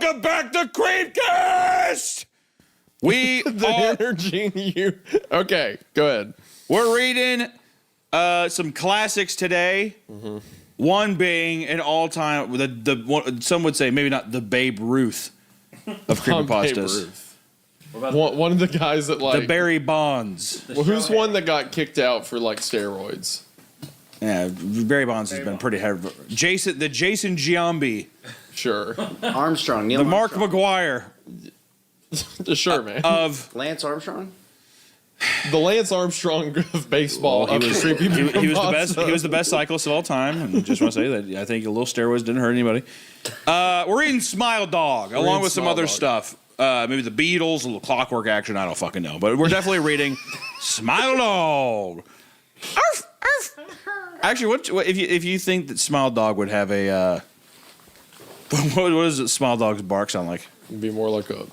Welcome back to Creepcast! We are... energy in you. Okay, go ahead. We're reading some classics today. Mm-hmm. One being an all-time... some would say maybe not the Babe Ruth of creepypastas. One of the guys that like... The Barry Bonds. Well, who's one that got kicked out for like steroids? Yeah, Barry Bonds has been pretty heavy. The Jason Giambi. Sure. Armstrong. Neil The Mark Armstrong. McGuire. Sure, man. Of... Lance Armstrong? The Lance Armstrong of baseball. Well, he was the best cyclist of all time. And just want to say that I think a little steroids didn't hurt anybody. We're reading Smile Dog along with some other stuff. Maybe the Beatles, a little Clockwork Action. I don't fucking know, but we're definitely reading Smile Dog. Arf, arf. Actually, what if you think that Smile Dog would have a what does it Smile Dog's bark sound like? It'd be more like a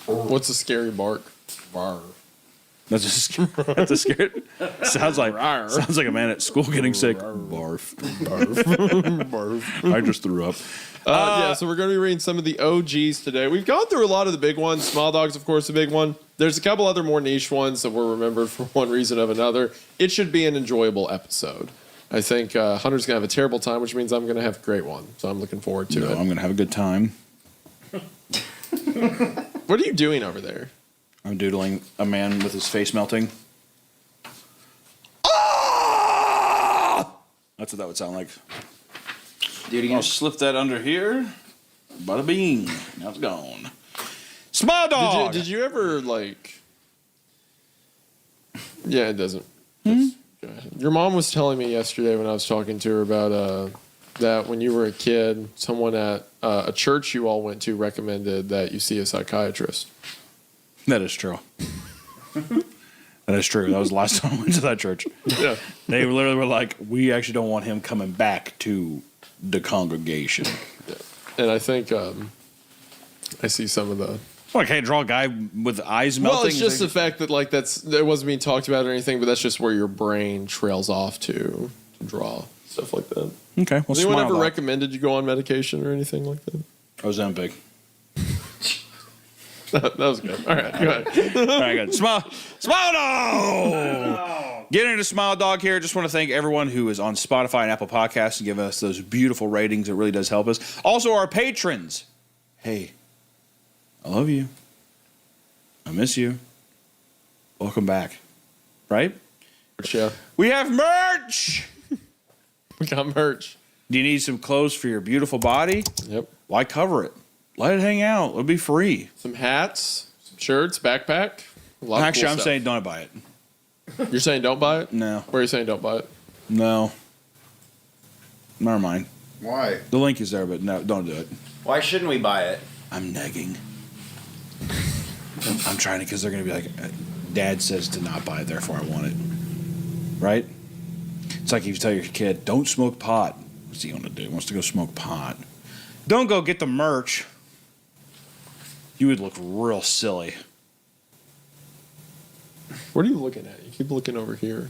what's a scary bark? Bar. That's a scary. Sounds like a man at school getting sick. Barf. Barf. I just threw up. Yeah, so we're going to be reading some of the OGs today. We've gone through a lot of the big ones. Smile Dog's, of course, a big one. There's a couple other more niche ones that were remembered for one reason or another. It should be an enjoyable episode. I think Hunter's going to have a terrible time, which means I'm going to have a great one. So I'm looking forward to it. I'm going to have a good time. What are you doing over there? I'm doodling a man with his face melting. Ah! That's what that would sound like. Do it again. I'll slip that under here. Bada bing. Now it's gone. Smile Dog! Did you ever, like... Yeah, it doesn't. Go ahead. Your mom was telling me yesterday when I was talking to her about that when you were a kid, someone at a church you all went to recommended that you see a psychiatrist. That is true. That is true. That was the last time I went to that church. Yeah. They literally were like, we actually don't want him coming back to the congregation. Yeah. And I think I see some of the... Well, I can't draw a guy with eyes melting. Well, it's just the fact that like that wasn't being talked about or anything, but that's just where your brain trails off to draw stuff like that. Okay. Well, Has anyone ever recommended you go on medication or anything like that? Ozempic. That was good. All right, go ahead. All right, good. Smile Dog! Getting into Smile Dog here, just want to thank everyone who is on Spotify and Apple Podcasts and give us those beautiful ratings. It really does help us. Also, our patrons. Hey, I love you. I miss you. Welcome back. Right? Yeah. We have merch! We got merch. Do you need some clothes for your beautiful body? Yep. Why cover it? Let it hang out. It'll be free. Some hats, some shirts, backpack. Actually, I'm saying don't buy it. You're saying don't buy it? No. Where are you saying don't buy it? No. Never mind. Why? The link is there, but no, don't do it. Why shouldn't we buy it? I'm negging. I'm trying to, because they're going to be like, Dad says to not buy it, therefore I want it. Right? It's like if you tell your kid, don't smoke pot. What's he going to do? He wants to go smoke pot. Don't go get the merch. You would look real silly. What are you looking at? You keep looking over here.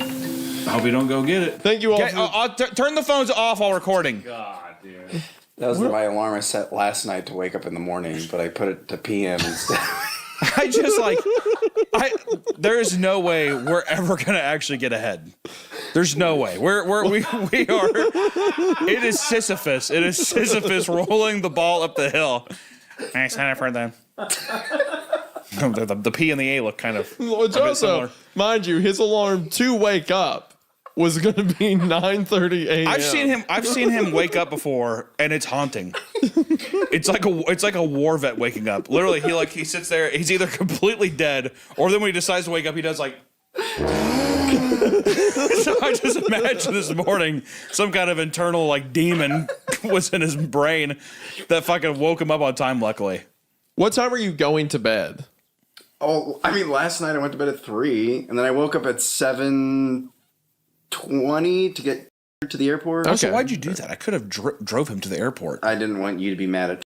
I hope you don't go get it. Thank you all. Turn the phones off while recording. God, dude. That was my alarm I set last night to wake up in the morning, but I put it to PM instead. There is no way we're ever gonna actually get ahead. There's no way. We are. It is Sisyphus. It is Sisyphus rolling the ball up the hill. I signed up for them. The P and the A look kind of. Which also, mind you, his alarm to wake up was going to be 9:30 a.m. I've seen him wake up before, and it's haunting. It's like a war vet waking up. Literally, he sits there. He's either completely dead, or then when he decides to wake up, he does like. So I just imagine this morning some kind of internal like demon was in his brain that fucking woke him up on time. Luckily. What time are you going to bed? Oh, I mean, last night I went to bed at 3, and then I woke up at 7:20 to get to the airport. Okay. So why'd you do that? I could have drove him to the airport. I didn't want you to be mad at.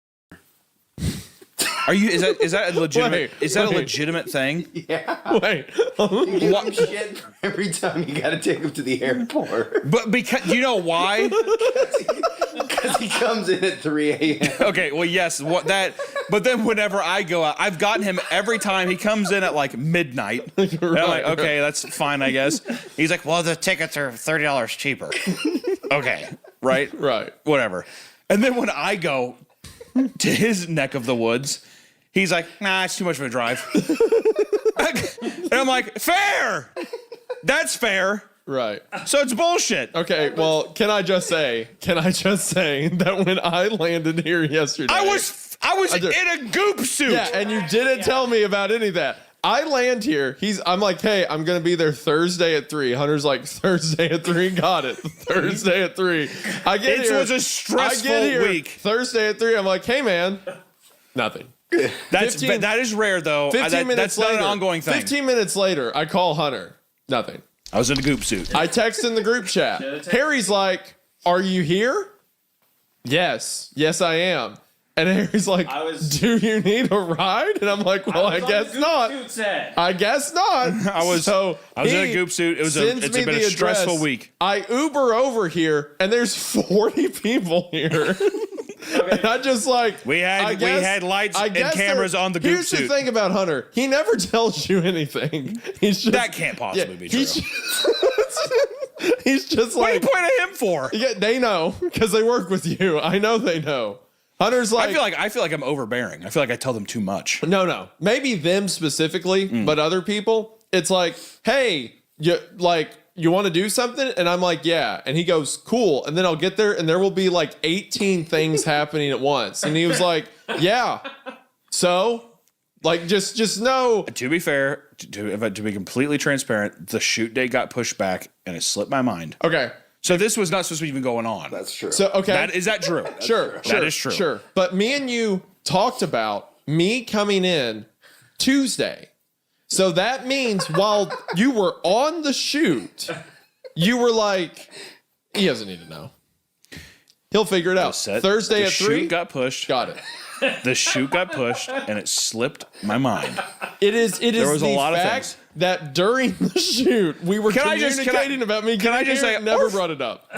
Are you? Is that a legitimate? Is that a wait. legitimate thing? Yeah. Wait. You give him shit for every time you got to take him to the airport. But because you know why? Because he comes in at 3 a.m. Okay, well, yes, what that. But then whenever I go out, I've gotten him every time he comes in at like midnight. And I'm like, okay, that's fine, I guess. He's like, well, the tickets are $30 cheaper. Okay, right, Right. whatever. And then when I go to his neck of the woods, he's like, nah, it's too much of a drive. And I'm like, fair. That's fair. Right. So it's bullshit. Okay, well, can I just say that when I landed here yesterday, I was in a goop suit. yeah, and you didn't tell me about any of that. I land here. I'm like, hey, I'm gonna be there Thursday at 3. Hunter's like, Thursday at 3, got it. Thursday at 3. I get It here. was a stressful I get here week. Thursday at 3. I'm like, hey man, nothing. That is rare though. 15 minutes that's later, not an ongoing thing. 15 minutes later, I call Hunter. Nothing. I was in a goop suit. I text in the group chat. Harry's like, are you here? Yes, I am. And Harry's like, do you need a ride? And I'm like, well, I guess not. I guess not. I was in a goop suit. It's been a stressful week. I Uber over here, and there's 40 people here. And I just like We had lights and cameras on the goop Here's suit. the thing about Hunter: he never tells you anything. He's just That can't possibly be true. He's just What are you like, pointing at him for? yeah, they know because they work with you. I know they know. Hunter's like, I feel like I'm overbearing. I feel like I tell them too much. no, maybe them specifically, but other people, it's like, hey, you want to do something? And I'm like, yeah. And he goes, cool. And then I'll get there and there will be like 18 things happening at once. And he was like, yeah. So, like, just know. To be fair, to be completely transparent, the shoot date got pushed back and it slipped my mind. Okay. So this was not supposed to be even going on. That's true. So, okay. Is that true? Sure. That is true. Sure. But me and you talked about me coming in Tuesday. So that means while you were on the shoot, you were like, he doesn't need to know. He'll figure it out. Thursday the at 3. shoot got pushed. Got it. The shoot got pushed and it slipped my mind. It is There was the a lot of fact things. that during the shoot we were communicating about me. Can I just say, never Orf? brought it up.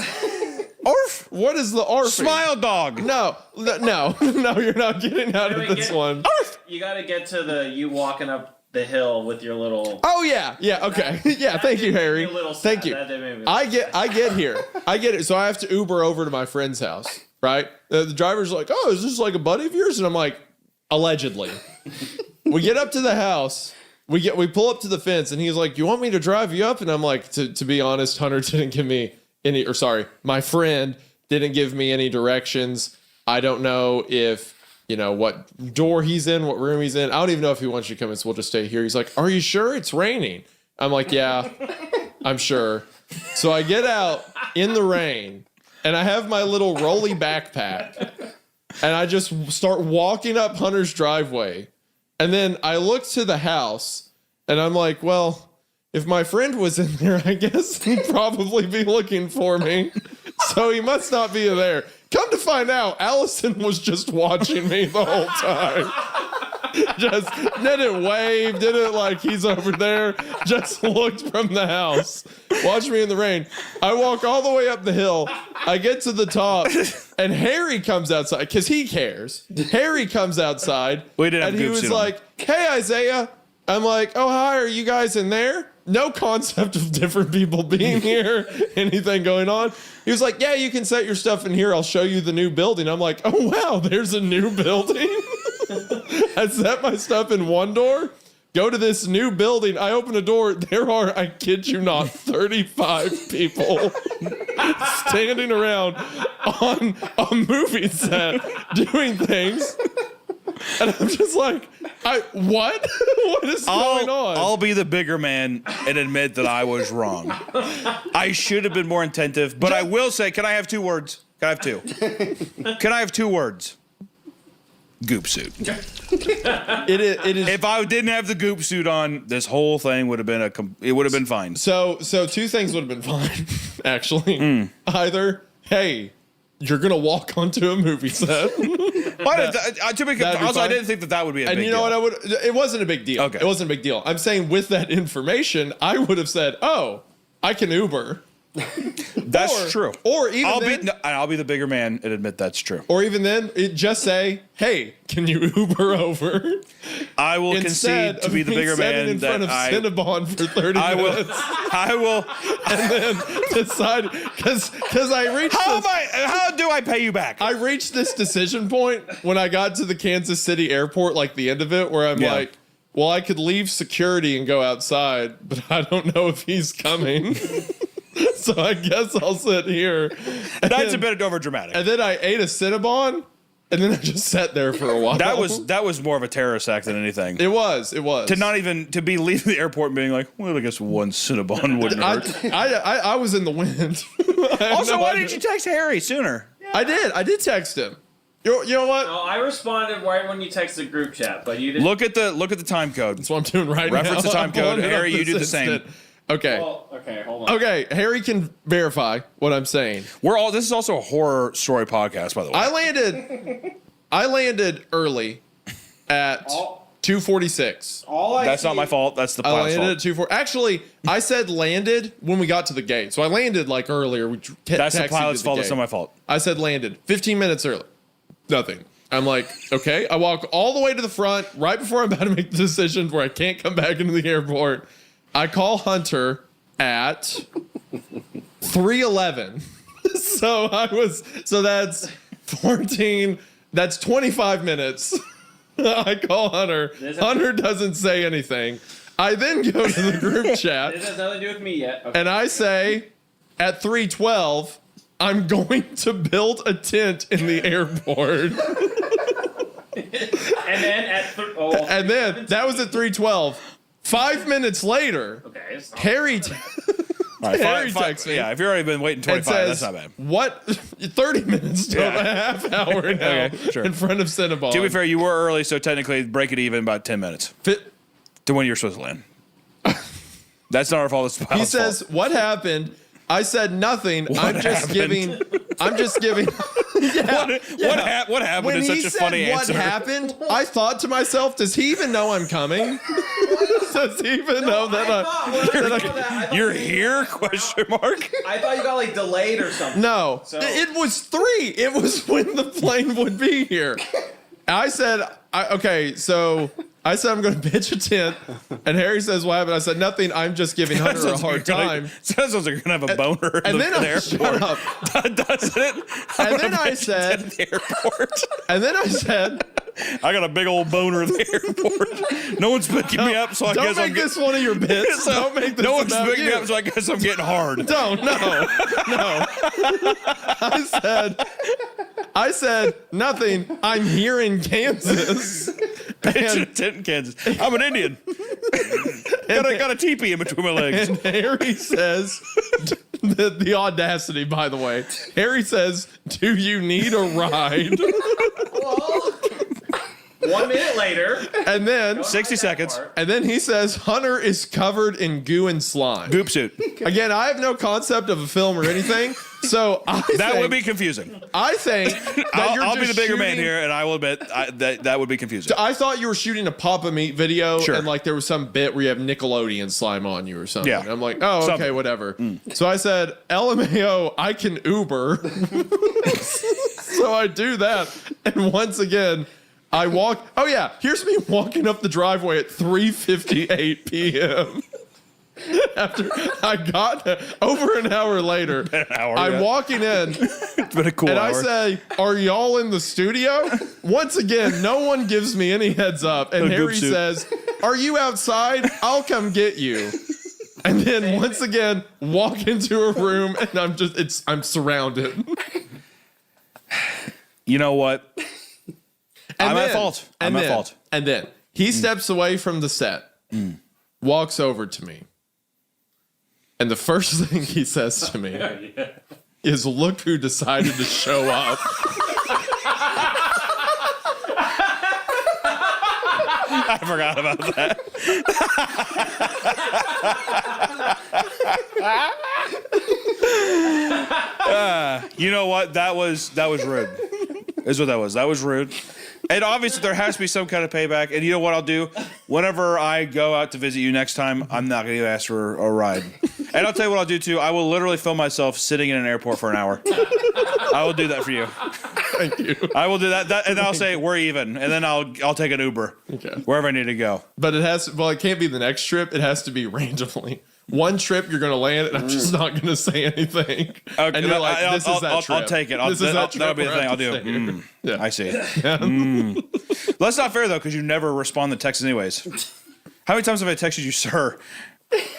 Orf! What is the ARF? Smile dog. No, you're not getting out of this one. Orf! You got to get to you walking up the hill with your little. Oh yeah, okay, yeah. Thank you, Harry. A little sad. Thank you. That did make me I get here. I get it. So I have to Uber over to my friend's house, right? The driver's like, "Oh, is this like a buddy of yours?" And I'm like, "Allegedly." We get up to the house. We pull up to the fence, and he's like, "You want me to drive you up?" And I'm like, "To be honest, Hunter didn't give me any, or sorry, my friend didn't give me any directions. I don't know if." You know, what door he's in, what room he's in. I don't even know if he wants you to come in, so we'll just stay here. He's like, are you sure it's raining? I'm like, yeah, I'm sure. So I get out in the rain, and I have my little rolly backpack, and I just start walking up Hunter's driveway. And then I look to the house, and I'm like, well, if my friend was in there, I guess he'd probably be looking for me. So he must not be there. Come to find out, Allison was just watching me the whole time. Just didn't wave, didn't like he's over there. Just looked from the house. Watched me in the rain. I walk all the way up the hill. I get to the top, and Harry comes outside because he cares. Harry comes outside, We didn't have and he goop was suit on. like, "Hey, Isaiah." I'm like, "Oh, hi. Are you guys in there?" No concept of different people being here, anything going on. He was like, yeah, you can set your stuff in here. I'll show you the new building. I'm like, oh, wow, there's a new building. I set my stuff in one door, go to this new building. I open a door. There are, I kid you not, 35 people standing around on a movie set doing things. And I'm just like, what? What is going on? I'll be the bigger man and admit that I was wrong. I should have been more attentive, but I will say, can I have 2 words? Can I have 2? Can I have 2 words? Goop suit. It is. If I didn't have the goop suit on, this whole thing would have been it would have been fine. So 2 things would have been fine, actually. Either, hey, you're going to walk onto a movie set. To be That'd be also, I fine. didn't think that would be a big And you know deal. what? It wasn't a big deal. Okay. It wasn't a big deal. I'm saying with that information, I would have said, "Oh, I can Uber." That's true. Or even I'll be the bigger man and admit that's true. Or even then, just say, "Hey, can you Uber over?" I will concede to be the bigger man in front that of I Cinnabon for 30 I will minutes. I will. And then decide because I reached How do I pay you back? I reached this decision point when I got to the Kansas City airport, like the end of it, where I'm Yeah. like, well, I could leave security and go outside, but I don't know if he's coming. So I guess I'll sit here. That's a bit over dramatic. And then I ate a Cinnabon, and then I just sat there for a while. That was more of a terrorist act than anything. It was. To be leaving the airport and being like, well, I guess one Cinnabon wouldn't hurt. I was in the wind. Also, why didn't you text Harry sooner? I did text him. You know what? No, I responded right when you texted group chat, but you didn't. Look at the time code. That's what I'm doing right now. Reference the time I'm code. pulling it Harry, up you do the this same. instant. Okay. Well, okay, hold on. Okay, Harry can verify what I'm saying. This is also a horror story podcast, by the way. I landed early at 2:46. That's not my fault. That's the I pilot's landed fault. at 2:40. Actually, I said landed when we got to the gate. So I landed like earlier. That's the pilot's fault. That's not my fault. I said landed 15 minutes early. Nothing. I'm like, okay. I walk all the way to the front right before I'm about to make the decision where I can't come back into the airport. I call Hunter at 3:11. So that's 14. That's 25 minutes. I call Hunter. Hunter doesn't say anything. I then go to the group chat. This has nothing to do with me yet. Okay. And I say at 3:12, I'm going to build a tent in the airport. And then And then that was at 3:12. 5 minutes later, okay, Harry All right, Harry texts me. Yeah, if you've already been waiting and 25, says, that's not bad. "What? 30 minutes to Yeah. a half hour now Okay, sure. in front of Cinnabon." To be fair, you were early, so technically break it even about 10 minutes to when you're supposed to land. That's not our fault. It's the He pilot's says, fault. "What happened?" I said nothing. I'm just happened? giving. What happened When is he such a said funny what answer. happened, I thought to myself, does he even know I'm coming? Does he even know that You're here? Question mark. I thought you got like delayed or something. No, So- it was 3. It was when the plane would be here. I said, so I said I'm going to pitch a tent, and Harry says, "What happened?" I said, "Nothing. I'm just giving Hunter a hard time." Sounds like you're gonna have a boner And in then the I airport. shut up. Doesn't it? And then I said, the airport. and then I said, I got a big old boner in the airport. No one's picking me up, so I "Don't guess I'm make this one of your bits. Don't make this No one's about picking you. me up, so I guess I'm getting hard. Don't, no. I said nothing. I'm here in Kansas. Pitching a tent in Kansas. I'm an Indian. got a teepee in between my legs. And Harry says, the audacity, by the way. Harry says, "Do you need a ride?" 1 minute later. And then 60 seconds. And then he says, "Hunter is covered in goo and slime." Goop suit. Again, I have no concept of a film or anything, so That would be confusing. I think that I'll be just the bigger man shooting- here, and I will admit that would be confusing. I thought you were shooting a Papa Meat video, Sure. and like there was some bit where you have Nickelodeon slime on you or something. Yeah. I'm like, oh, okay, Something. whatever. So I said, "LMAO, I can Uber." So I do that, and once again, I walk. Oh yeah, here's me walking up the driveway at 3:58 p.m. After I got over an hour later, I'm yeah. walking in. It's been a cool And hour. I say, "Are y'all in the studio?" Once again, no one gives me any heads up. And A goop Harry suit. says, "Are you outside? I'll come get you." And then once again, walk into a room and I'm surrounded. You know what? And I'm at then- fault. and I'm at then- fault. And then he steps away from the set, walks over to me. And the first thing he says to me is, "Look who decided to show up." I forgot about that. You know what? That was rude. is what that was. That was rude. And obviously there has to be some kind of payback. And you know what I'll do? Whenever I go out to visit you next time, I'm not going to ask for a ride. And I'll tell you what I'll do too. I will literally film myself sitting in an airport for an hour. I will do that for you. Thank you. I will do that, and I'll say we're even, and then I'll take an Uber wherever I need to go. But it can't be the next trip. It has to be randomly. One trip you're going to land, and I'm just not going to say anything. Okay, and you're like, this is that trip. I'll take it. That'll be the thing I'll do. Yeah. I see. That's not fair though, because you never respond to texts anyways. How many times have I texted you, sir?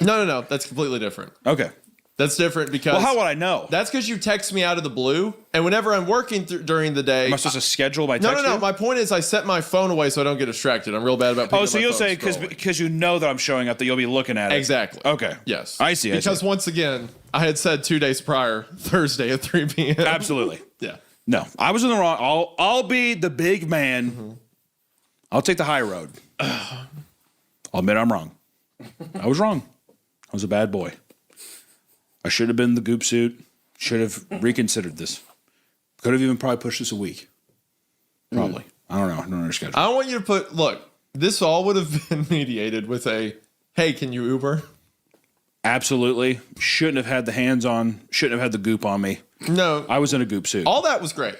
No. That's completely different. Okay. That's different because. Well, how would I know? That's because you text me out of the blue, and whenever I'm working during the day. Am I supposed to schedule my text? No. My point is, I set my phone away so I don't get distracted. I'm real bad about. Oh, so you'll say because you know that I'm showing up that you'll be looking at it. Exactly. Okay. Yes. I see. Because once again, I had said 2 days prior, Thursday at 3 p.m. Absolutely. Yeah. No, I was in the wrong. I'll be the big man. Mm-hmm. I'll take the high road. I'll admit I'm wrong. I was wrong. I was a bad boy. I should have been the goop suit. Should have reconsidered this. Could have even probably pushed this a week. Probably. I don't know. I don't understand. I don't want you to look, this all would have been mediated with hey, can you Uber? Absolutely. Shouldn't have had the hands on. Shouldn't have had the goop on me. No. I was in a goop suit. All that was great.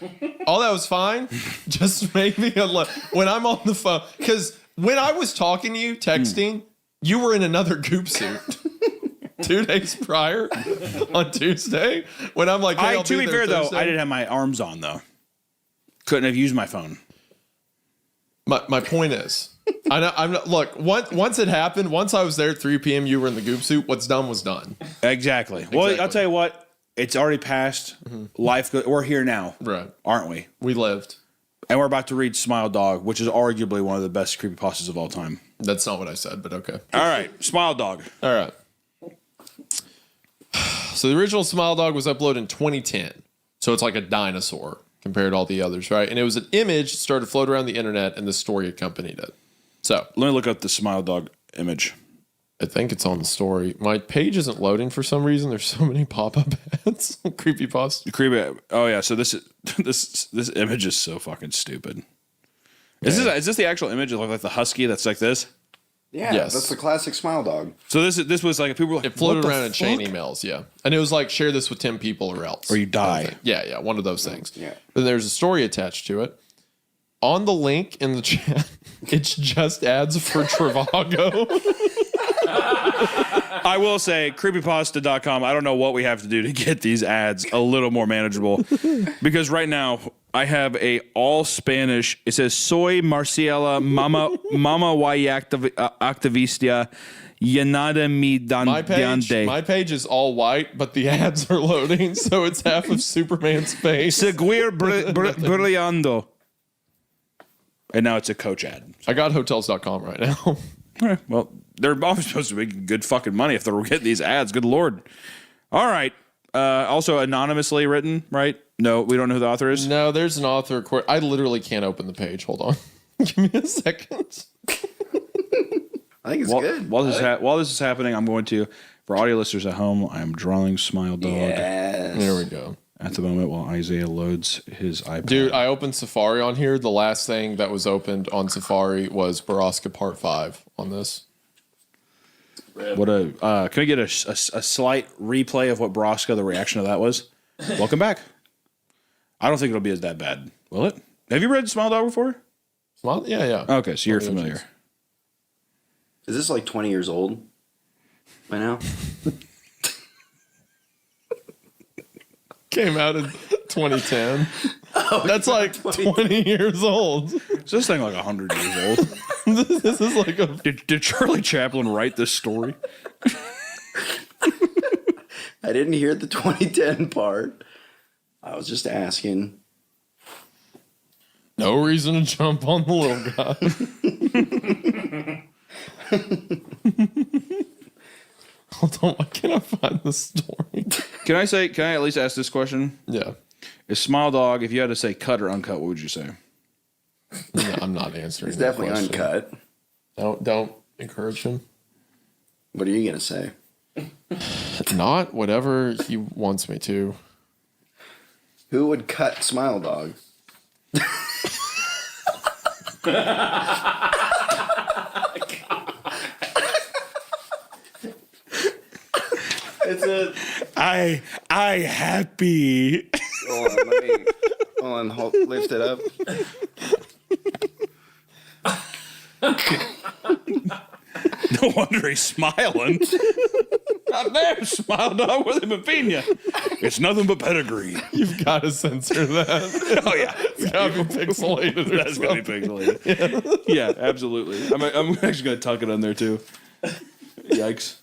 All that was fine. Just maybe when I'm on the phone. Because when I was talking to you, texting, you were in another goop suit. 2 days prior on Tuesday when I'm like, hey, to be fair though, I didn't have my arms on though. Couldn't have used my phone. My point is, I'm not, look, once it happened, once I was there at 3 p.m., you were in the goop suit. What's done was done. Exactly. Well, I'll tell you what, it's already passed. Life, we're here now. Right. Aren't we? We lived. And we're about to read Smile Dog, which is arguably one of the best creepypastas of all time. That's not what I said, but okay. All right. Smile Dog. All right. So the original Smile Dog was uploaded in 2010. So it's like a dinosaur compared to all the others, right? And it was an image that started floating around the internet, and the story accompanied it. So let me look up the Smile Dog image. I think it's on the story. My page isn't loading for some reason. There's so many pop-up ads. Creepypasta. Creepy. Oh yeah. So this image is so fucking stupid. Is this the actual image of like the husky that's like this? Yeah, Yes. that's the classic Smile Dog. So this was like people were like It floated "What the around in chain fuck?" emails, yeah. And it was like, share this with 10 people or else. Or you die. Yeah, one of those things. Yeah. Then there's a story attached to it. On the link in the chat, it's just ads for Trivago. I will say, creepypasta.com, I don't know what we have to do to get these ads a little more manageable. Because right now, I have a all Spanish, it says, soy Marciela, mama y activista, llenada mi diante. My page is all white, but the ads are loading, so it's half of Superman's face. Seguir brillando. And now it's a Coach ad. I got hotels.com right now. All right. Well, they're always supposed to be making good fucking money if they're getting these ads. Good Lord. All right. Also anonymously written, right? No, we don't know who the author is. No, there's an author. I literally can't open the page. Hold on. Give me a second. I think it's good. While this is happening, I'm going to, for audio listeners at home, I'm drawing Smile Dog Yes. There we go. at the moment while Isaiah loads his iPad. Dude, I opened Safari on here. The last thing that was opened on Safari was Baraska Part 5 on this. What a can we get a slight replay of what Broska, the reaction to that was? Welcome back. I don't think it'll be as that bad, will it? Have you read Smile Dog before? Well, yeah. Okay, so you're familiar. Is this like 20 years old by now? Came out in 2010. That's like 20 years old. Is this thing like 100 years old? This is like a... Did Charlie Chaplin write this story? I didn't hear the 2010 part. I was just asking. No reason to jump on the little guy. Hold on, why can't I find the story? Can I at least ask this question? Yeah. Is Smile Dog, if you had to say cut or uncut, what would you say? No, I'm not answering. It's that definitely question. uncut. Don't encourage him. What are you going to say? Not whatever he wants me to. Who would cut Smile Dog? It's a. I happy. Hold on, lift it up. No wonder he's smiling. God damn, smile dog with him in Pina. It's nothing but pedigree. You've got to censor that. Oh yeah, It's got to be pixelated. Or that's gonna be pixelated. Yeah, absolutely. I'm actually gonna tuck it in there too. Yikes.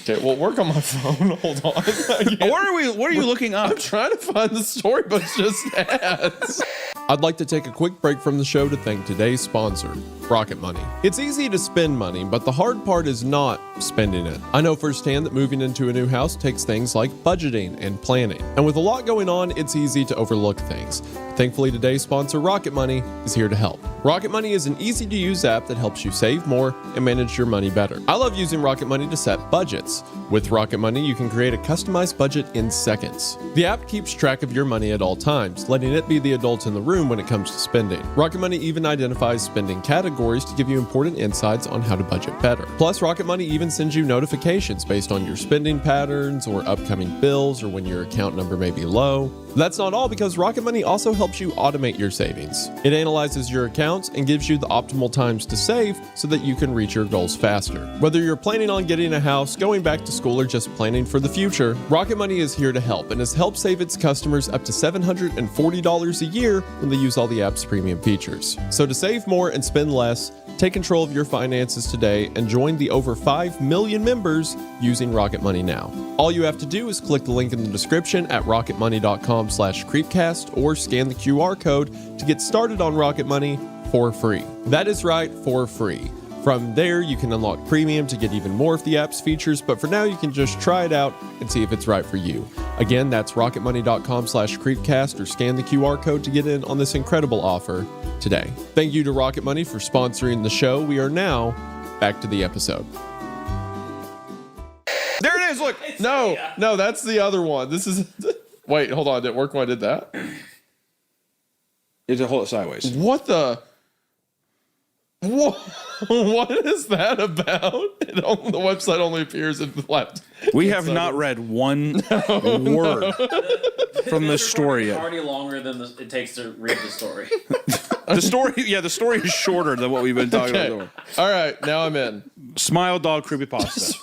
Okay, well, work on my phone. Hold on. What are you looking up? I'm trying to find the story, but it's just ads. I'd like to take a quick break from the show to thank today's sponsor, Rocket Money. It's easy to spend money, but the hard part is not spending it. I know firsthand that moving into a new house takes things like budgeting and planning. And with a lot going on, it's easy to overlook things. Thankfully, today's sponsor, Rocket Money, is here to help. Rocket Money is an easy-to-use app that helps you save more and manage your money better. I love using Rocket Money to set budgets. With Rocket Money, you can create a customized budget in seconds. The app keeps track of your money at all times, letting it be the adult in the room when it comes to spending. Rocket Money even identifies spending categories to give you important insights on how to budget better. Plus, Rocket Money even sends you notifications based on your spending patterns or upcoming bills or when your account number may be low. That's not all, because Rocket Money also helps you automate your savings. It analyzes your accounts and gives you the optimal times to save so that you can reach your goals faster. Whether you're planning on getting a house, going back to school, or just planning for the future, Rocket Money is here to help and has helped save its customers up to $740 a year when they use all the app's premium features. So to save more and spend less, take control of your finances today and join the over 5 million members using Rocket Money now. All you have to do is click the link in the description at rocketmoney.com/creepcast or scan the QR code to get started on Rocket Money for free. That is right, for free. From there, you can unlock premium to get even more of the app's features, but for now, you can just try it out and see if it's right for you. Again, that's rocketmoney.com/creepcast or scan the QR code to get in on this incredible offer today. Thank you to Rocket Money for sponsoring the show. We are now back to the episode. There it is. Look. No, that's the other one. This is. Wait, hold on. Did it work when I did that? You have to hold it sideways. What the? What is that about? The website only appears in the left. We have not read one word from the story yet. Already longer than it takes to read the story. The story is shorter than what we've been talking about. All right, now I'm in. Smile dog creepypasta.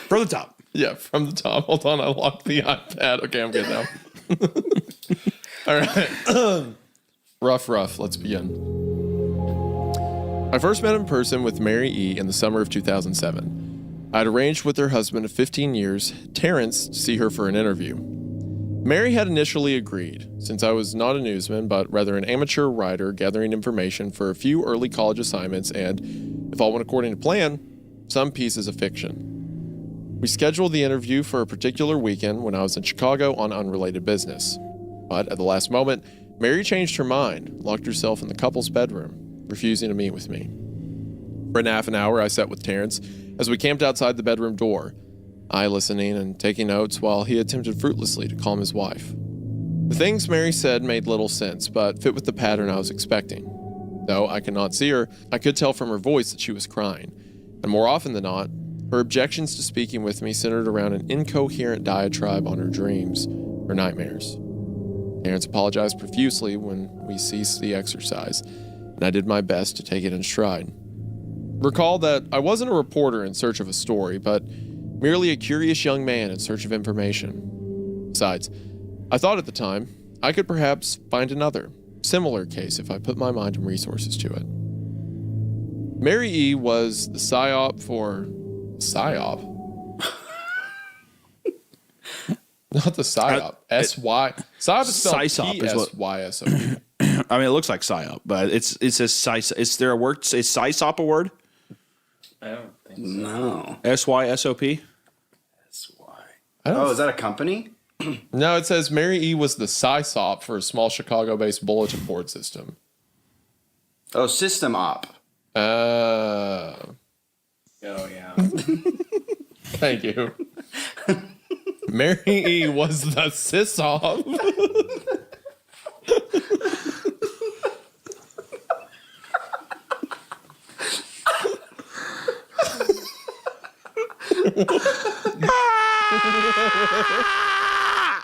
From the top. Yeah, from the top. Hold on, I locked the iPad. Okay, I'm good now. All right. Rough. Let's begin. I first met in person with Mary E. in the summer of 2007. I'd arranged with her husband of 15 years, Terrence, to see her for an interview. Mary had initially agreed, since I was not a newsman, but rather an amateur writer gathering information for a few early college assignments and, if all went according to plan, some pieces of fiction. We scheduled the interview for a particular weekend when I was in Chicago on unrelated business. But at the last moment, Mary changed her mind, locked herself in the couple's bedroom, refusing to meet with me. For half an hour, I sat with Terrence as we camped outside the bedroom door, I listening and taking notes while he attempted fruitlessly to calm his wife. The things Mary said made little sense, but fit with the pattern I was expecting. Though I could not see her, I could tell from her voice that she was crying, and more often than not, her objections to speaking with me centered around an incoherent diatribe on her dreams, her nightmares. Terrence apologized profusely when we ceased the exercise, and I did my best to take it in stride. Recall that I wasn't a reporter in search of a story, but merely a curious young man in search of information. Besides, I thought at the time I could perhaps find another, similar case if I put my mind and resources to it. Mary E. was the PSYOP for... PSYOP? Not the PSYOP. S-Y... PSYOP is spelled PSYSOP is what- P-S-Y-S-O-P. I mean, it looks like psyop, but it says psy. Is there a word? Is psysop a word? I don't think so. No. SYSOP? That's why. I don't Oh, is that a company? No, it says Mary E. was the PSYSOP for a small Chicago-based bulletin board system. Oh, System Op. Oh, yeah. Thank you. Mary E was the sis-off.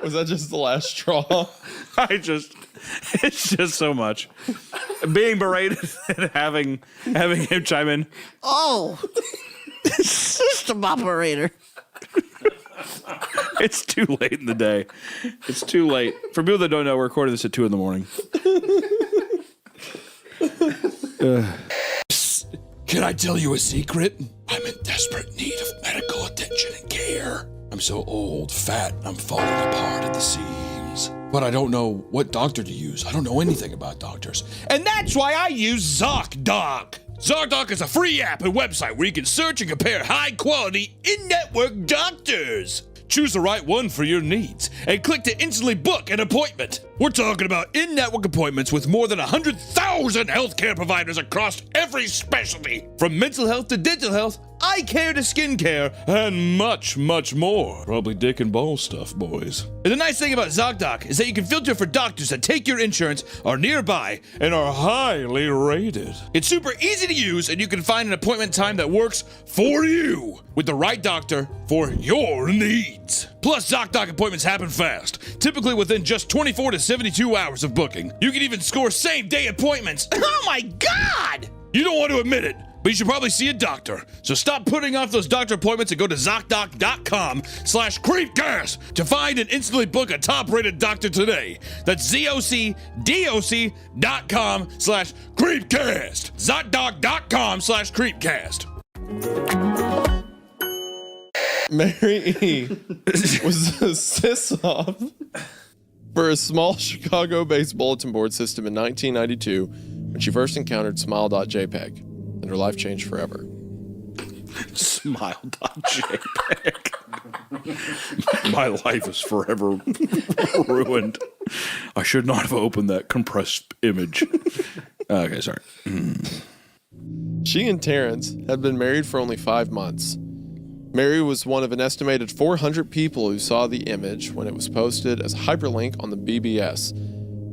Was that just the last straw? It's just so much. Being berated and having him chime in. Oh, system operator. It's too late in the day. It's too late. For people that don't know, we're recording this at 2 a.m. Can I tell you a secret? I'm in desperate need of medical attention and care. I'm so old, fat, I'm falling apart at the seams. But I don't know what doctor to use. I don't know anything about doctors. And that's why I use ZocDoc. ZocDoc is a free app and website where you can search and compare high-quality, in-network doctors. Choose the right one for your needs and click to instantly book an appointment. We're talking about in-network appointments with more than 100,000 healthcare providers across every specialty, from mental health to digital health, eye care to skin care, and much, much more. Probably dick and ball stuff, boys. And the nice thing about ZocDoc is that you can filter for doctors that take your insurance, are nearby, and are highly rated. It's super easy to use, and you can find an appointment time that works for you with the right doctor for your needs. Plus, ZocDoc appointments happen fast, typically within just 24 to 72 hours of booking. You can even score same-day appointments. Oh my God! You don't want to admit it, but you should probably see a doctor. So stop putting off those doctor appointments and go to ZocDoc.com/creepcast to find and instantly book a top-rated doctor today. That's ZocDoc.com/creepcast. ZocDoc.com/creepcast. Mary E was a sis-off for a small Chicago-based bulletin board system in 1992 when she first encountered Smile.jpg, and her life changed forever. Smile.jpg. My life is forever ruined. I should not have opened that compressed image. Okay, sorry. She and Terrence had been married for only 5 months. Mary was one of an estimated 400 people who saw the image when it was posted as a hyperlink on the BBS,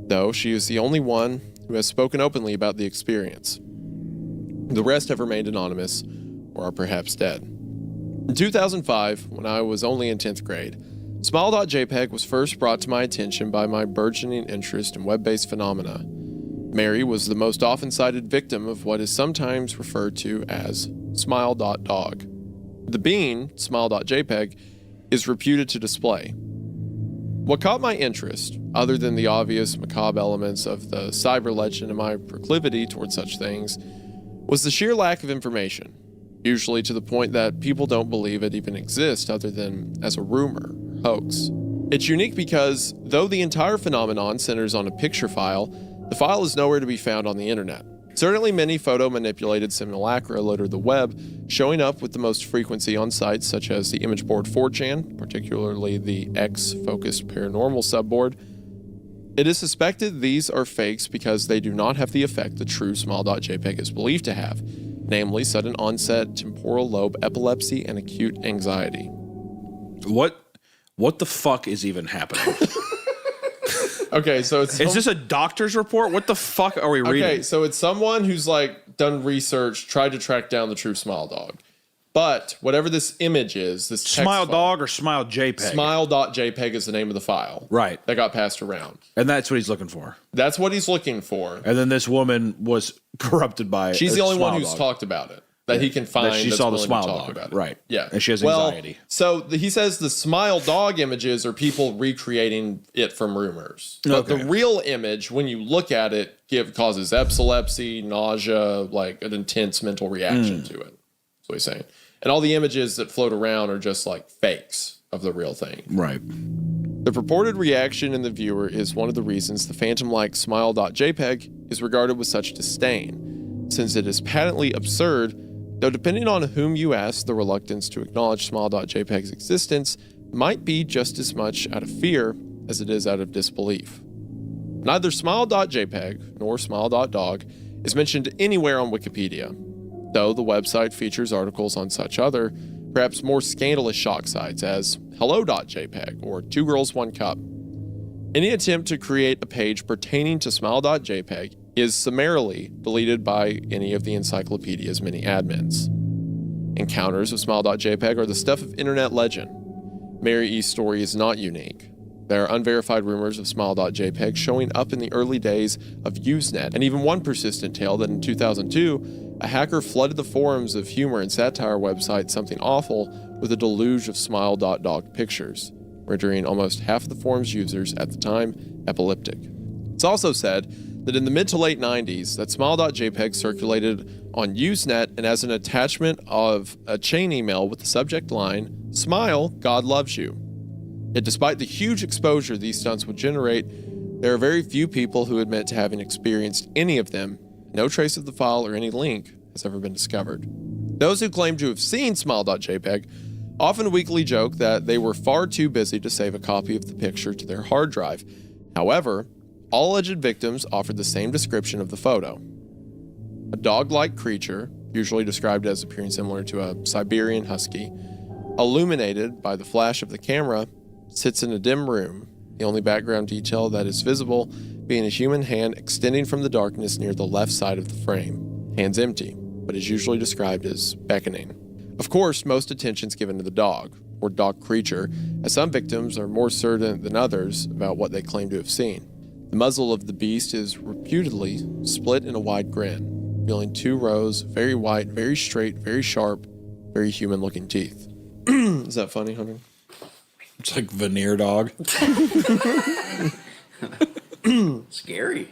though she is the only one who has spoken openly about the experience. The rest have remained anonymous or are perhaps dead. In 2005, when I was only in 10th grade, Smile.jpg was first brought to my attention by my burgeoning interest in web-based phenomena. Mary was the most often cited victim of what is sometimes referred to as Smile.dog. The bean, Smile.jpg, is reputed to display. What caught my interest, other than the obvious macabre elements of the cyber legend and my proclivity towards such things, was the sheer lack of information, usually to the point that people don't believe it even exists other than as a rumor, hoax. It's unique because, though the entire phenomenon centers on a picture file, the file is nowhere to be found on the internet. Certainly many photo-manipulated simulacra litter the web, showing up with the most frequency on sites such as the image board 4chan, particularly the X-focused paranormal subboard. It is suspected these are fakes because they do not have the effect the true Smile.jpg is believed to have, namely sudden onset temporal lobe epilepsy and acute anxiety. What the fuck is even happening? Okay, so it's... Is this a doctor's report? What the fuck are we reading? Okay, so it's someone who's like done research, tried to track down the true Smile Dog. But whatever this image is, this text Smile file, Dog or Smile JPEG? Smile.jpg is the name of the file. Right. That got passed around. And that's what he's looking for. That's what he's looking for. And then this woman was corrupted by She's the only one who's Dog. talked about it. That he can find. That she that's saw the willing to Smile talk Dog. about it. Right. Yeah. And she has anxiety. So he says the Smile Dog images are people recreating it from rumors. But Okay. the real image, when you look at it, causes epilepsy, nausea, like an intense mental reaction to it. That's what he's saying. And all the images that float around are just like fakes of the real thing. Right. The purported reaction in the viewer is one of the reasons the phantom-like Smile.jpg is regarded with such disdain, since it is patently absurd. Though depending on whom you ask, the reluctance to acknowledge Smile.jpg's existence might be just as much out of fear as it is out of disbelief. Neither Smile.jpg nor Smile.dog is mentioned anywhere on Wikipedia, though the website features articles on such other perhaps more scandalous shock sites as hello.jpg or 2 girls 1 cup. Any attempt to create a page pertaining to smile.jpg is summarily deleted by any of the encyclopedia's many admins. Encounters of smile.jpg are the stuff of internet legend. Mary E's story is not unique. There are unverified rumors of smile.jpg showing up in the early days of Usenet, and even one persistent tale that in 2002, a hacker flooded the forums of humor and satire website Something Awful with a deluge of smile.dog pictures, rendering almost half of the forum's users at the time epileptic. It's also said that in the mid to late 90s, that smile.jpg circulated on Usenet and as an attachment of a chain email with the subject line, "Smile, God loves you." Yet despite the huge exposure these stunts would generate, there are very few people who admit to having experienced any of them. No trace of the file or any link has ever been discovered. Those who claim to have seen smile.jpg often weakly joke that they were far too busy to save a copy of the picture to their hard drive. However, all alleged victims offered the same description of the photo. A dog-like creature, usually described as appearing similar to a Siberian husky, illuminated by the flash of the camera, sits in a dim room, the only background detail that is visible being a human hand extending from the darkness near the left side of the frame, hands empty, but is usually described as beckoning. Of course, most attention is given to the dog, or dog creature, as some victims are more certain than others about what they claim to have seen. The muzzle of the beast is reputedly split in a wide grin, revealing 2 rows, very white, very straight, very sharp, very human-looking teeth. Is that funny, Hunter? It's like veneer dog. Scary.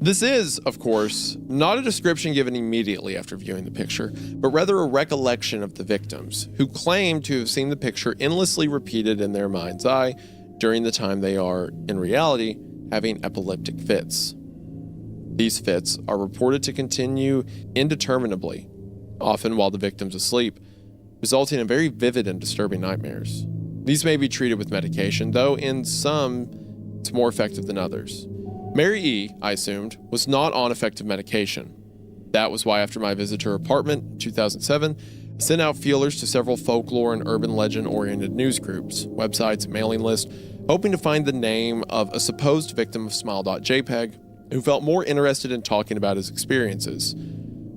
This is, of course, not a description given immediately after viewing the picture, but rather a recollection of the victims, who claim to have seen the picture endlessly repeated in their mind's eye during the time they are, in reality, having epileptic fits. These fits are reported to continue indeterminably, often while the victim's asleep, resulting in very vivid and disturbing nightmares. These may be treated with medication, though in some, it's more effective than others. Mary E., I assumed, was not on effective medication. That was why after my visit to her apartment in 2007, I sent out feelers to several folklore and urban legend-oriented news groups, websites, mailing lists, hoping to find the name of a supposed victim of smile.jpg who felt more interested in talking about his experiences.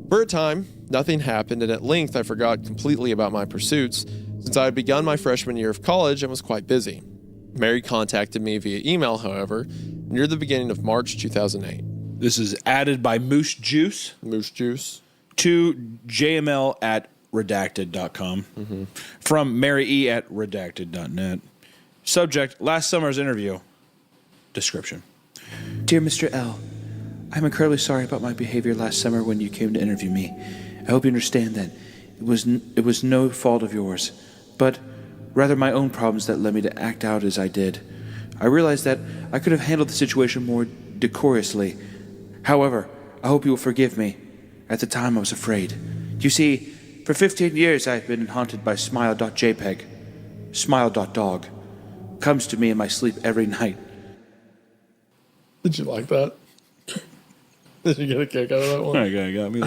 For a time, nothing happened, and at length I forgot completely about my pursuits since I had begun my freshman year of college and was quite busy. Mary contacted me via email, however, near the beginning of March 2008. This is added by Moose Juice Moose Juice. to jml@redacted.com from Mary E. at redacted.net. Subject, last summer's interview. Description. Dear Mr. L., I'm incredibly sorry about my behavior last summer when you came to interview me. I hope you understand that it was no fault of yours, but rather my own problems that led me to act out as I did. I realized that I could have handled the situation more decorously. However, I hope you will forgive me. At the time, I was afraid. You see, for 15 years I've been haunted by smile.jpg. Smile.dog comes to me in my sleep every night. Did you like that? Did you get a kick out of that one? I got me.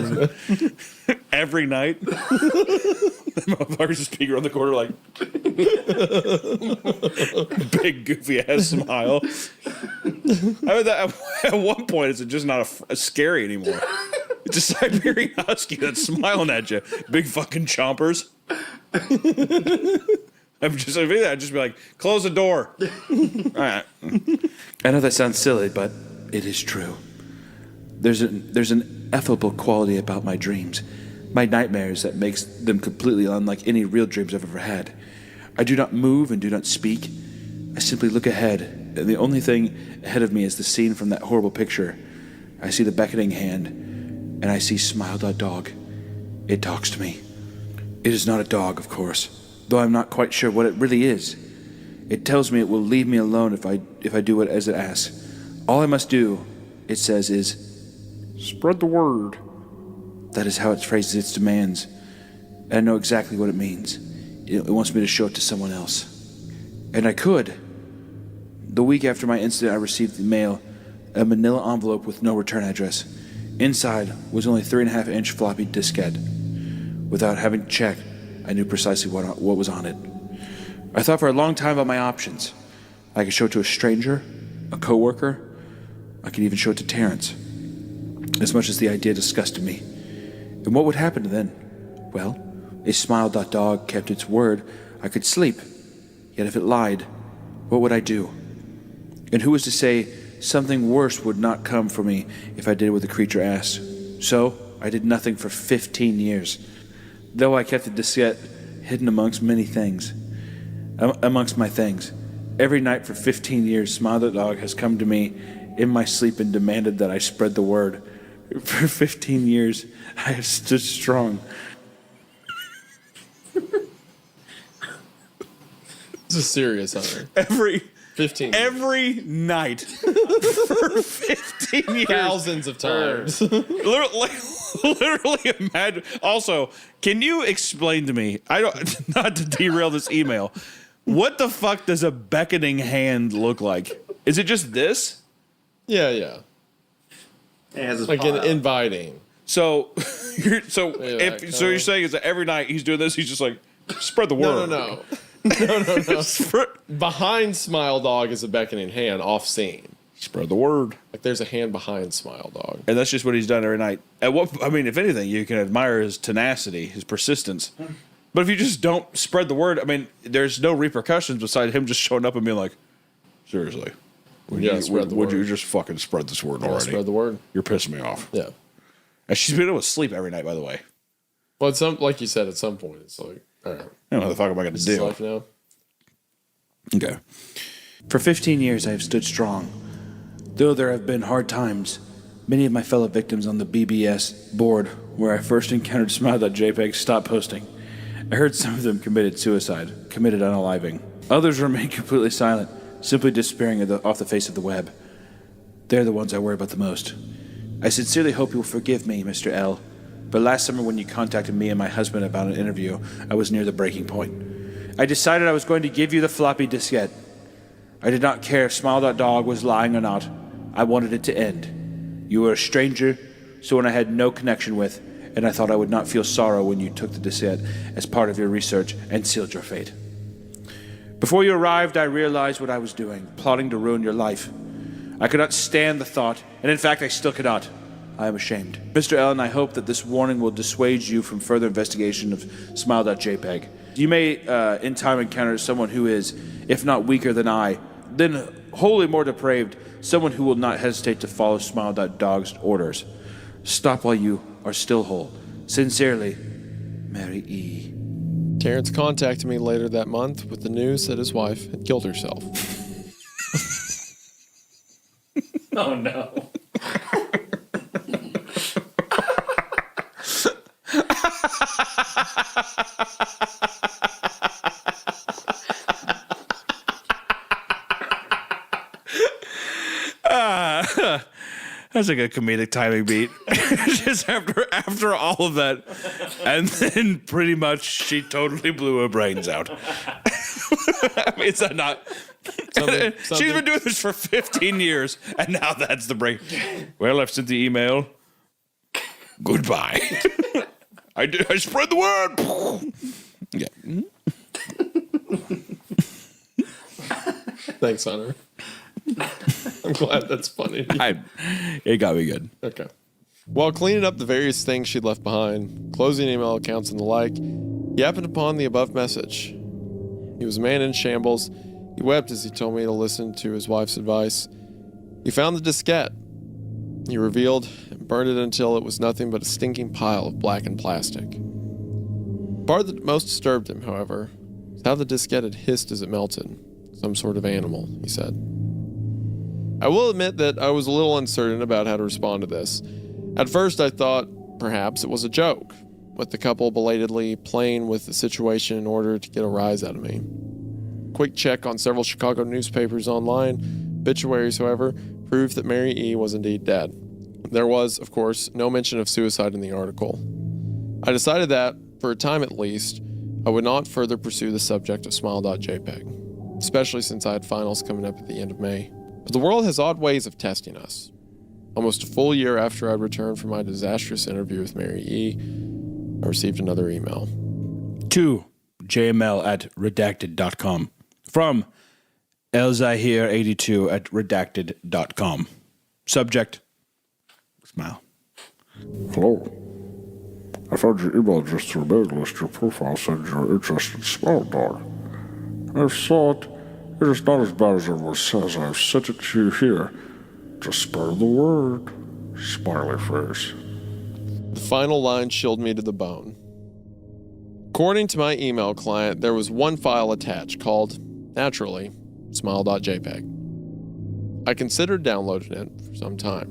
Every night. The motherfucker's just peeking around the corner like big goofy ass smile. I mean, that, at one point it's just not a scary anymore. It's a Siberian husky that's smiling at you. Big fucking chompers. I'd just be like, close the door. All right. I know that sounds silly, but it is true. There's an effable quality about my dreams, my nightmares that makes them completely unlike any real dreams I've ever had. I do not move and do not speak. I simply look ahead, and the only thing ahead of me is the scene from that horrible picture. I see the beckoning hand, and I see Smile.dog. It talks to me. It is not a dog, of course, though I'm not quite sure what it really is. It tells me it will leave me alone if I do it as it asks. All I must do, it says, is spread the word. That is how it phrases its demands. And I know exactly what it means. It wants me to show it to someone else. And I could. The week after my incident, I received the mail, a manila envelope with no return address. Inside was only 3.5-inch floppy diskette. Without having to check, I knew precisely what was on it. I thought for a long time about my options. I could show it to a stranger, a coworker. I could even show it to Terrence. As much as the idea disgusted me. And what would happen then? Well, if Smile.dog kept its word, I could sleep. Yet if it lied, what would I do? And who was to say something worse would not come for me if I did what the creature asked? So, I did nothing for 15 years. Though I kept the diskette hidden amongst many things. Amongst my things. Every night for 15 years, Smile.dog has come to me in my sleep and demanded that I spread the word. For 15 years, I have stood strong. This is serious, Hunter. Every 15. Every night for 15 years. Thousands of times. Literally imagine. Also, can you explain to me, not to derail this email, what the fuck does a beckoning hand look like? Is it just this? Yeah. It has his Like paw out. inviting. So, you're like, saying is that every night he's doing this, he's just like, spread the word. No. Behind Smile Dog is a beckoning hand, off scene. Spread the word. Like there's a hand behind Smile Dog. And that's just what he's done every night. If anything, you can admire his tenacity, his persistence. But if you just don't spread the word, there's no repercussions besides him just showing up and being like, seriously, would you just fucking spread this word already? Spread the word. You're pissing me off. Yeah. And she's been able to sleep every night, by the way. Well, like you said, at some point, it's like, all right, What the fuck am I going to this is do? life now. Okay. For 15 years, I have stood strong. Though there have been hard times, many of my fellow victims on the BBS board where I first encountered Smile.jpg stopped posting. I heard some of them committed unaliving. Others remain completely silent, simply disappearing off the face of the web. They're the ones I worry about the most. I sincerely hope you will forgive me, Mr. L. But last summer when you contacted me and my husband about an interview, I was near the breaking point. I decided I was going to give you the floppy diskette. I did not care if Smile.dog was lying or not. I wanted it to end. You were a stranger, someone I had no connection with, and I thought I would not feel sorrow when you took the diskette as part of your research and sealed your fate. Before you arrived, I realized what I was doing, plotting to ruin your life. I could not stand the thought, and in fact, I still cannot. I am ashamed. Mr. Allen, I hope that this warning will dissuade you from further investigation of Smile.jpg. You may, in time, encounter someone who is, if not weaker than I, then wholly more depraved, someone who will not hesitate to follow Smile.dog's orders. Stop while you are still whole. Sincerely, Mary E. Terrence contacted me later that month with the news that his wife had killed herself. Oh no. That's like a comedic timing beat. Just after all of that. And then pretty much she totally blew her brains out. Is that not... She's been doing this for 15 years, and now that's the break. Well, I've sent the email. Goodbye. I spread the word. Yeah. Thanks, Hunter. I'm glad that's funny. It got me good. Okay. While cleaning up the various things she'd left behind, closing email accounts and the like, he happened upon the above message. He was a man in shambles. He wept as he told me to listen to his wife's advice. He found the diskette. He revealed and burned it until it was nothing but a stinking pile of blackened plastic. The part that most disturbed him, however, was how the diskette had hissed as it melted. Some sort of animal, he said. I will admit that I was a little uncertain about how to respond to this. At first, I thought perhaps it was a joke, with the couple belatedly playing with the situation in order to get a rise out of me. Quick check on several Chicago newspapers online, obituaries, however, proved that Mary E. was indeed dead. There was, of course, no mention of suicide in the article. I decided that, for a time at least, I would not further pursue the subject of Smile.jpg, especially since I had finals coming up at the end of May. But the world has odd ways of testing us. Almost a full year after I returned from my disastrous interview with Mary E., I received another email. to jml@redacted.com. From elzahir82@redacted.com. Subject, smile. Hello. I found your email address through a mailing list. Your profile said you're interested in Smile Dog. I've thought it is not as bad as everyone says. I've sent it to you here. Just spread the word. Smiley face. The final line chilled me to the bone. According to my email client, there was one file attached called, naturally, smile.jpg. I considered downloading it for some time.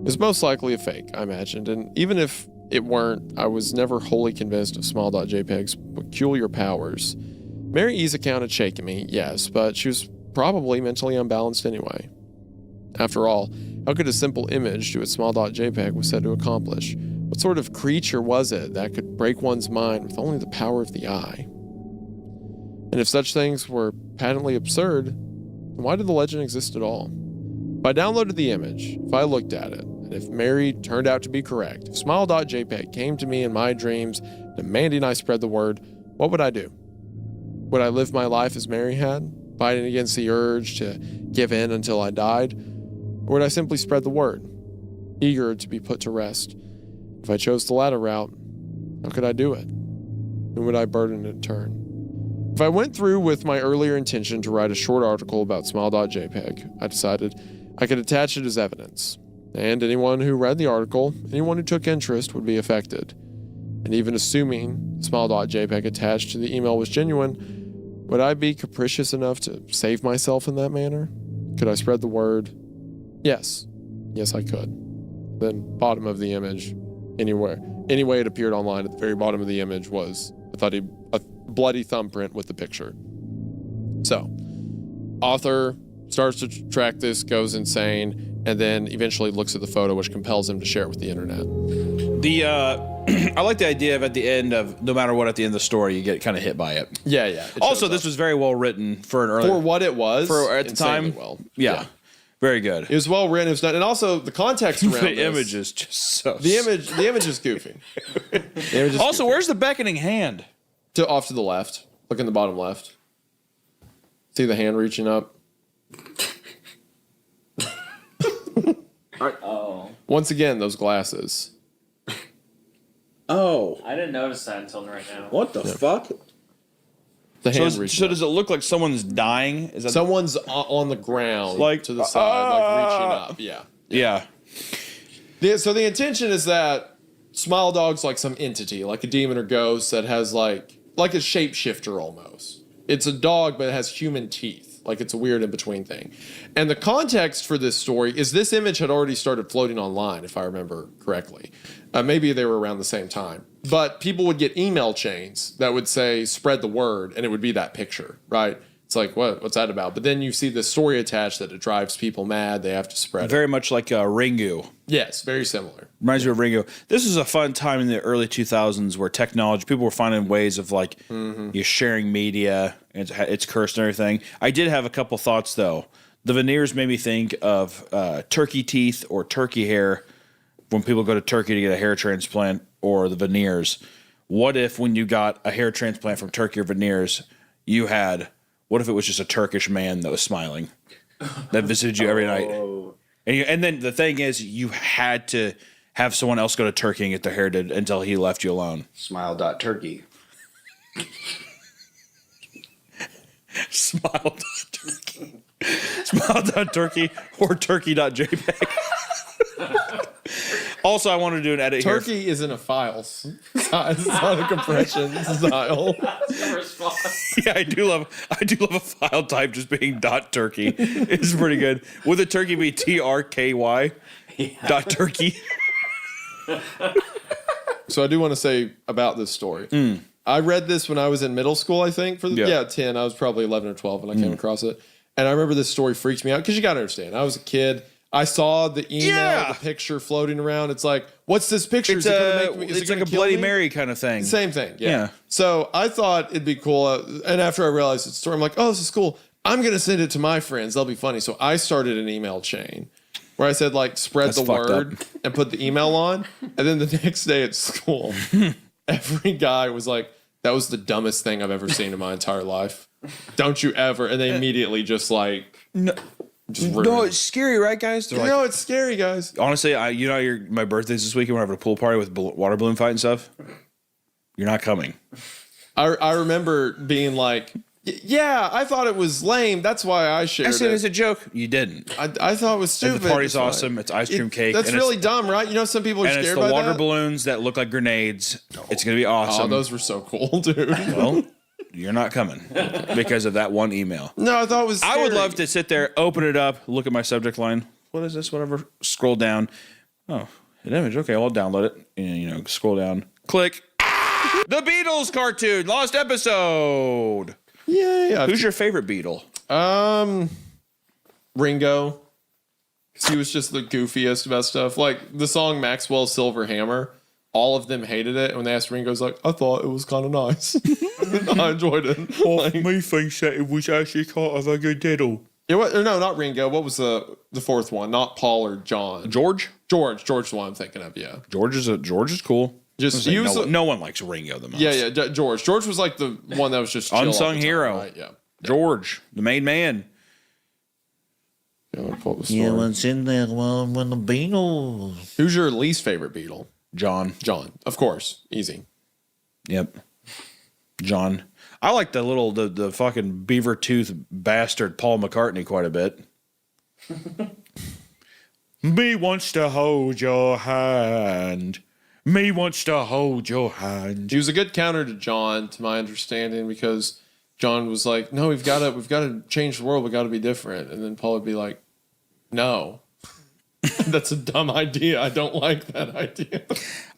It was most likely a fake, I imagined, and even if it weren't, I was never wholly convinced of smile.jpg's peculiar powers. Mary E's account had shaken me, yes, but she was probably mentally unbalanced anyway. After all, how could a simple image do what smile.jpg was said to accomplish? What sort of creature was it that could break one's mind with only the power of the eye? And if such things were patently absurd, then why did the legend exist at all? If I downloaded the image, if I looked at it, and if Mary turned out to be correct, if smile.jpg came to me in my dreams demanding I spread the word, what would I do? Would I live my life as Mary had, fighting against the urge to give in until I died? Or would I simply spread the word, eager to be put to rest? If I chose the latter route, how could I do it? Whom would I burden in turn? If I went through with my earlier intention to write a short article about smile.jpg, I decided I could attach it as evidence, and anyone who read the article, anyone who took interest, would be affected. And even assuming smile.jpg attached to the email was genuine, would I be capricious enough to save myself in that manner? Could I spread the word? Yes. Yes, I could. Then, bottom of the image, anyway it appeared online, at the very bottom of the image was a bloody thumbprint with the picture. So, author starts to track this, goes insane, and then eventually looks at the photo, which compels him to share it with the internet. I like the idea of at the end of no matter what at the end of the story you get kind of hit by it. Yeah. Also, this was very well written for an early for what it was at the time. Well, Yeah, very good. it was well written. It was done, and also the context around The this- image is just so. The image is goofy. The image is Also, goofy. where's the beckoning hand? Off to the left? Look in the bottom left. See the hand reaching up. Oh. Once again, those glasses. Oh, I didn't notice that until right now. what the fuck? The hand So, reaching so up. does it look like someone's dying? Is that Someone's on the ground, Like, to the side, like reaching up. Yeah. yeah? So the intention is that Smile Dog's like some entity, like a demon or ghost that has like a shapeshifter almost. It's a dog, but it has human teeth. Like it's a weird in-between thing. And the context for this story is this image had already started floating online, if I remember correctly. Maybe they were around the same time. But people would get email chains that would say, spread the word, and it would be that picture, right? It's like, what's that about? But then you see the story attached that it drives people mad. They have to spread it. Very much like Ringu. Yes, very similar. Reminds me of Ringo. This is a fun time in the early 2000s where technology, people were finding ways of like you sharing media. It's cursed and everything. I did have a couple thoughts though. The veneers made me think of turkey teeth or turkey hair when people go to Turkey to get a hair transplant, or the veneers. What if when you got a hair transplant from Turkey or veneers, what if it was just a Turkish man that was smiling that visited you every night? And then the thing is, you had to have someone else go to Turkey and get their hair did until he left you alone. Smile.turkey. Smile.turkey. Smile.turkey or turkey.jpg. Also, I wanted to do an edit here. Turkey isn't a file size. It's not a compression style. The response. Yeah, I do love a file type just being .turkey. It's pretty good. Would the turkey be TRKY? .turkey. So I do want to say about this story. I read this when I was in middle school, I think. 10. I was probably 11 or 12 when I came across it. And I remember this story freaked me out because you got to understand, I was a kid. I saw the email, the picture floating around. It's like, what's this picture? It's, is it gonna make me, is it it's like gonna a kill Bloody me? Mary kind of thing. Same thing. Yeah. Yeah. So I thought it'd be cool. And after I realized it's a story, I'm like, oh, this is cool. I'm going to send it to my friends. They'll be funny. So I started an email chain where I said, like, spread That's the fucked word up. and put the email on. And then the next day at school, every guy was like, that was the dumbest thing I've ever seen in my entire life. Don't you ever? And they immediately just like just ruined No, it. it's scary, right, guys? They're like, No, it's scary, guys. honestly, my birthday's this weekend. We're having a pool party with water balloon fight and stuff. You're not coming. I remember being like, yeah, I thought it was lame. That's why I shared I said it. it's a joke. You didn't. I thought it was And stupid. the party's That's why. awesome. It's ice cream cake. That's and really it's, dumb, right? You know, some people are and it's scared the by water that. balloons that look like grenades. It's gonna be awesome. Oh, those were so cool, dude. Well, you're not coming because of that one email. No, I thought it was I would scary. love to sit there, open it up, look at my subject line. What is this? Whatever. Scroll down. Oh, an image. Okay, I'll download it. And, scroll down. Click. The Beatles cartoon, lost episode. Yeah. Who's your favorite Beatle? Ringo. 'Cause he was just the goofiest about stuff. Like the song Maxwell's Silver Hammer. All of them hated it. And when they asked Ringo's like, I thought it was kind of nice. I enjoyed it. Like, Me thinks that it was actually kind of a good diddle. it was, no, not Ringo. What was the fourth one? Not Paul or John. George? George is the one I'm thinking of. Yeah. George is cool. Just No, use no one likes Ringo the most. Yeah. George. George was like the one that was just chill all the Unsung time, hero. Right? Yeah. George, the main man. Yeah, let me pull up the Yeah, story. what's in there? Well, when the Beatles. Who's your least favorite Beatle? John. John, of course, easy. Yep. John. I like the fucking beaver tooth bastard Paul McCartney quite a bit. Me wants to hold your hand. Me wants to hold your hand. He was a good counter to John, to my understanding, because John was like, "No, we've got to change the world. We got to be different." And then Paul would be like, "No, that's a dumb idea. I don't like that idea."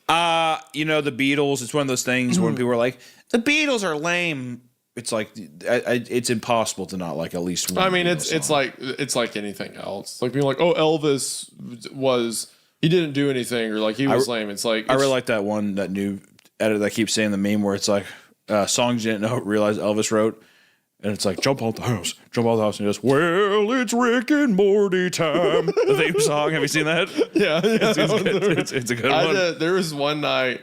The Beatles, it's one of those things when people are like, the Beatles are lame. It's like, it's impossible to not like at least one. I mean, Beatles it's song. it's like anything else. Like being like, "Oh, Elvis he didn't do anything," or like he was lame. It's like I really like that one, that new edit that keeps saying the meme where it's like songs you didn't realize Elvis wrote. And it's like, jump out the house. And he goes, well, it's Rick and Morty time. The theme song. Have you seen that? yeah. It's a good one. There was one night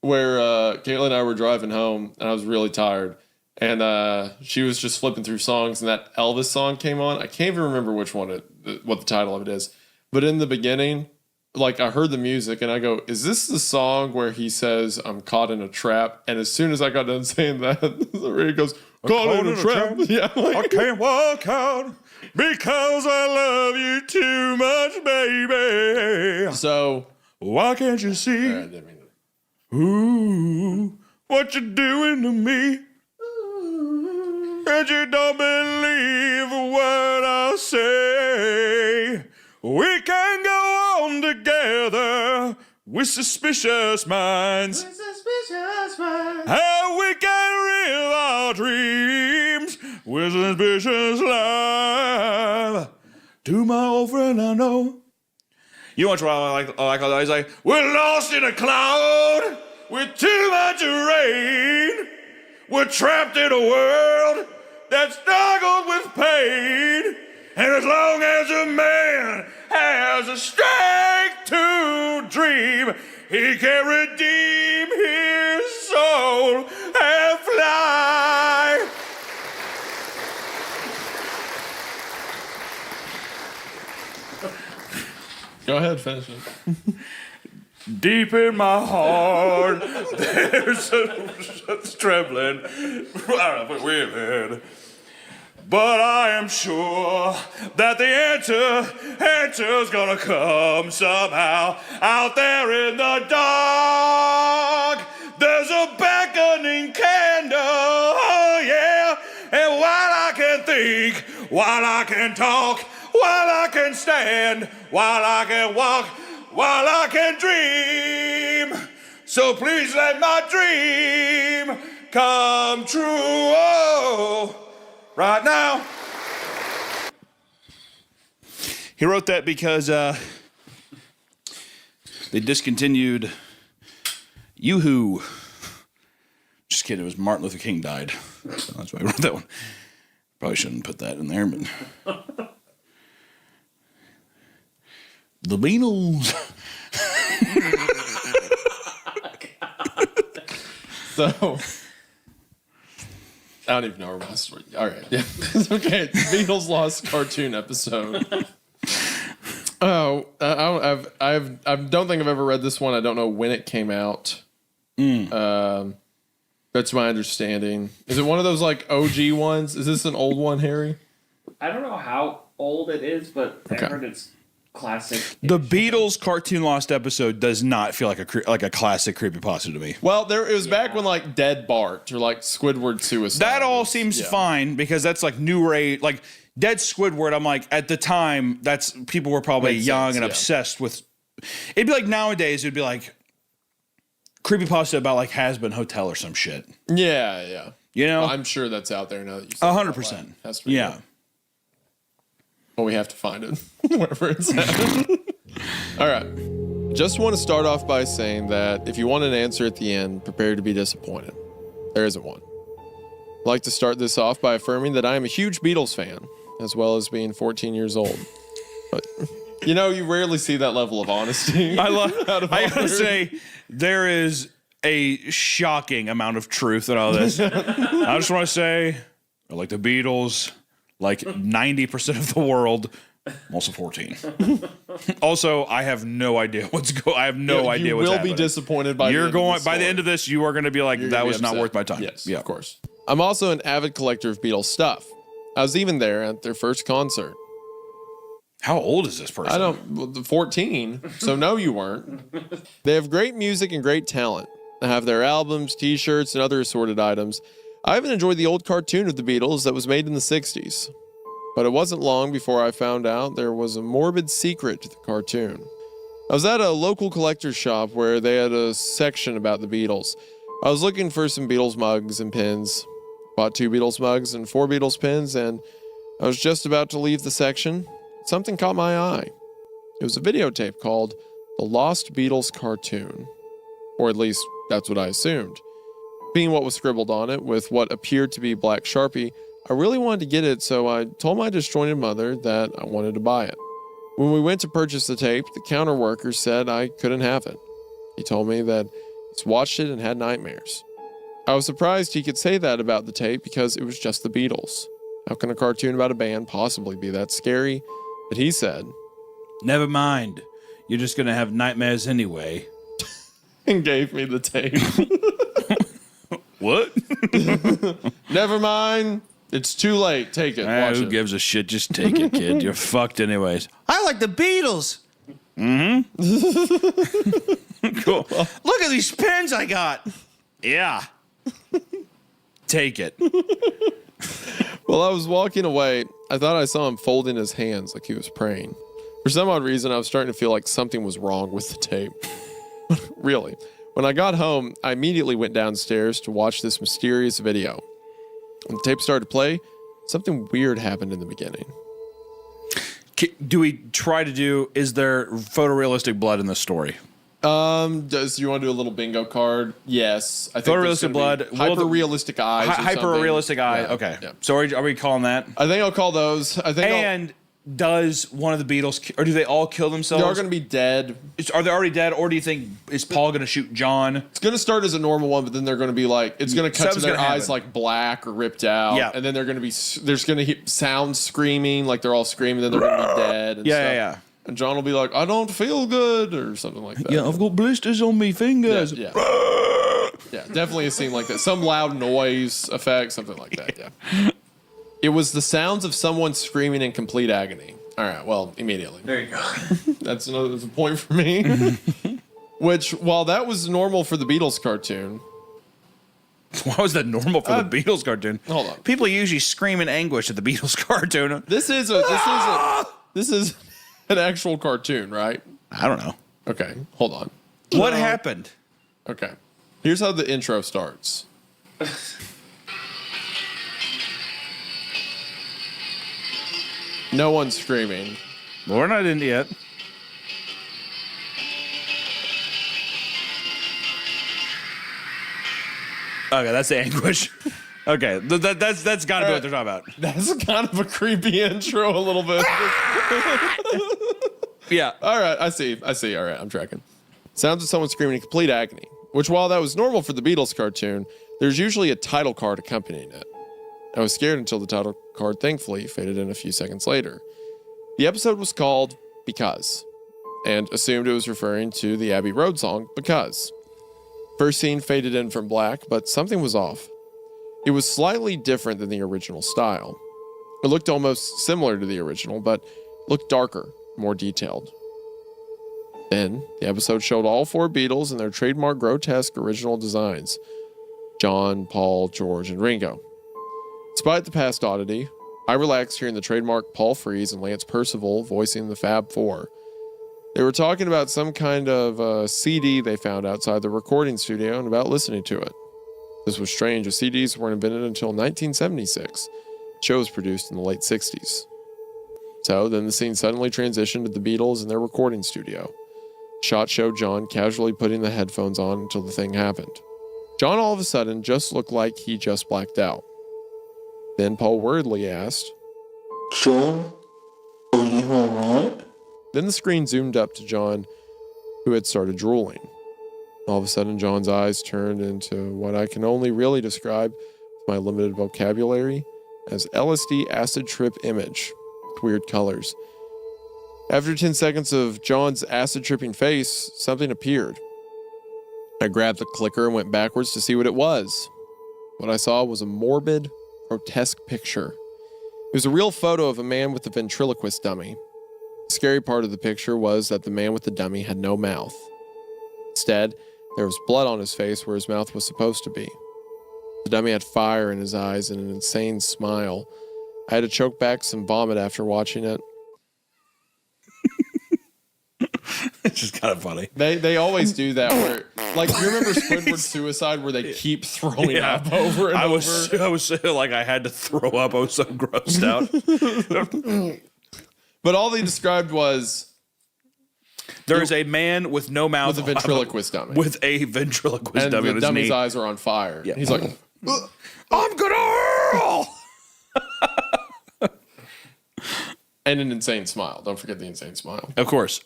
where Caitlin and I were driving home, and I was really tired. And she was just flipping through songs, and that Elvis song came on. I can't even remember what the title of it is. But in the beginning, like I heard the music, and I go, "Is this the song where he says I'm caught in a trap?" And as soon as I got done saying that, the radio goes, "Caught in a trap." Yeah, I can't walk out because I love you too much, baby. So Why can't you see? I didn't mean to- Ooh, what you doing to me? And you don't believe what I say. We can go on together with suspicious minds. How we can live our dreams with suspicious love. To my old friend I know. You know what I like all that? He's like, we're lost in a cloud with too much rain. We're trapped in a world that's struggled with pain. And as long as a man has the strength to dream, he can redeem his soul and fly. Go ahead, finish it. Deep in my heart, there's a trembling. I don't know, weird. But I am sure that the answer's gonna come somehow. Out there in the dark, there's a beckoning candle, oh yeah. And while I can think, while I can talk, while I can stand, while I can walk, while I can dream. So please let my dream come true. Oh, right now. He wrote that because they discontinued Yoo-Hoo. Just kidding, it was Martin Luther King died. So that's why I wrote that one. Probably shouldn't put that in there, but... The Beatles. So I don't even know where my story. All right, yeah, okay. Beatles Lost cartoon episode. Oh, I don't think I've ever read this one. I don't know when it came out. That's my understanding. Is it one of those like OG ones? Is this an old one, Harry? I don't know how old it is, but Okay. I heard it's classic. The Beatles cartoon Lost episode does not feel like a classic creepypasta to me. Well, it was back when like Dead Bart or like Squidward Suicide. That all seems fine because that's like new rage, like Dead Squidward. I'm like, at the time, that's people were probably Makes young sense, and yeah. obsessed with. It'd be like nowadays, it'd be like creepypasta about like Has-Been Hotel or some shit. Yeah. You know, I'm sure that's out there now that you said it out 100%. loud. Has to be Yeah. good. Well, we have to find it wherever it's at. All right. Just want to start off by saying that if you want an answer at the end, prepare to be disappointed. There isn't one. I'd like to start this off by affirming that I am a huge Beatles fan, as well as being 14 years old. But you know, you rarely see that level of honesty. I Out of I gotta honor. say, there is a shocking amount of truth in all this. I just want to say, like the Beatles, like 90% of the world, I'm also 14. Also, I have no idea I have no idea you what's will happening. be disappointed by You're the going end of by the end of this. You are going to be like, You're that gonna be was not upset. worth my time. Yes, yeah, of course. I'm also an avid collector of Beatles stuff. I was even there at their first concert. How old is this person? I don't, 14, so no, you weren't. They have great music and great talent. They have their albums, t-shirts, and other assorted items. I even enjoyed the old cartoon of the Beatles that was made in the 60s. But it wasn't long before I found out there was a morbid secret to the cartoon. I was at a local collector's shop where they had a section about the Beatles. I was looking for some Beatles mugs and pins. Bought 2 Beatles mugs and 4 Beatles pins, and I was just about to leave the section. Something caught my eye. It was a videotape called The Lost Beatles Cartoon. Or at least, that's what I assumed. Being what was scribbled on it with what appeared to be black Sharpie, I really wanted to get it, so I told my disjointed mother that I wanted to buy it. When we went to purchase the tape, the counter worker said I couldn't have it. He told me that he's watched it and had nightmares. I was surprised he could say that about the tape because it was just the Beatles. How can a cartoon about a band possibly be that scary? But he said, Never mind. You're just going to have nightmares anyway. and gave me the tape. What? Never mind. It's too late. Take it. Watch Who it. gives a shit? Just take it, kid. You're fucked anyways. I like the Beatles. Cool. Look at these pens I got. Yeah. Take it. While I was walking away, I thought I saw him folding his hands like he was praying. For some odd reason, I was starting to feel like something was wrong with the tape. Really. When I got home, I immediately went downstairs to watch this mysterious video. When the tape started to play, something weird happened in the beginning. Do we try to do, is there photorealistic blood in this story? Do you want to do a little bingo card? Yes. I think there's Photorealistic gonna be blood. hyper-realistic eyes. or something. Hyper-realistic eye. Yeah, Okay. yeah. So are we calling that? I think I'll call those. I think And does one of the Beatles, or do they all kill themselves? they're going to be dead. Are they already dead, or do you think, is Paul going to shoot John? It's going to start as a normal one, but then they're going to be like, it's going to cut Something's to their gonna eyes happen. like black or ripped out. Yeah. And then they're going to be, there's going to be sounds screaming, like they're all screaming, then they're going to be dead. And stuff. Yeah. And John will be like, I don't feel good, or something like that. Yeah, I've got blisters on me fingers. Yeah. Yeah, definitely a scene like that. Some loud noise effect, something like that. Yeah. It was the sounds of someone screaming in complete agony. All right, well, immediately. There you go. That's a point for me. Which, while that was normal for the Beatles cartoon, Why was that normal for the Beatles cartoon? hold on. People usually scream in anguish at the Beatles cartoon. This is an actual cartoon, right? I don't know. Okay, hold on. What happened? Okay, here's how the intro starts. No one's screaming. Well, we're not in yet. Okay, that's the anguish. Okay, that's got to be what they're talking about. That's kind of a creepy intro, a little bit. Yeah. All right, I see. All right, I'm tracking. Sounds of someone screaming in complete agony, which while that was normal for the Beatles cartoon, there's usually a title card accompanying it. I was scared until the title card thankfully faded in a few seconds later. The episode was called Because, and assumed it was referring to the Abbey Road song Because. First scene faded in from black, but something was off. It was slightly different than the original style. It looked almost similar to the original, but looked darker, more detailed. Then, the episode showed all 4 Beatles in their trademark grotesque original designs: John, Paul, George, and Ringo. Despite the past oddity, I relaxed hearing the trademark Paul Frees and Lance Percival voicing the Fab Four. They were talking about some kind of CD they found outside the recording studio and about listening to it. This was strange, as CDs weren't invented until 1976. The show was produced in the late 60s. So then the scene suddenly transitioned to the Beatles in their recording studio. The shot showed John casually putting the headphones on until the thing happened. John all of a sudden just looked like he just blacked out. Then Paul worriedly asked, John, are you alright? Then the screen zoomed up to John, who had started drooling. All of a sudden, John's eyes turned into what I can only really describe with my limited vocabulary as LSD acid trip image with weird colors. After 10 seconds of John's acid tripping face, something appeared. I grabbed the clicker and went backwards to see what it was. What I saw was a morbid, grotesque picture. It was a real photo of a man with a ventriloquist dummy. The scary part of the picture was that the man with the dummy had no mouth. Instead, there was blood on his face where his mouth was supposed to be. The dummy had fire in his eyes and an insane smile. I had to choke back some vomit after watching it. It's just kind of funny. They always do that where, like, you remember Squidward's Suicide where they keep throwing up over and I over? was like, I had to throw up. I was so grossed out. But all they described was There is a man with no mouth, with a ventriloquist dummy. with a ventriloquist And dummy on the his dummy's knee. eyes are on fire. Yeah. He's like, I'm gonna hurl. and an insane smile. Don't forget the insane smile. Of course.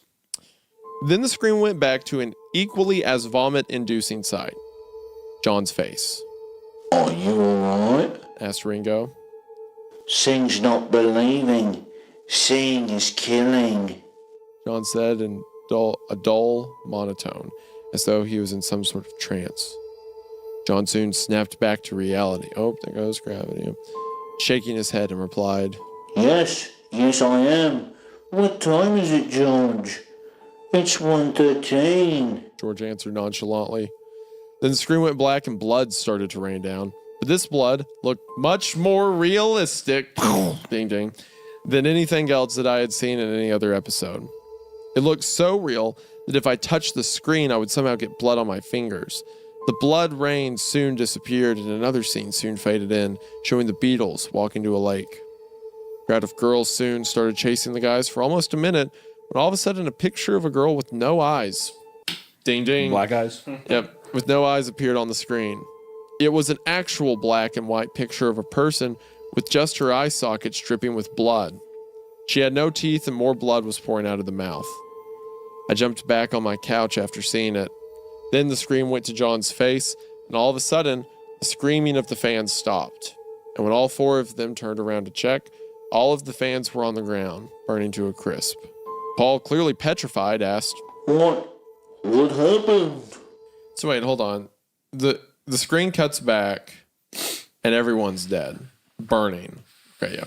Then the screen went back to an equally as vomit-inducing sight. John's face. Are you alright? Asked Ringo. Seeing's not believing. Seeing is killing. John said in a dull monotone, as though he was in some sort of trance. John soon snapped back to reality. Oh, there goes gravity. Shaking his head and replied, Yes, I am. What time is it, George? It's 1:13. George answered nonchalantly. Then the screen went black and blood started to rain down. But this blood looked much more realistic, ding ding, than anything else that I had seen in any other episode. It looked so real that if I touched the screen, I would somehow get blood on my fingers. The blood rain soon disappeared and another scene soon faded in, showing the Beatles walking to a lake. A crowd of girls soon started chasing the guys for almost a minute, when all of a sudden a picture of a girl with no eyes, ding ding, Black eyes. Yep, with no eyes appeared on the screen. It was an actual black and white picture of a person with just her eye sockets dripping with blood. She had no teeth and more blood was pouring out of the mouth. I jumped back on my couch after seeing it. Then the screen went to John's face, and all of a sudden, the screaming of the fans stopped. And when all 4 of them turned around to check, all of the fans were on the ground, burning to a crisp. Paul, clearly petrified, asked, What happened? So wait, hold on. The screen cuts back and everyone's dead. Burning. Okay, yeah.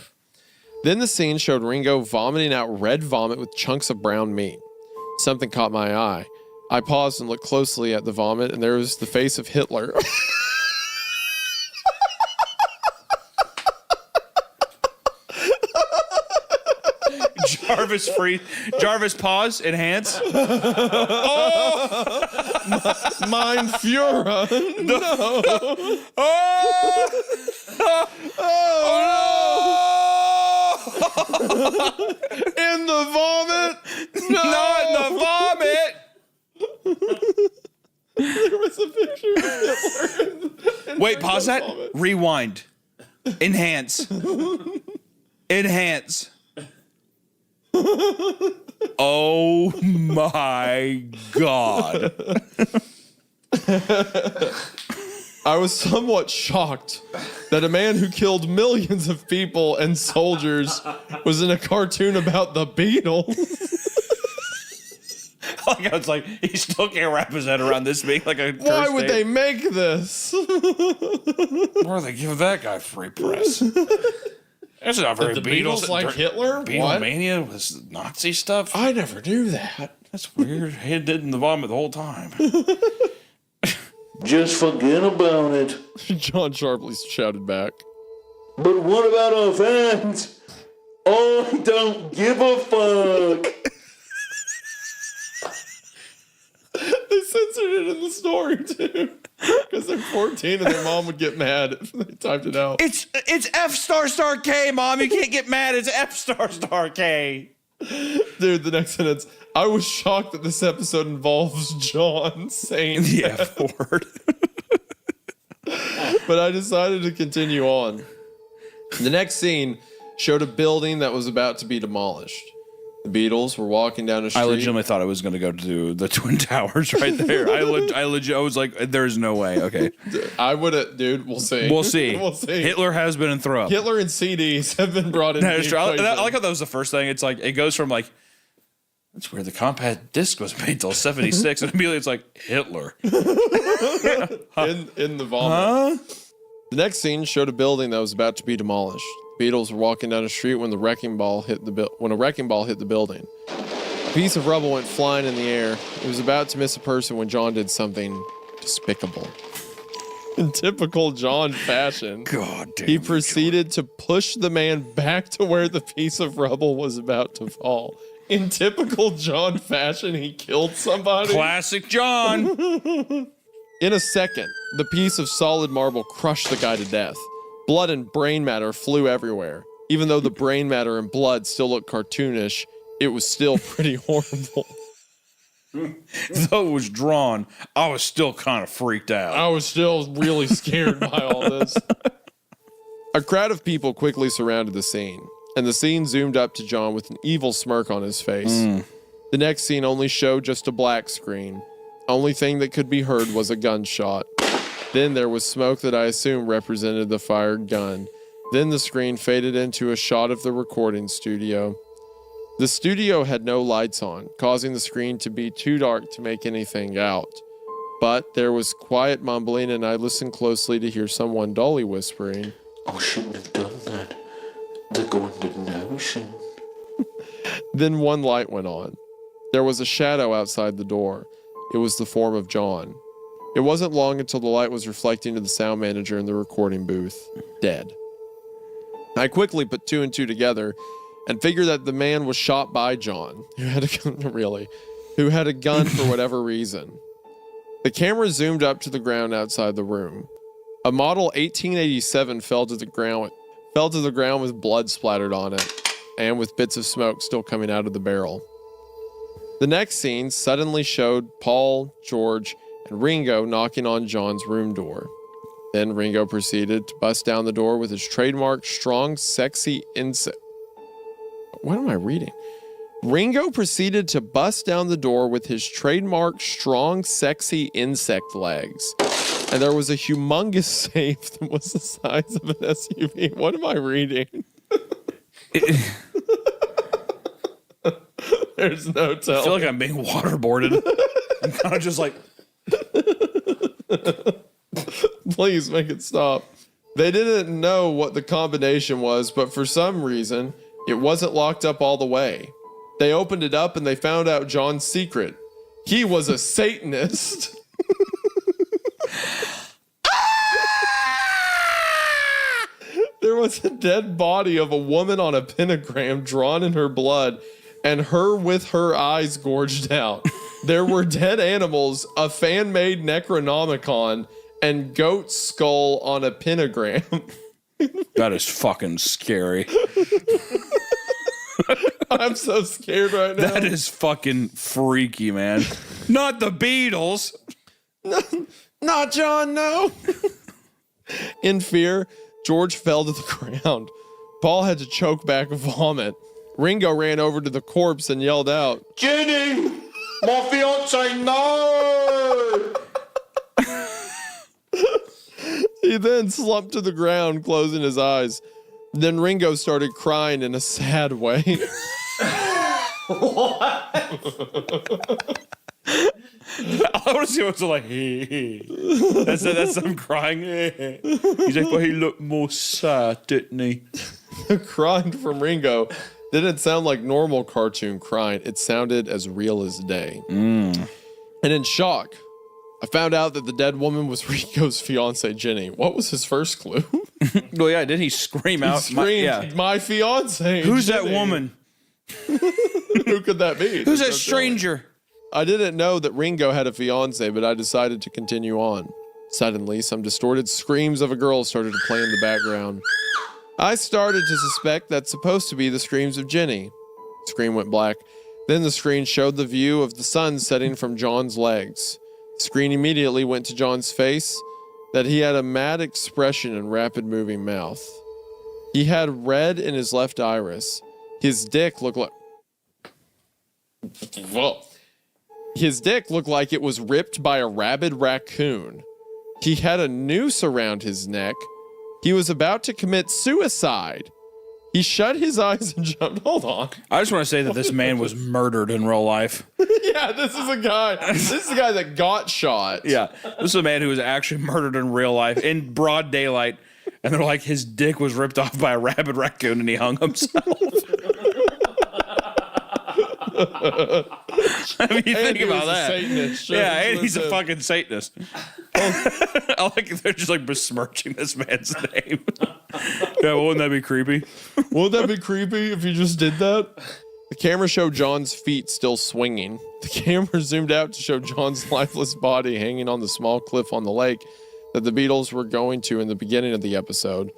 Then the scene showed Ringo vomiting out red vomit with chunks of brown meat. Something caught my eye. I paused and looked closely at the vomit, and there was the face of Hitler. Jarvis, pause, enhance. Mein Führer. In the vomit. No. Not in the vomit. There was a picture of Hitler. Wait, pause that. Rewind. Enhance. Enhance. Oh my God. I was somewhat shocked that a man who killed millions of people and soldiers was in a cartoon about the Beatles. Like, it's like he still can't wrap his head around this being like a. Why would they make this? Why are they giving that guy free press? That's not very The Beatles like Hitler? What? Beatlemania was Nazi stuff. I never knew that. That's weird. He did in the vomit the whole time. Just forget about it. John sharply shouted back. But what about our fans? I don't give a fuck. They censored it in the story too, because they're 14 and their mom would get mad if they typed it out. It's F***K, Mom. You can't get mad. It's F***K. Dude, the next sentence. I was shocked that this episode involves John saying The that, F word. but I decided to continue on. The next scene showed a building that was about to be demolished. The Beatles were walking down a street. I legitimately thought I was going to go to the Twin Towers right there. I was like, there's no way. Okay. I would have, dude, we'll see. We'll see. We'll see. Hitler has been in throw up. Hitler and CDs have been brought in. That is true. I like how that was the first thing. It's like, it goes from like, that's where the compact disc was made till 76. And immediately it's like, Hitler. in the vomit. The next scene showed a building that was about to be demolished. The Beatles were walking down a street when a wrecking ball hit the building. A piece of rubble went flying in the air. It was about to miss a person when John did something despicable. In typical John fashion, God damn. he proceeded to push the man back to where the piece of rubble was about to fall. In typical John fashion, he killed somebody. Classic John. In a second, the piece of solid marble crushed the guy to death. Blood and brain matter flew everywhere. Even though the brain matter and blood still looked cartoonish, it was still pretty horrible. Though it was drawn, I was still kind of freaked out. I was still really scared by all this. A crowd of people quickly surrounded the scene, and the scene zoomed up to John with an evil smirk on his face. The next scene only showed just a black screen. Only thing that could be heard was a gunshot. Then there was smoke that I assume represented the fired gun. Then the screen faded into a shot of the recording studio. The studio had no lights on, causing the screen to be too dark to make anything out. But there was quiet mumbling, and I listened closely to hear someone dully whispering, I shouldn't have done that. They're going to know soon. Then one light went on. There was a shadow outside the door. It was the form of John. It wasn't long until the light was reflecting to the sound manager in the recording booth, dead. I quickly put two and two together and figured that the man was shot by John, who had a gun, who had a gun for whatever reason. The camera zoomed up to the ground outside the room. A model 1887 fell to the ground with blood splattered on it, and with bits of smoke still coming out of the barrel. The next scene suddenly showed Paul, George, and Ringo knocking on John's room door. Then Ringo proceeded to bust down the door with his trademark strong, sexy insect. What am I reading? Ringo proceeded to bust down the door with his trademark strong, sexy insect legs. And there was a humongous safe that was the size of an SUV. What am I reading? There's no telling. I feel like I'm being waterboarded. I'm kind of just like, Please make it stop. They didn't know what the combination was, but for some reason, it wasn't locked up all the way. They opened it up and they found out John's secret. He was a Satanist. There was a dead body of a woman on a pentagram drawn in her blood, and her with her eyes gorged out. There were dead animals, a fan-made Necronomicon, and goat skull on a pentagram. that is fucking scary. I'm so scared right now. That is fucking freaky, man. Not the Beatles. Not John, no. In fear, George fell to the ground. Paul had to choke back a vomit. Ringo ran over to the corpse and yelled out, Jenny! My fiance, no! He then slumped to the ground, closing his eyes. Then Ringo started crying in a sad way. I want to see what's like. That's him crying. He's like, but he looked more sad, didn't he? Crying from Ringo didn't sound like normal cartoon crying. It sounded as real as day. And in shock, I found out that the dead woman was Ringo's fiance, Jenny. What was his first clue? Well, yeah, didn't he scream out? Screamed, my fiance. Who's Jenny." that woman? Who could that be? Who's that stranger? I didn't know that Ringo had a fiance, but I decided to continue on. Suddenly, some distorted screams of a girl started to play in the background. I started to suspect that's supposed to be the screams of Jenny. Screen went black. Then the screen showed the view of the sun setting from John's legs. The screen immediately went to John's face, that he had a mad expression and rapid moving mouth. He had red in his left iris. His dick looked like... Whoa. His dick looked like it was ripped by a rabid raccoon. He had a noose around his neck. He was about to commit suicide. He shut his eyes and jumped. Hold on. I just want to say that this man was murdered in real life. Yeah, this is a guy. This is a guy that got shot. Yeah, this is a man who was actually murdered in real life in broad daylight. And they're like, his dick was ripped off by a rabid raccoon and he hung himself. I mean, you think about that. Satanist. Yeah, and he's a fucking Satanist. I like they're just like besmirching this man's name. Yeah, well, wouldn't that be creepy? Wouldn't that be creepy if you just did that? The camera showed John's feet still swinging. The camera zoomed out to show John's lifeless body hanging on the small cliff on the lake that the Beatles were going to in the beginning of the episode.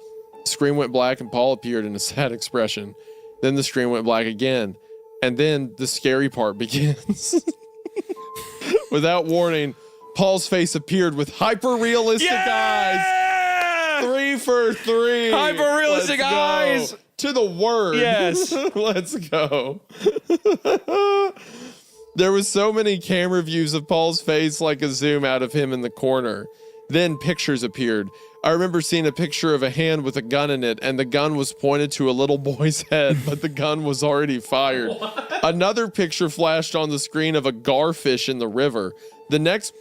The screen went black and Paul appeared in a sad expression. Then the screen went black again. And then the scary part begins. Without warning, Paul's face appeared with hyper-realistic eyes. 3 for 3. Hyper-realistic Let's go. eyes. To the word. Yes. Let's go. There was so many camera views of Paul's face, like a zoom out of him in the corner. Then pictures appeared. I remember seeing a picture of a hand with a gun in it, and the gun was pointed to a little boy's head, but the gun was already fired. Another picture flashed on the screen of a garfish in the river. The next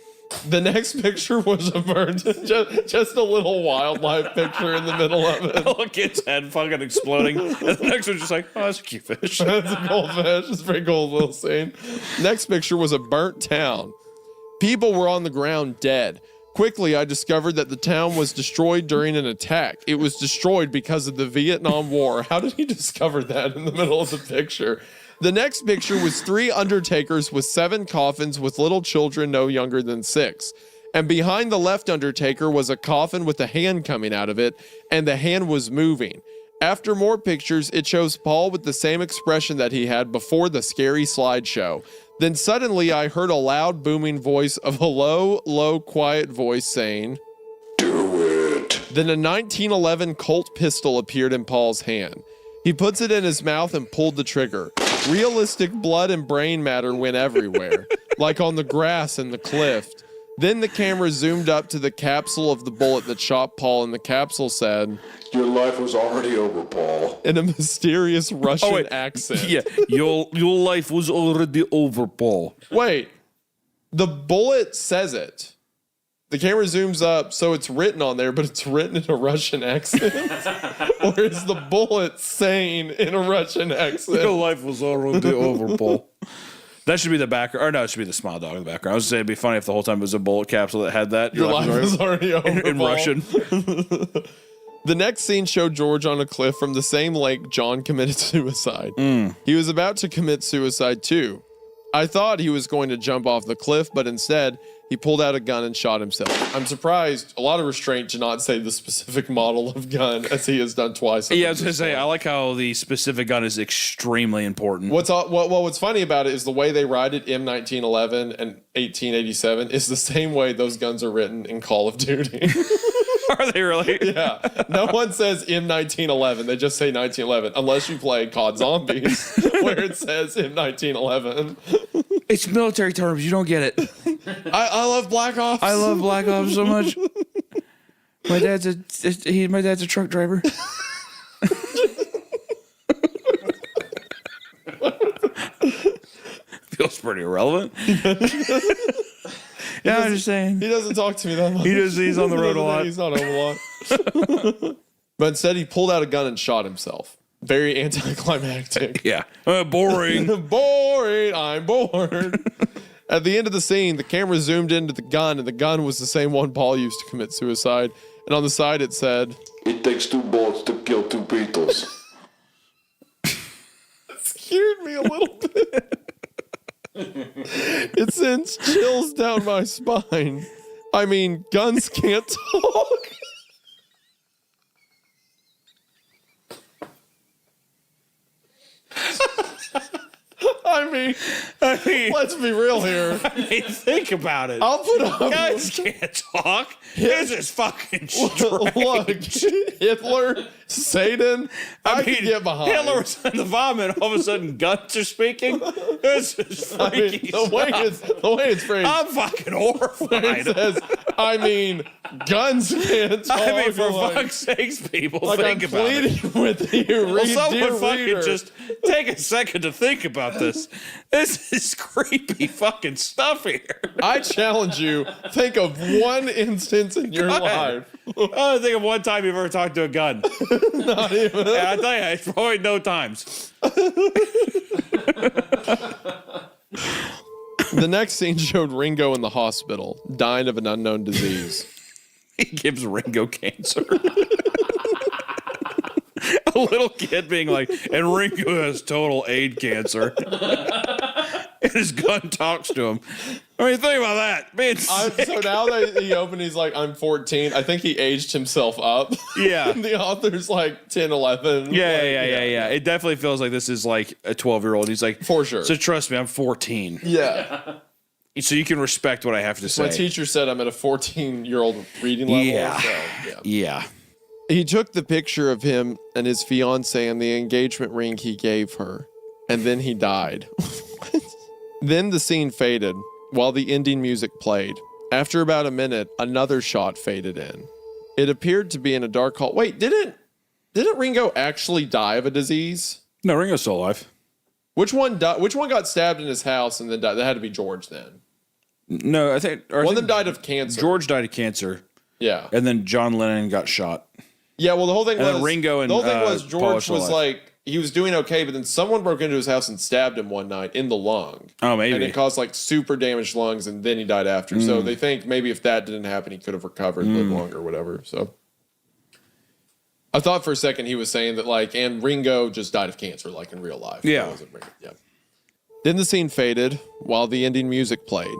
picture was a bird, just a little wildlife picture in the middle of it. A little kid's head fucking exploding. And the next one's just like, oh, that's a cute fish. That's a cool fish. It's a pretty cool little scene. Next picture was a burnt town. People were on the ground dead. Quickly, I discovered that the town was destroyed during an attack. It was destroyed because of the Vietnam War. How did he discover that in the middle of the picture? The next picture was 3 undertakers with 7 coffins with little children no younger than 6. And behind the left undertaker was a coffin with a hand coming out of it, and the hand was moving. After more pictures, it shows Paul with the same expression that he had before the scary slideshow. Then suddenly I heard a loud booming voice of a low, quiet voice saying, "Do it." Then a 1911 Colt pistol appeared in Paul's hand. He puts it in his mouth and pulled the trigger. Realistic blood and brain matter went everywhere, like on the grass and the cliff. Then the camera zoomed up to the capsule of the bullet that shot Paul, and the capsule said, Your life was already over, Paul. in a mysterious Russian accent. Yeah, your life was already over, Paul. Wait, the bullet says it. The camera zooms up, so it's written on there, but it's written in a Russian accent. Or is the bullet saying in a Russian accent? Your life was already over, Paul. That should be the background. Or no, it should be the smile dog in the background. I was saying it'd be funny if the whole time it was a bullet capsule that had that. Your life was already over, in Paul. Russian. The next scene showed George on a cliff from the same lake John committed suicide. He was about to commit suicide too. I thought he was going to jump off the cliff, but instead, he pulled out a gun and shot himself. I'm surprised, a lot of restraint to not say the specific model of gun, as he has done twice. Yeah, I was going to say, I like how the specific gun is extremely important. What's funny about it is the way they write it, M1911 and 1887, is the same way those guns are written in Call of Duty. Are they really? Yeah. No one says M1911. They just say 1911, unless you play COD Zombies, where it says M1911. It's military terms. You don't get it. I love Black Ops. I love Black Ops so much. My dad's a truck driver. Feels pretty irrelevant. Yeah, I'm just saying. He doesn't talk to me that much. He's on the road a lot. He's not home a lot. But instead, he pulled out a gun and shot himself. Very anticlimactic. Yeah. Boring. Boring. I'm bored. At the end of the scene, the camera zoomed into the gun, and the gun was the same one Paul used to commit suicide. And on the side, it said, It takes 2 bolts to kill 2 Beatles. scared me a little bit. It sends chills down my spine. I mean, guns can't talk. I mean, let's be real here. Hey, think about it. I'll put up. Guys can't talk. This is fucking strange. Look, Hitler, Satan, I can get behind. Hitler was in the vomit. All of a sudden, guns are speaking. This is I mean, freaky the way it's phrased. I'm fucking horrified. It says, I mean, guns can't talk. I mean, for like, fuck's sakes, people, like think I'm about it. pleading with you, Well, dear someone fucking reader. just take a second to think about this. This is creepy fucking stuff here. I challenge you. Think of one instance in your Go life. ahead. I don't think of one time you've ever talked to a gun. Not even. And I tell you, it's probably no times. The next scene showed Ringo in the hospital, dying of an unknown disease. He gives Ringo cancer. A little kid being like, and Ringo has total AIDS cancer. And his gun talks to him. I mean, think about that. Being sick. So now that he opened, he's like, I'm 14. I think he aged himself up. Yeah. The author's like 10, 11. Yeah. It definitely feels like this is like a 12-year-old. He's like, For sure. So trust me, I'm 14. Yeah. So you can respect what I have to say. My teacher said I'm at a 14-year-old reading level. Yeah. So, yeah. Yeah. He took the picture of him and his fiance and the engagement ring he gave her, and then he died. Then the scene faded while the ending music played. After about a minute, another shot faded in. It appeared to be in a dark hall. Wait, didn't Ringo actually die of a disease? No, Ringo's still alive. Which one died? Which one got stabbed in his house and then died? That had to be George then. No, I think One of them died of cancer. George died of cancer, Yeah. and then John Lennon got shot. Yeah, well, the whole thing And was then Ringo and, the whole thing was Paul George are still was alive. like he was doing okay, but then someone broke into his house and stabbed him one night in the lung, Oh, and maybe. it caused like super damaged lungs, and then he died after. So they think maybe if that didn't happen, he could have recovered, lived longer, or whatever. So I thought for a second he was saying that like, and Ringo just died of cancer, like in real life. Yeah. It wasn't Ringo. Yeah. Then the scene faded while the ending music played.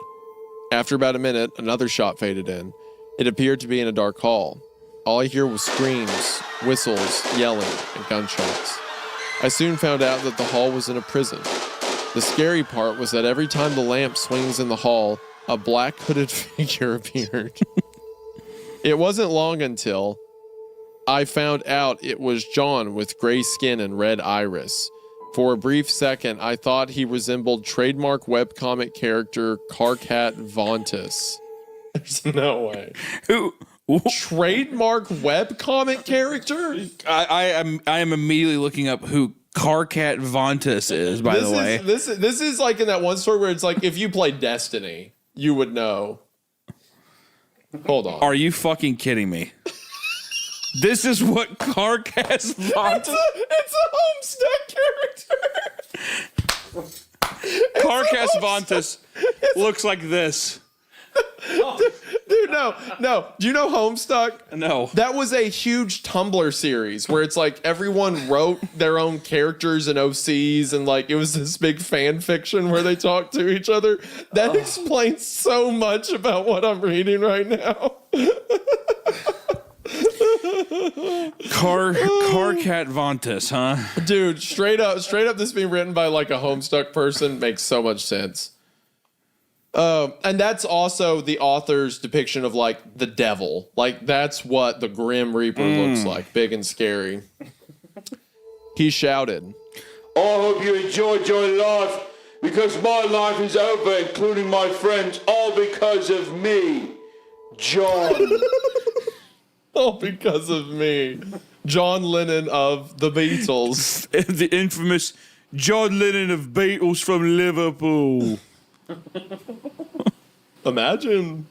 After about a minute, another shot faded in. It appeared to be in a dark hall. All I hear was screams, whistles, yelling, and gunshots. I soon found out that the hall was in a prison. The scary part was that every time the lamp swings in the hall, a black hooded figure appeared. It wasn't long until I found out it was John with gray skin and red iris. For a brief second, I thought he resembled trademark webcomic character Carcat Vontus. There's no way. Who? Trademark webcomic character? I am immediately looking up who Carcat Vontus is. By the way, This is like in that one story where it's like if you played Destiny, you would know. Hold on. are you fucking kidding me? This is what Carcat Vontus. It's a Homestuck character. Carcat Vontus looks like this. Dude, no. Do you know Homestuck? No. That was a huge Tumblr series where it's like everyone wrote their own characters and OCs, and like it was this big fan fiction where they talked to each other. That explains so much about what I'm reading right now. Carcat Vontus, huh? Dude, straight up, this being written by like a Homestuck person makes so much sense. And that's also the author's depiction of like the devil. Like that's what the Grim Reaper looks like, big and scary. He shouted, I hope you enjoyed your life, because my life is over, including my friends, all because of me, John. All because of me. John Lennon of the Beatles. The infamous John Lennon of Beatles from Liverpool. Imagine.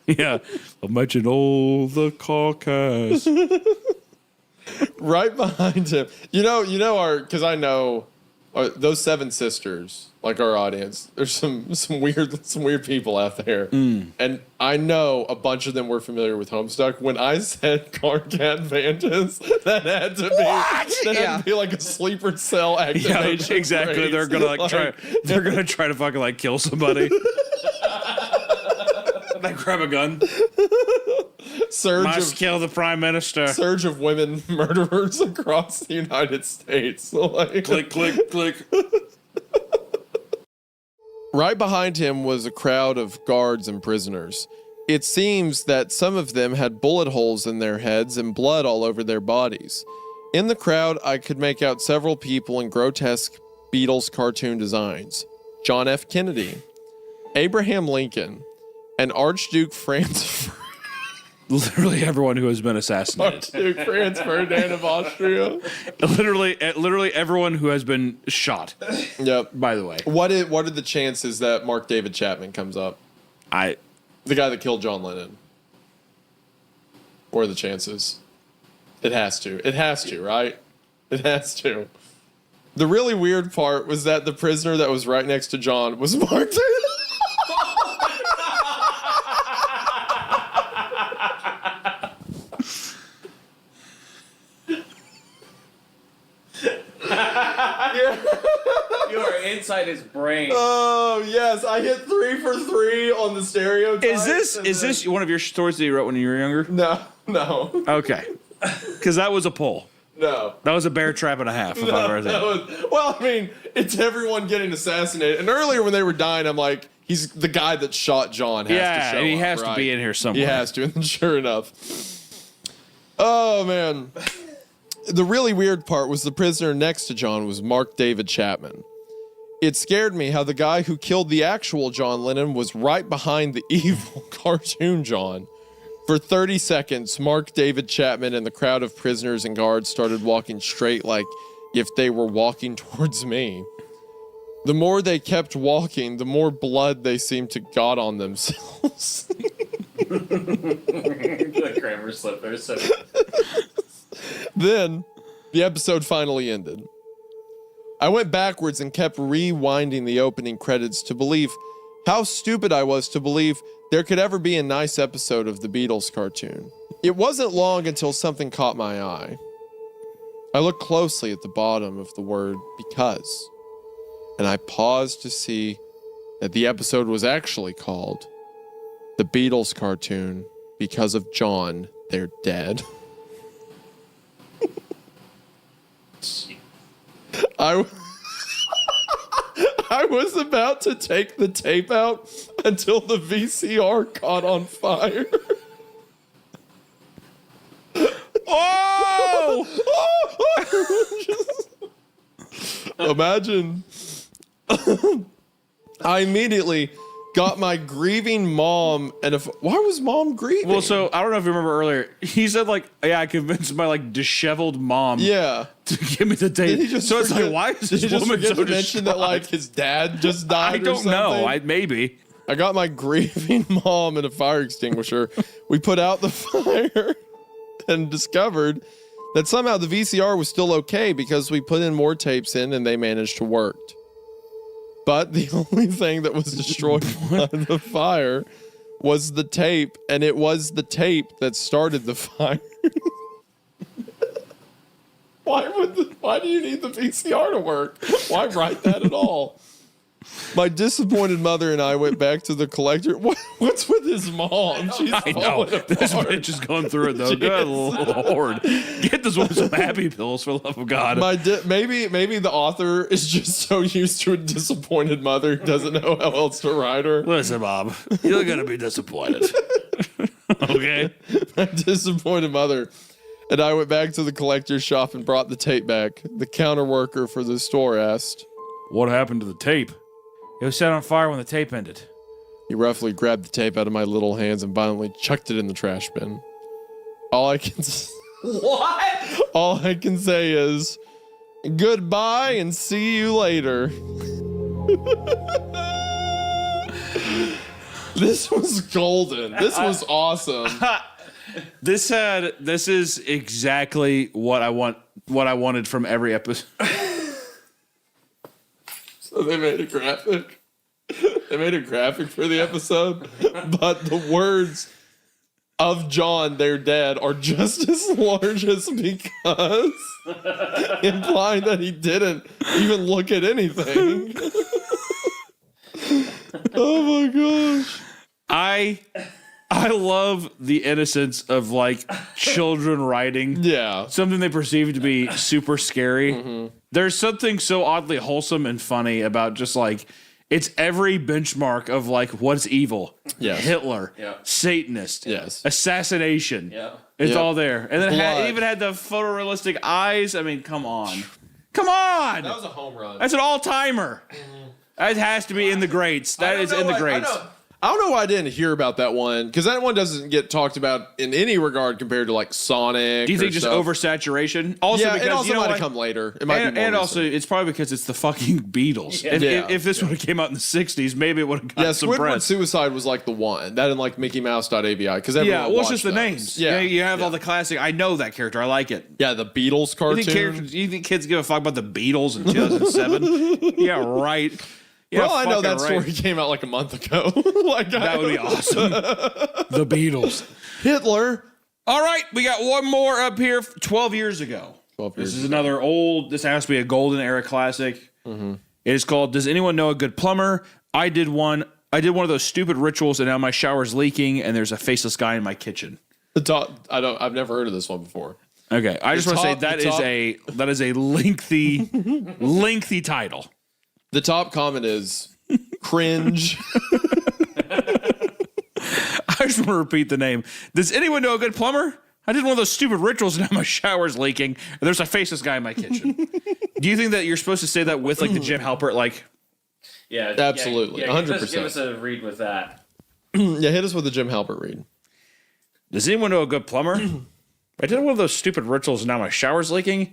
Yeah. Imagine all the carcass. Right behind him. Because I know those seven sisters, like our audience, there's some weird people out there. And I know a bunch of them were familiar with Homestuck. When I said Carcat Vantas, that had to be like a sleeper cell Yeah, activation. exactly. phrase. They're gonna try to fucking like kill somebody. They grab a gun. Must kill the prime minister. Surge of women murderers across the United States. Like, Click, click, click. right behind him was a crowd of guards and prisoners. It seems that some of them had bullet holes in their heads and blood all over their bodies. In the crowd, I could make out several people in grotesque Beatles cartoon designs. John F. Kennedy, Abraham Lincoln, and Archduke Franz Literally everyone who has been assassinated. Archduke Franz Ferdinand of Austria. Literally everyone who has been shot. Yep. By the way, What are the chances that Mark David Chapman comes up? I The guy that killed John Lennon. What are the chances? It has to. It has to, right? It has to. The really weird part was that the prisoner that was right next to John was Mark David. You are inside his brain. Oh yes, I hit 3 for 3 on the stereotype. is this one of your stories that you wrote when you were younger? No. Okay, because that was a pull. No. That was a bear trap and a half. If I've ever seen. Well, I mean, it's everyone getting assassinated. And earlier when they were dying, I'm like, he's the guy that shot John has to Yeah, show and he up, has to right? be in here somewhere. He has to, and sure enough. Oh, man. The really weird part was the prisoner next to John was Mark David Chapman. It scared me how the guy who killed the actual John Lennon was right behind the evil cartoon John. For 30 seconds, Mark David Chapman and the crowd of prisoners and guards started walking straight like if they were walking towards me. The more they kept walking, the more blood they seemed to got on themselves. The grammar slip there. So Then, the episode finally ended. I went backwards and kept rewinding the opening credits to believe how stupid I was to believe there could ever be a nice episode of the Beatles cartoon. It wasn't long until something caught my eye. I looked closely at the bottom of the word because, and I paused to see that the episode was actually called The Beatles Cartoon Because of John, They're Dead. I was about to take the tape out until the VCR caught on fire. Oh! Imagine. I immediately got my grieving mom, and why was mom grieving? Well, so I don't know if you remember earlier. He said I convinced my disheveled mom yeah. to give me the tape. Did he just So it's forget- like, why is Did this he just woman forget so to mention that distraught? his dad just died? I or don't know. something? Maybe. I got my grieving mom and a fire extinguisher. We put out the fire and discovered that somehow the VCR was still okay because we put in more tapes in and they managed to work. But the only thing that was destroyed by the fire was the tape, and it was the tape that started the fire. Why do you need the VCR to work? Why write that at all? My disappointed mother and I went back to the collector. What's with his mom? She's I know. falling This apart. bitch is going through it, though. Good Lord. Get this woman some happy pills, for the love of God. Maybe the author is just so used to a disappointed mother who doesn't know how else to write her. Listen, Bob. You're going to be disappointed. Okay? My disappointed mother and I went back to the collector's shop and brought the tape back. The counter worker for the store asked. What happened to the tape? It was set on fire when the tape ended. He roughly grabbed the tape out of my little hands and violently chucked it in the trash bin. All I can say is goodbye and see you later. This was golden. This was awesome. This is exactly what I wanted from every episode. So they made a graphic. They made a graphic for the episode, but the words of John, they're dead, are just as large as because, implying that he didn't even look at anything. Oh my gosh. I love the innocence of like children writing Yeah. something they perceive to be super scary. There's something so oddly wholesome and funny about just like it's every benchmark of like what's evil. Yes. Hitler, Yeah. Satanist, Yes. assassination. Yeah. It's Yep. all there. And then Blood. it even had the photorealistic eyes. I mean, come on. Come on. That was a home run. That's an all-timer. That has to be in the greats. That is in the greats. I don't know why I didn't hear about that one, because that one doesn't get talked about in any regard compared to like Sonic. Do you think or just stuff. oversaturation? Also, Yeah, because it also you know might what? have come later. It might And, be more and also, recent. it's probably because it's the fucking Beatles. Yeah. If this would have came out in the '60s, maybe it would have gotten Yeah, some Squidward press. Suicide was like the one. That and like MickeyMouse.avi, because Yeah, well, it's just the names. Yeah, you have all the classic. I know that character. I like it. Yeah, the Beatles cartoon. You think kids give a fuck about the Beatles in 2007? Yeah, right. Yeah, Well, I know fucking that right. story came out like a month ago. Like That would be awesome. The Beatles. Hitler. All right, we got one more up here. 12 years ago. 12 This years is another old. This has to be a golden era classic. It is called "Does Anyone Know a Good Plumber?" I did one of those stupid rituals, and now my shower's leaking, and there's a faceless guy in my kitchen. The top. I've never heard of this one before. Okay, I just want to say that is a lengthy, lengthy title. The top comment is cringe. I just want to repeat the name. Does anyone know a good plumber? I did one of those stupid rituals, and now my shower's leaking, and there's a faceless guy in my kitchen. Do you think that you're supposed to say that with like the Jim Halpert, like? Yeah, Absolutely, yeah, 100%. Give us a read with that. Yeah, hit us with the Jim Halpert read. Does anyone know a good plumber? I did one of those stupid rituals, and now my shower's leaking,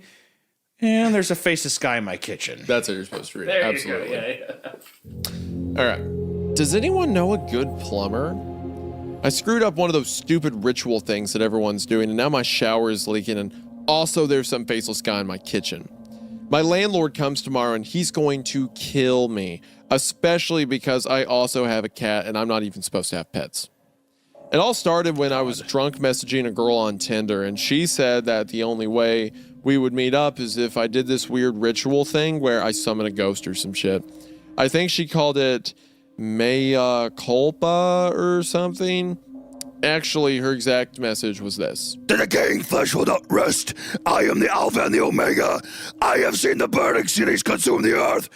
and there's a faceless guy in my kitchen. That's how you're supposed to read it. There Absolutely. you go. Yeah. All right. Does anyone know a good plumber? I screwed up one of those stupid ritual things that everyone's doing, and now my shower is leaking, and also there's some faceless guy in my kitchen. My landlord comes tomorrow, and he's going to kill me, especially because I also have a cat, and I'm not even supposed to have pets. It all started when I was drunk messaging a girl on Tinder, and she said that the only way we would meet up is if I did this weird ritual thing where I summon a ghost or some shit. I think she called it mea culpa or something. Actually, her exact message was this. The decaying flesh will not rest. I am the Alpha and the Omega. I have seen the burning cities consume the earth.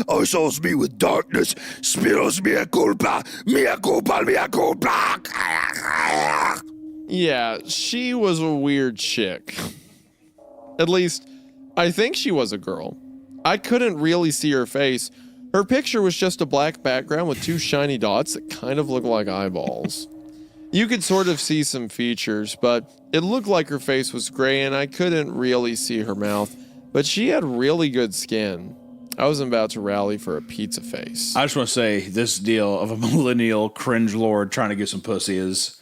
Our souls meet with darkness. Spiros mea culpa. Mea culpa, mea culpa. Yeah, she was a weird chick. At least, I think she was a girl. I couldn't really see her face. Her picture was just a black background with two shiny dots that kind of looked like eyeballs. You could sort of see some features, but it looked like her face was gray and I couldn't really see her mouth. But she had really good skin. I was about to rally for a pizza face. I just want to say this deal of a millennial cringe lord trying to get some pussy is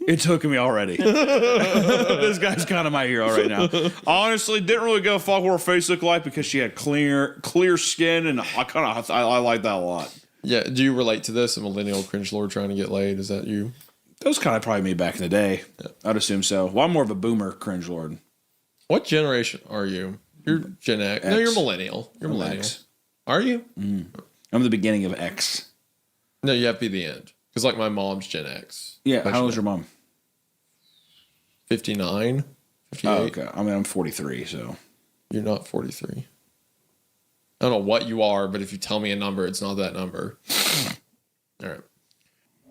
it took me already. This guy's kind of my hero right now. Honestly, didn't really go fuck what her face looked like because she had clear skin, and I like that a lot. Yeah, do you relate to this? A millennial cringe lord trying to get laid? Is that you? That was kind of probably me back in the day. I'd assume so. Well, I'm more of a boomer cringe lord. What generation are you? You're Gen X. No, you're millennial. You're millennial. X. Are you? I'm the beginning of X. No, you have to be the end. Because like my mom's Gen X. Yeah, how old is your mom? 59? 58? Oh, okay. I mean, I'm 43, so. You're not 43. I don't know what you are, but if you tell me a number, it's not that number. All right.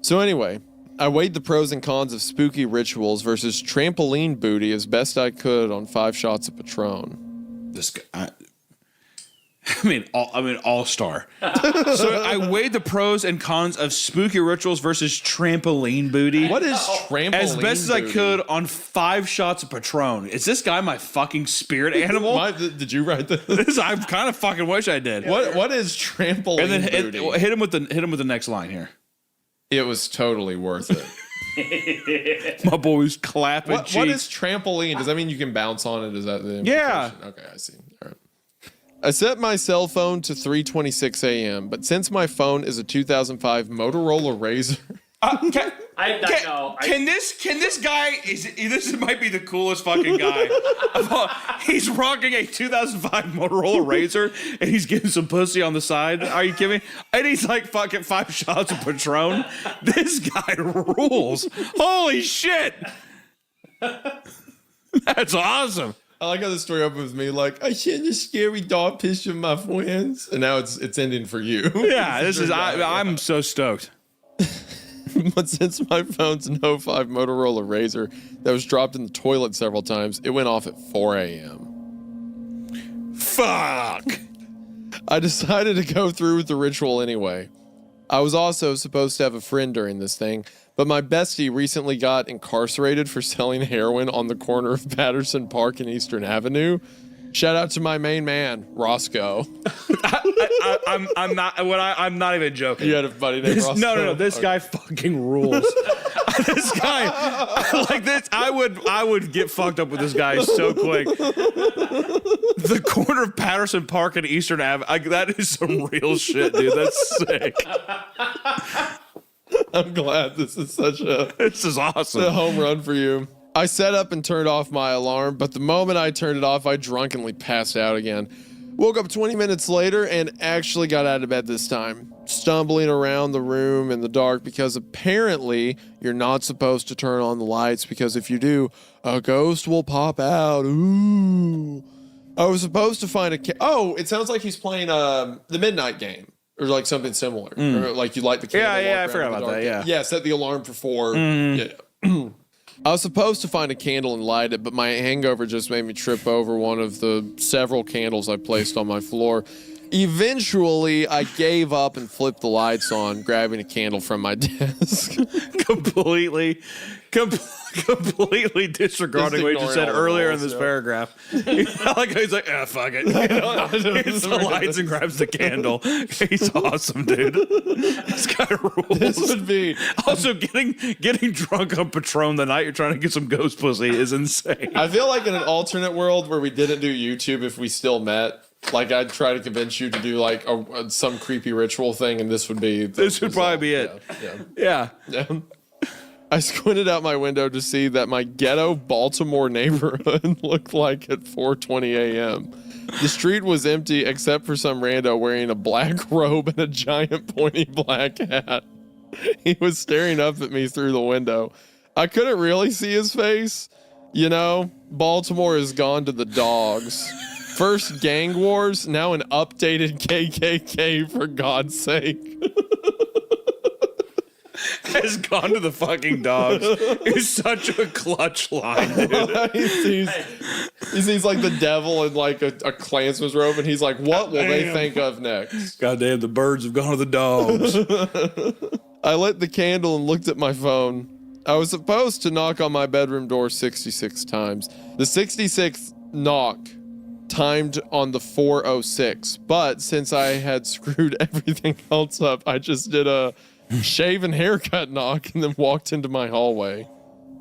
So anyway, I weighed the pros and cons of spooky rituals versus trampoline booty as best I could on 5 shots of Patron. This guy. all-star. So I weighed the pros and cons of spooky rituals versus trampoline booty. What is trampoline As best as I booty? could on 5 shots of Patron. Is this guy my fucking spirit animal? Did you write this? I kind of fucking wish I did. What is trampoline And then booty? hit him with the next line here. It was totally worth it. My boy's clapping What cheeks. is trampoline? Does that mean you can bounce on it? Is that the Yeah. implication? Okay, I see. All right. I set my cell phone to 3:26 a.m., but since my phone is a 2005 Motorola Razr, I know. Can this guy this might be the coolest fucking guy. He's rocking a 2005 Motorola Razr and he's getting some pussy on the side. Are you kidding me? And he's like fucking 5 shots of Patron. This guy rules. Holy shit. That's awesome. I like how the story opens with me like, I seen a scary dog piss with my friends, and now it's ending for you. Yeah, this is I'm so stoked. But since my phone's an 05 Motorola Razr that was dropped in the toilet several times, it went off at 4 a.m. Fuck. I decided to go through with the ritual anyway. I was also supposed to have a friend during this thing, but my bestie recently got incarcerated for selling heroin on the corner of Patterson Park and Eastern Avenue. Shout out to my main man, Roscoe. I'm not even joking. You had a buddy named Roscoe? No. This guy fucking rules. This guy, like this, I would get fucked up with this guy so quick. The corner of Patterson Park and Eastern Ave, that is some real shit, dude. That's sick. I'm glad this is This is awesome. a home run for you. I set up and turned off my alarm, but the moment I turned it off, I drunkenly passed out again. Woke up 20 minutes later and actually got out of bed this time, stumbling around the room in the dark because apparently you're not supposed to turn on the lights because if you do, a ghost will pop out. Ooh. I was supposed to find it sounds like he's playing the Midnight Game or like something similar. Or like you light the candle. Yeah, walk I forgot around in the about dark. that, yeah. Yeah, set the alarm for 4. Yeah. I was supposed to find a candle and light it, but my hangover just made me trip over one of the several candles I placed on my floor. Eventually, I gave up and flipped the lights on, grabbing a candle from my desk. completely disregarding what you just ignoring said all the earlier in rules, this yeah. paragraph. I like how he's like, fuck it. Hits the lights and grabs the candle. He's awesome, dude. This guy rules. This would be Also, getting drunk on Patron the night you're trying to get some ghost pussy is insane. I feel like in an alternate world where we didn't do YouTube, if we still met, like I'd try to convince you to do like some creepy ritual thing, and this would be This would probably be it. Yeah. I squinted out my window to see that my ghetto Baltimore neighborhood looked like at 4:20 a.m. The street was empty except for some rando wearing a black robe and a giant pointy black hat. He was staring up at me through the window. I couldn't really see his face. You know, Baltimore has gone to the dogs. First gang wars, now an updated KKK, for God's sake. Has gone to the fucking dogs. It's such a clutch line, dude. he sees like the devil in like a Klansman's robe, and he's like, what will they think of next? Goddamn, the birds have gone to the dogs. I lit the candle and looked at my phone. I was supposed to knock on my bedroom door 66 times. The 66th knock timed on the 4:06, but since I had screwed everything else up, I just did a shave and haircut knock and then walked into my hallway.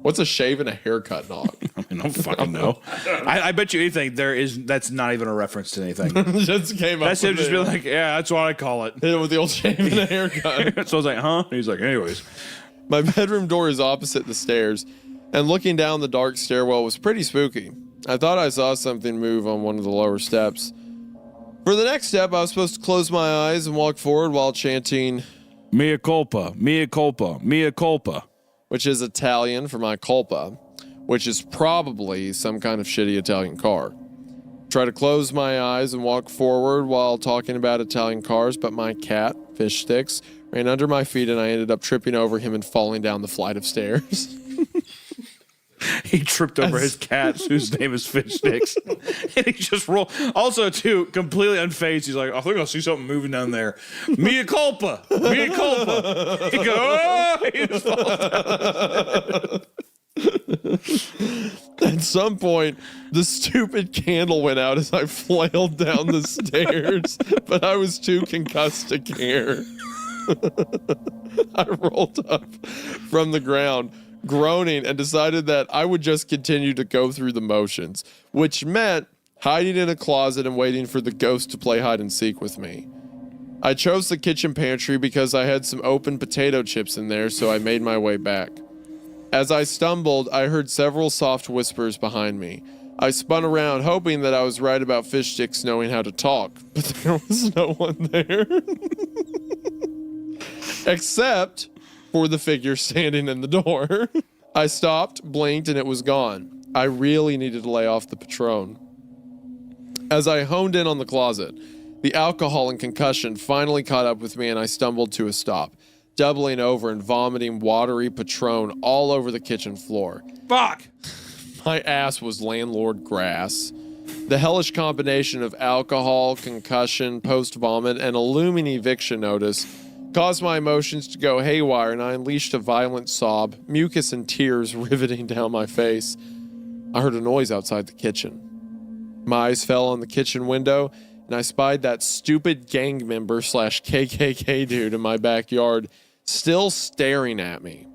What's a shave and a haircut knock? I don't fucking know. I bet you anything that's not even a reference to anything. Just came up. That's him with just it. being like, yeah, that's what I call it. Hit it with the old shave and a haircut. So I was like, huh? And he's like, anyways. My bedroom door is opposite the stairs, and looking down the dark stairwell was pretty spooky. I thought I saw something move on one of the lower steps. For the next step, I was supposed to close my eyes and walk forward while chanting, Mea culpa, mea culpa, mea culpa. which is Italian for my colpa, which is probably some kind of shitty Italian car. Try to close my eyes and walk forward while talking about Italian cars, but my cat, Fish Sticks, ran under my feet and I ended up tripping over him and falling down the flight of stairs. He tripped over his cat, whose name is Fish Sticks, and he just rolled. Also, too, completely unfazed. He's like, "I think I see something moving down there. Mea culpa, mea culpa." He goes, "Oh!" He just falls down. At some point, the stupid candle went out as I flailed down the stairs, but I was too concussed to care. I rolled up from the ground, groaning, and decided that I would just continue to go through the motions, which meant hiding in a closet and waiting for the ghost to play hide and seek with me. I chose the kitchen pantry because I had some open potato chips in there, so I made my way back. As I stumbled, I heard several soft whispers behind me. I spun around, hoping that I was right about Fish Sticks knowing how to talk, but there was no one there. Except for the figure standing in the door. I stopped, blinked, and it was gone. I really needed to lay off the Patron. As I honed in on the closet, the alcohol and concussion finally caught up with me and I stumbled to a stop, doubling over and vomiting watery Patron all over the kitchen floor. Fuck. My ass was landlord grass. The hellish combination of alcohol, concussion, post-vomit, and a looming eviction notice caused my emotions to go haywire, and I unleashed a violent sob, mucus and tears riveting down my face. I heard a noise outside the kitchen. My eyes fell on the kitchen window, and I spied that stupid gang member / KKK dude in my backyard, still staring at me.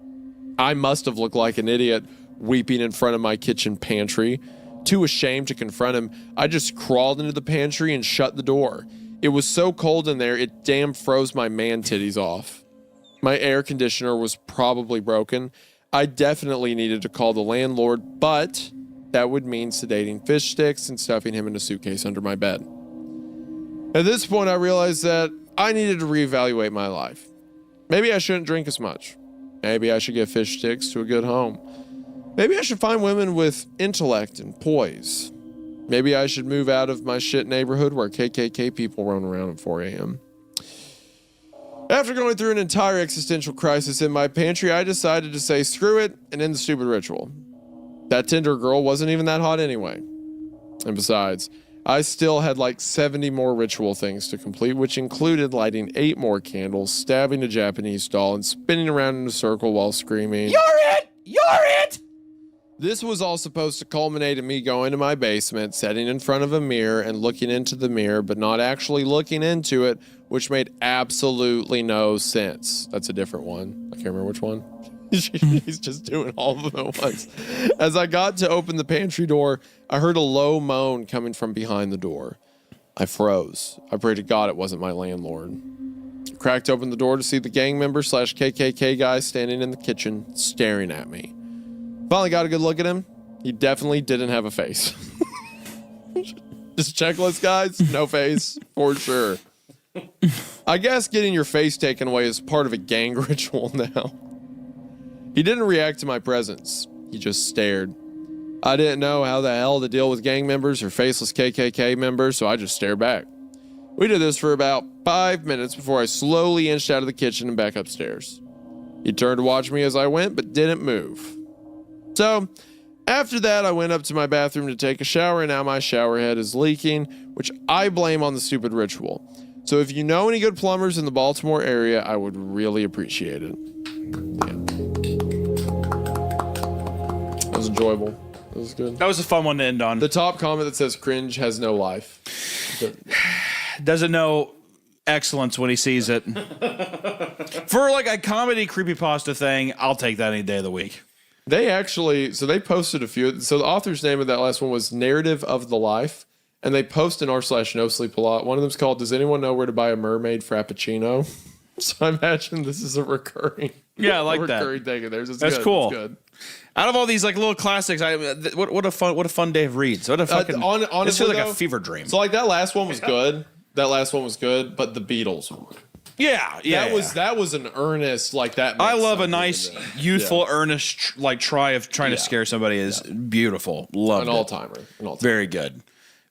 I must have looked like an idiot, weeping in front of my kitchen pantry. Too ashamed to confront him, I just crawled into the pantry and shut the door. It was so cold in there, it damn froze my man titties off. My air conditioner was probably broken. I definitely needed to call the landlord, but that would mean sedating Fish Sticks and stuffing him in a suitcase under my bed. At this point, I realized that I needed to reevaluate my life. Maybe I shouldn't drink as much. Maybe I should get Fish Sticks to a good home. Maybe I should find women with intellect and poise. Maybe I should move out of my shit neighborhood where KKK people roam around at 4 a.m. After going through an entire existential crisis in my pantry, I decided to say screw it and end the stupid ritual. That Tinder girl wasn't even that hot anyway. And besides, I still had like 70 more ritual things to complete, which included lighting 8 more candles, stabbing a Japanese doll, and spinning around in a circle while screaming, "You're it! You're it!" This was all supposed to culminate in me going to my basement, sitting in front of a mirror and looking into the mirror, but not actually looking into it, which made absolutely no sense. That's a different one. I can't remember which one. He's just doing all of them at once. As I got to open the pantry door, I heard a low moan coming from behind the door. I froze. I prayed to God it wasn't my landlord. I cracked open the door to see the gang member / KKK guy standing in the kitchen, staring at me. Finally got a good look at him. He definitely didn't have a face. Just checklist, guys. No face, for sure. I guess getting your face taken away is part of a gang ritual now. He didn't react to my presence. He just stared. I didn't know how the hell to deal with gang members or faceless KKK members, so I just stared back. We did this for about 5 minutes before I slowly inched out of the kitchen and back upstairs. He turned to watch me as I went, but didn't move. So, after that, I went up to my bathroom to take a shower, and now my shower head is leaking, which I blame on the stupid ritual. So if you know any good plumbers in the Baltimore area, I would really appreciate it. Yeah. That was enjoyable. That was good. That was a fun one to end on. The top comment that says cringe has no life. Doesn't know excellence when he sees it. For like a comedy creepypasta thing, I'll take that any day of the week. They actually, so they posted a few. So the author's name of that last one was Narrative of the Life. And they post in r/no sleep a lot. One of them's called, Does Anyone Know Where to Buy a Mermaid Frappuccino? So I imagine this is a recurring. Yeah, I like that. Recurring thing of theirs. It's That's good. cool. It's good. Out of all these like little classics, what a fun day of reads. What a fucking Honestly, this feels like though, a fever dream. So like that last one was good. That last one was good, but the Beatles one. Yeah. That was an earnest like that. I love a nice, youthful, earnest try of trying to scare somebody is beautiful. Loved an it. all-timer. Very good.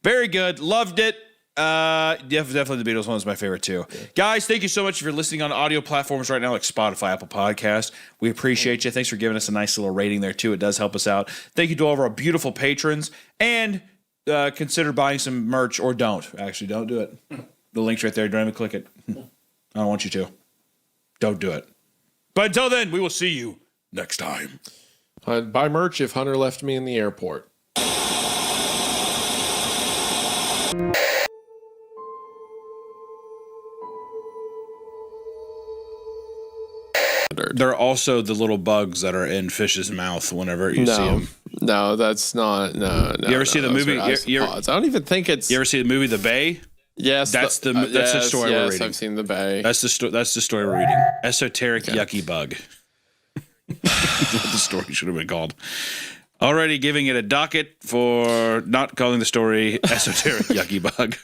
Very good. Loved it. Definitely the Beatles one is my favorite too. Guys, thank you so much if you're listening on audio platforms right now like Spotify, Apple Podcast. We appreciate you. Thanks for giving us a nice little rating there too. It does help us out. Thank you to all of our beautiful patrons, and consider buying some merch, or don't. Actually, don't do it. The link's right there. Don't even click it. I don't want you to. Don't do it. But until then, we will see you next time. I'd buy merch if Hunter left me in the airport. They're also the little bugs that are in fish's mouth whenever you see them. No, that's not. No. You ever see the movie? I don't even think it's. You ever see the movie The Bay? Yes, that's the story we're reading. I've seen The Bay. That's the story we're reading. Esoteric yucky bug. That's what the story should have been called. Already giving it a docket for not calling the story Esoteric Yucky Bug.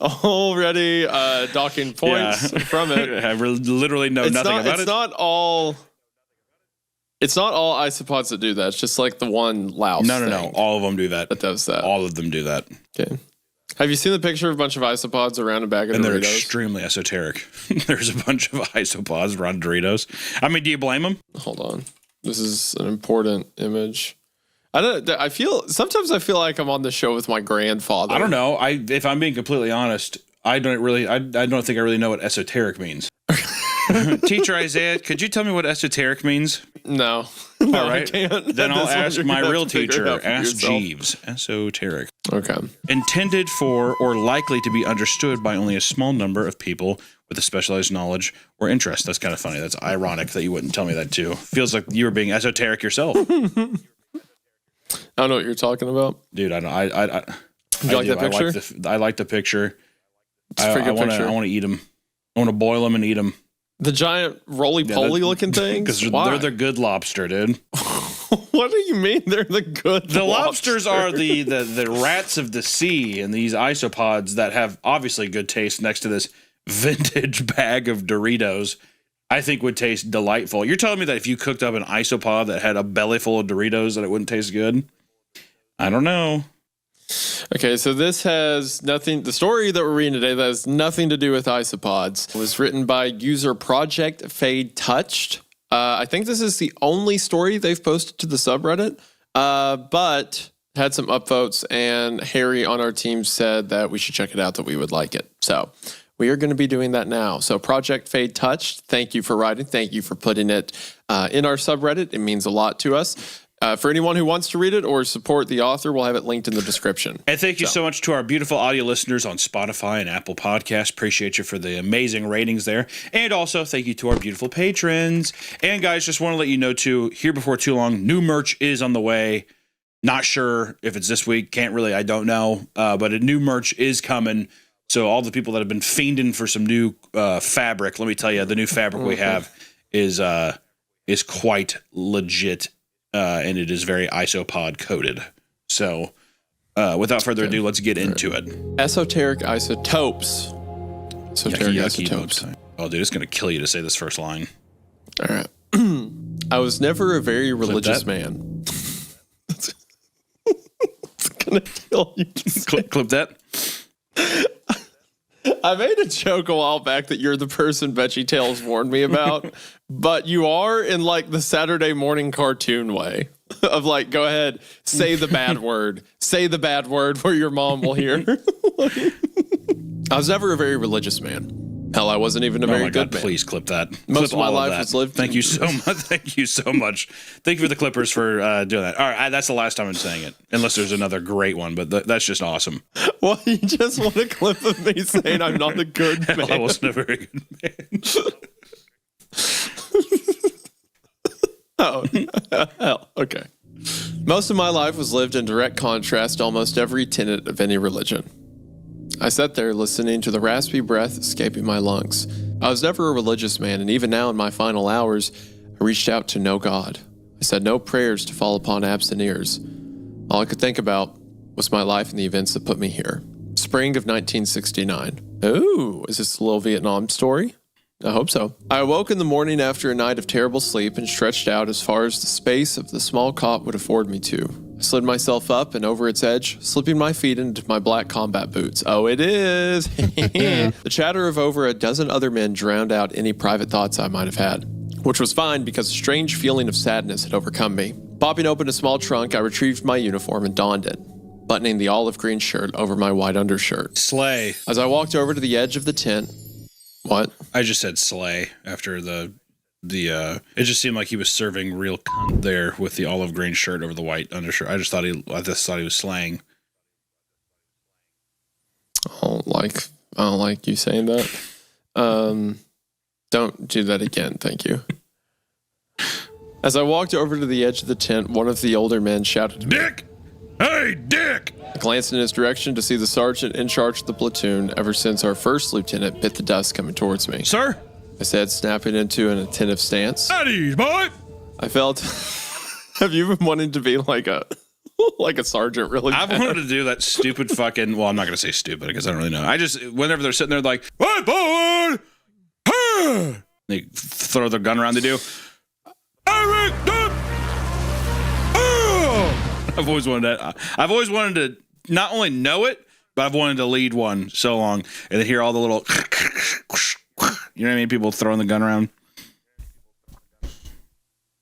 Already docking points from it. I literally know nothing about it. It's not all isopods that do that. It's just like the one louse. No. All of them do that. That does that. All of them do that. Okay. Have you seen the picture of a bunch of isopods around a bag of Doritos? And they're extremely esoteric. There's a bunch of isopods around Doritos. I mean, do you blame them? Hold on. This is an important image. Sometimes I feel like I'm on the show with my grandfather. I don't know. If I'm being completely honest, I don't think I really know what esoteric means. Teacher Isaiah, could you tell me what esoteric means? No. All right. I can't. Then I'll ask my real teacher, ask yourself. Jeeves. Esoteric. Okay. Intended for or likely to be understood by only a small number of people with a specialized knowledge or interest. That's kind of funny. That's ironic that you wouldn't tell me that too. Feels like you were being esoteric yourself. I don't know what you're talking about. Dude, I don't. Do you like that picture? I like the picture. It's a freaking picture. I want to eat them. I want to boil them and eat them. The giant roly-poly looking things? Because they're the good lobster, dude. What do you mean they're the good The lobsters are the rats of the sea, and these isopods that have obviously good taste next to this vintage bag of Doritos, I think would taste delightful. You're telling me that if you cooked up an isopod that had a belly full of Doritos that it wouldn't taste good? I don't know. Okay, so this has nothing. The story that we're reading today that has nothing to do with isopods. It was written by user Project Fade Touched. I think this is the only story they've posted to the subreddit, but had some upvotes, and Harry on our team said that we should check it out, that we would like it. So we are going to be doing that now. So Project Fade Touched, thank you for writing. Thank you for putting it in our subreddit. It means a lot to us. For anyone who wants to read it or support the author, we'll have it linked in the description. And thank you so much to our beautiful audio listeners on Spotify and Apple Podcasts. Appreciate you for the amazing ratings there. And also thank you to our beautiful patrons. And guys, just want to let you know too, here before too long, new merch is on the way. Not sure if it's this week. I don't know. But a new merch is coming. So all the people that have been fiending for some new fabric, let me tell you, the new fabric we have is quite legit. And it is very isopod coated. So, without further ado, let's get into it. Esoteric isotopes. Esoteric isotopes. Oh, dude, it's going to kill you to say this first line. All right. I was never a very religious man. It's going to kill you. Clip that. I made a joke a while back that you're the person VeggieTales warned me about, but you are in like the Saturday morning cartoon way of like, go ahead, say the bad word where your mom will hear. I was never a very religious man. Hell, I wasn't even a very good man. Please clip that. Most of my life was lived. Thank you so much. Thank you so much. Thank you for the clippers for doing that. All right, that's the last time I'm saying it, unless there's another great one. But that's just awesome. Well, you just want a clip of me saying I'm not a good man. I wasn't a very good man. Oh, hell, okay. Most of my life was lived in direct contrast to almost every tenet of any religion. I sat there listening to the raspy breath escaping my lungs. I was never a religious man, and even now in my final hours, I reached out to no God. I said no prayers to fall upon absent ears. All I could think about was my life and the events that put me here. Spring of 1969. Ooh, is this a little Vietnam story? I hope so. I awoke in the morning after a night of terrible sleep and stretched out as far as the space of the small cot would afford me to. I slid myself up and over its edge, slipping my feet into my black combat boots. Oh, it is! The chatter of over a dozen other men drowned out any private thoughts I might have had, which was fine because a strange feeling of sadness had overcome me. Popping open a small trunk, I retrieved my uniform and donned it, buttoning the olive green shirt over my white undershirt. Slay. As I walked over to the edge of the tent, what? I just said slay after the it just seemed like he was serving real cunt there with the olive green shirt over the white undershirt. I just thought he was slaying. I don't like you saying that. Don't do that again, thank you. As I walked over to the edge of the tent, one of the older men shouted to me. Dick! Hey, Dick! I glanced in his direction to see the sergeant in charge of the platoon ever since our first lieutenant bit the dust coming towards me. Sir? I said, snapping into an attentive stance. At ease, boy! I felt... Have you been wanting to be like a sergeant really bad? I've wanted to do that stupid fucking... Well, I'm not going to say stupid because I don't really know. I just... Whenever they're sitting there like, hey, boy! Hey! They throw their gun around, they do... Eric! I've always wanted to not only know it, but I've wanted to lead one so long and to hear all the little, you know what I mean? People throwing the gun around.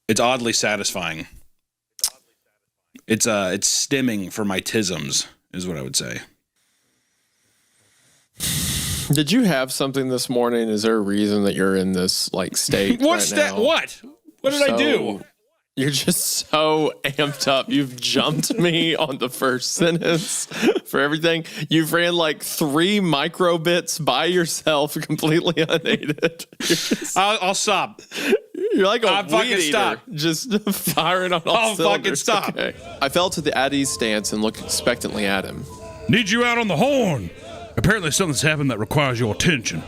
It's oddly satisfying. It's stimming for my tisms, is what I would say. Did you have something this morning? Is there a reason that you're in this state? What's right that? now? What did I do? You're just so amped up. You've jumped me on the first sentence for everything. You've ran 3 microbits by yourself, completely unaided. I'll stop. You're like a I'll fucking weed eater, stop. just firing on all I'll fucking cylinders. stop. Okay. I fell to the at ease stance and looked expectantly at him. Need you out on the horn. Apparently something's happened that requires your attention.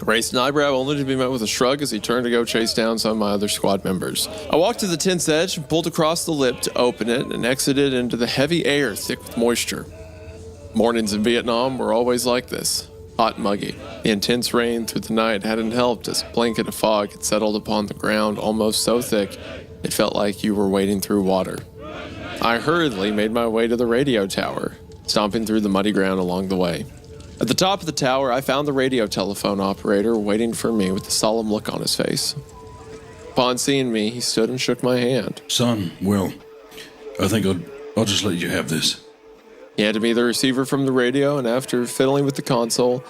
I raised an eyebrow only to be met with a shrug as he turned to go chase down some of my other squad members. I walked to the tent's edge and pulled across the lip to open it and exited into the heavy air thick with moisture. Mornings in Vietnam were always like this, hot and muggy. The intense rain through the night hadn't helped as a blanket of fog had settled upon the ground almost so thick it felt like you were wading through water. I hurriedly made my way to the radio tower, stomping through the muddy ground along the way. At the top of the tower, I found the radio telephone operator waiting for me with a solemn look on his face. Upon seeing me, he stood and shook my hand. Son, well, I think I'll just let you have this. He handed me the receiver from the radio, and after fiddling with the console,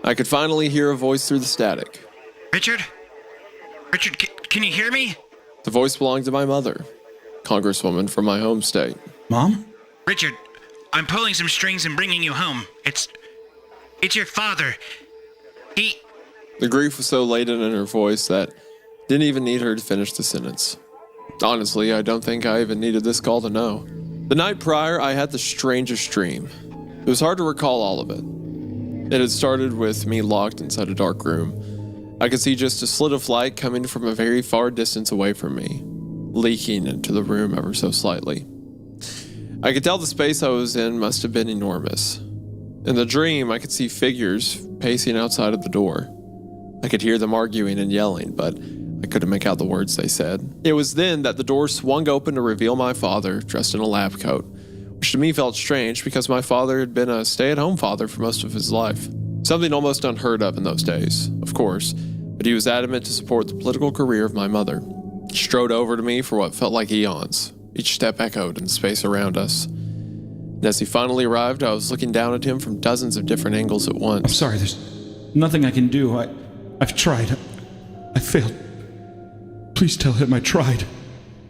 I could finally hear a voice through the static. Richard, can you hear me? The voice belonged to my mother, Congresswoman from my home state. Mom? Richard, I'm pulling some strings and bringing you home. It's your father. The grief was so laden in her voice that didn't even need her to finish the sentence. Honestly, I don't think I even needed this call to know. The night prior, I had the strangest dream. It was hard to recall all of it. It had started with me locked inside a dark room. I could see just a slit of light coming from a very far distance away from me, leaking into the room ever so slightly. I could tell the space I was in must have been enormous. In the dream, I could see figures pacing outside of the door. I could hear them arguing and yelling, but I couldn't make out the words they said. It was then that the door swung open to reveal my father, dressed in a lab coat, which to me felt strange because my father had been a stay-at-home father for most of his life. Something almost unheard of in those days, of course, but he was adamant to support the political career of my mother. He strode over to me for what felt like eons. Each step echoed in the space around us. And as he finally arrived, I was looking down at him from dozens of different angles at once. I'm sorry, there's nothing I can do. I've tried. I failed. Please tell him I tried.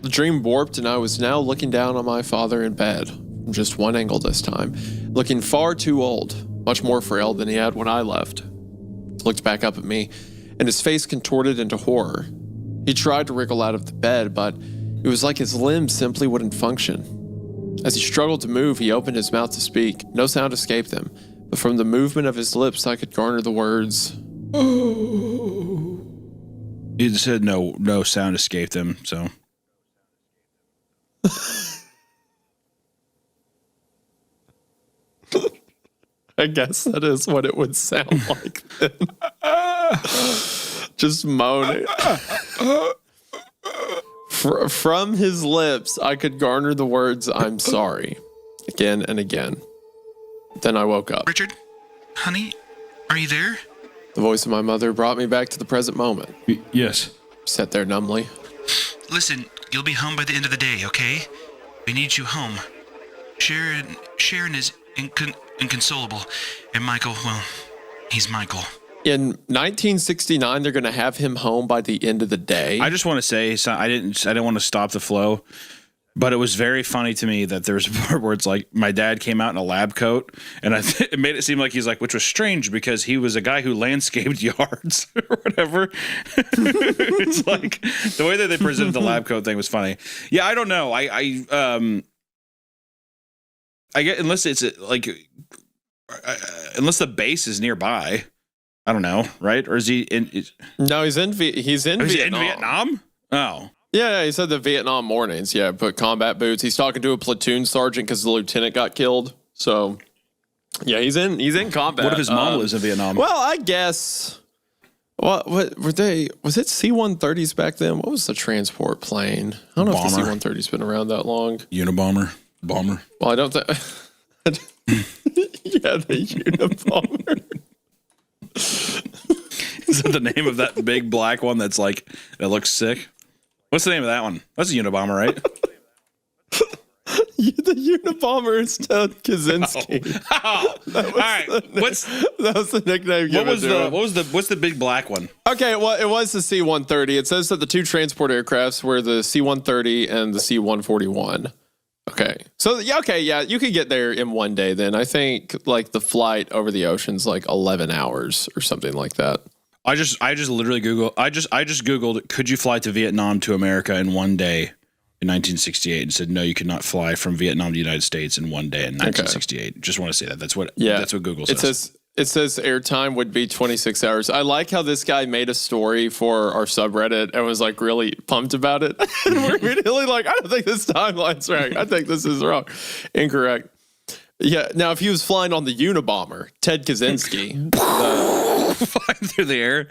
The dream warped, and I was now looking down on my father in bed, from just one angle this time, looking far too old, much more frail than he had when I left. He looked back up at me, and his face contorted into horror. He tried to wriggle out of the bed, but it was like his limbs simply wouldn't function. As he struggled to move, he opened his mouth to speak. No sound escaped him, but from the movement of his lips, I could garner the words, "Oh." He said no sound escaped him, so. I guess that is what it would sound like then. Just moaning. From his lips, I could garner the words, "I'm sorry," again and again. Then I woke up. Richard? Honey? Are you there? The voice of my mother brought me back to the present moment. Yes. Sat there numbly. Listen, you'll be home by the end of the day, okay? We need you home. Sharon is inconsolable. And Michael, well, he's Michael. In 1969, they're going to have him home by the end of the day. I just want to say, I didn't want to stop the flow, but it was very funny to me that there's a part where it's like my dad came out in a lab coat, and it made it seem like he's like, which was strange because he was a guy who landscaped yards or whatever. It's like the way that they presented the lab coat thing was funny. Yeah, I don't know. I get unless it's like unless the base is nearby. I don't know, right? Or is he in? No, he's in Vietnam. Oh, yeah. He said the Vietnam mornings. Yeah, put combat boots. He's talking to a platoon sergeant because the lieutenant got killed. So, yeah, he's in combat. What if his mom lives in Vietnam? Well, I guess. What were they? Was it C-130s back then? What was the transport plane? I don't know if the C-130's been around that long. Unabomber, bomber. Well, I don't think. Yeah, the Unabomber. Is that the name of that big black one that looks sick? What's the name of that one? That's a Unabomber, right? The Unabomber is Ted Kaczynski. Oh. All right. That was the nickname. What's the big black one? Okay, well, it was the C-130. It says that the two transport aircrafts were the C-130 and the C-141. Okay. So, yeah, you could get there in one day then. I think like the flight over the ocean's like 11 hours or something like that. I just literally Googled, could you fly to Vietnam to America in one day in 1968 and said, no, you could not fly from Vietnam to the United States in one day in 1968. Okay. Just want to say that. That's what Google says. It says airtime would be 26 hours. I like how this guy made a story for our subreddit and was like really pumped about it. We're immediately like, I don't think this timeline's right. I think this is wrong. Incorrect. Yeah. Now, if he was flying on the Unabomber, Ted Kaczynski. Flying through the air.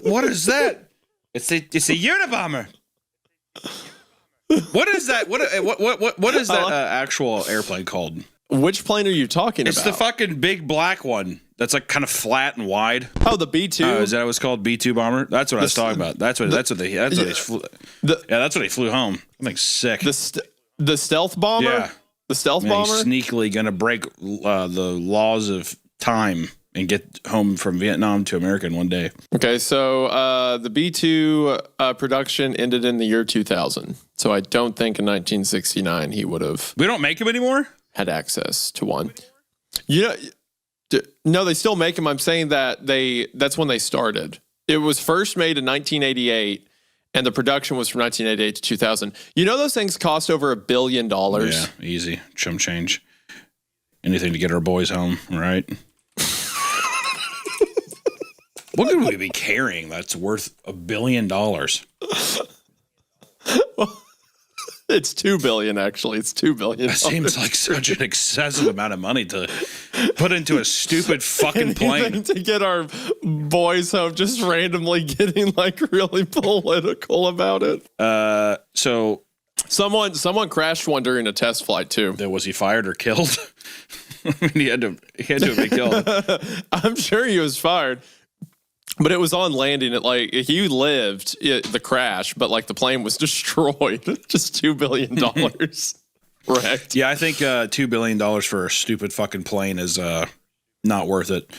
What is that? It's a Unabomber. What is that? What is that actual airplane called? Which plane are you talking about? It's the fucking big black one that's like kind of flat and wide. Oh, the B-2. Is that what's called B-2 bomber? That's what I was talking about. That's what they flew home. I think sick. The stealth bomber. Yeah, the stealth bomber. He's sneakily gonna break the laws of time and get home from Vietnam to America in one day. Okay, so the B-2 production ended in the year 2000. So I don't think in 1969 he would have. We don't make him anymore. Had access to one. No, they still make them. I'm saying that's when they started. It was first made in 1988, and the production was from 1988 to 2000. You know those things cost over $1 billion? Yeah, easy. Chum change. Anything to get our boys home, right? What could we be carrying that's worth $1 billion? It's $2 billion, actually. It's $2 billion. That seems like such an excessive amount of money to put into a stupid fucking plane. To get our boys home, just randomly getting like really political about it. So someone crashed one during a test flight too. Was he fired or killed? I mean, he had to have been killed. I'm sure he was fired. But it was on landing. He lived the crash, but like the plane was destroyed. Just $2 billion wrecked. Yeah, I think $2 billion for a stupid fucking plane is not worth it.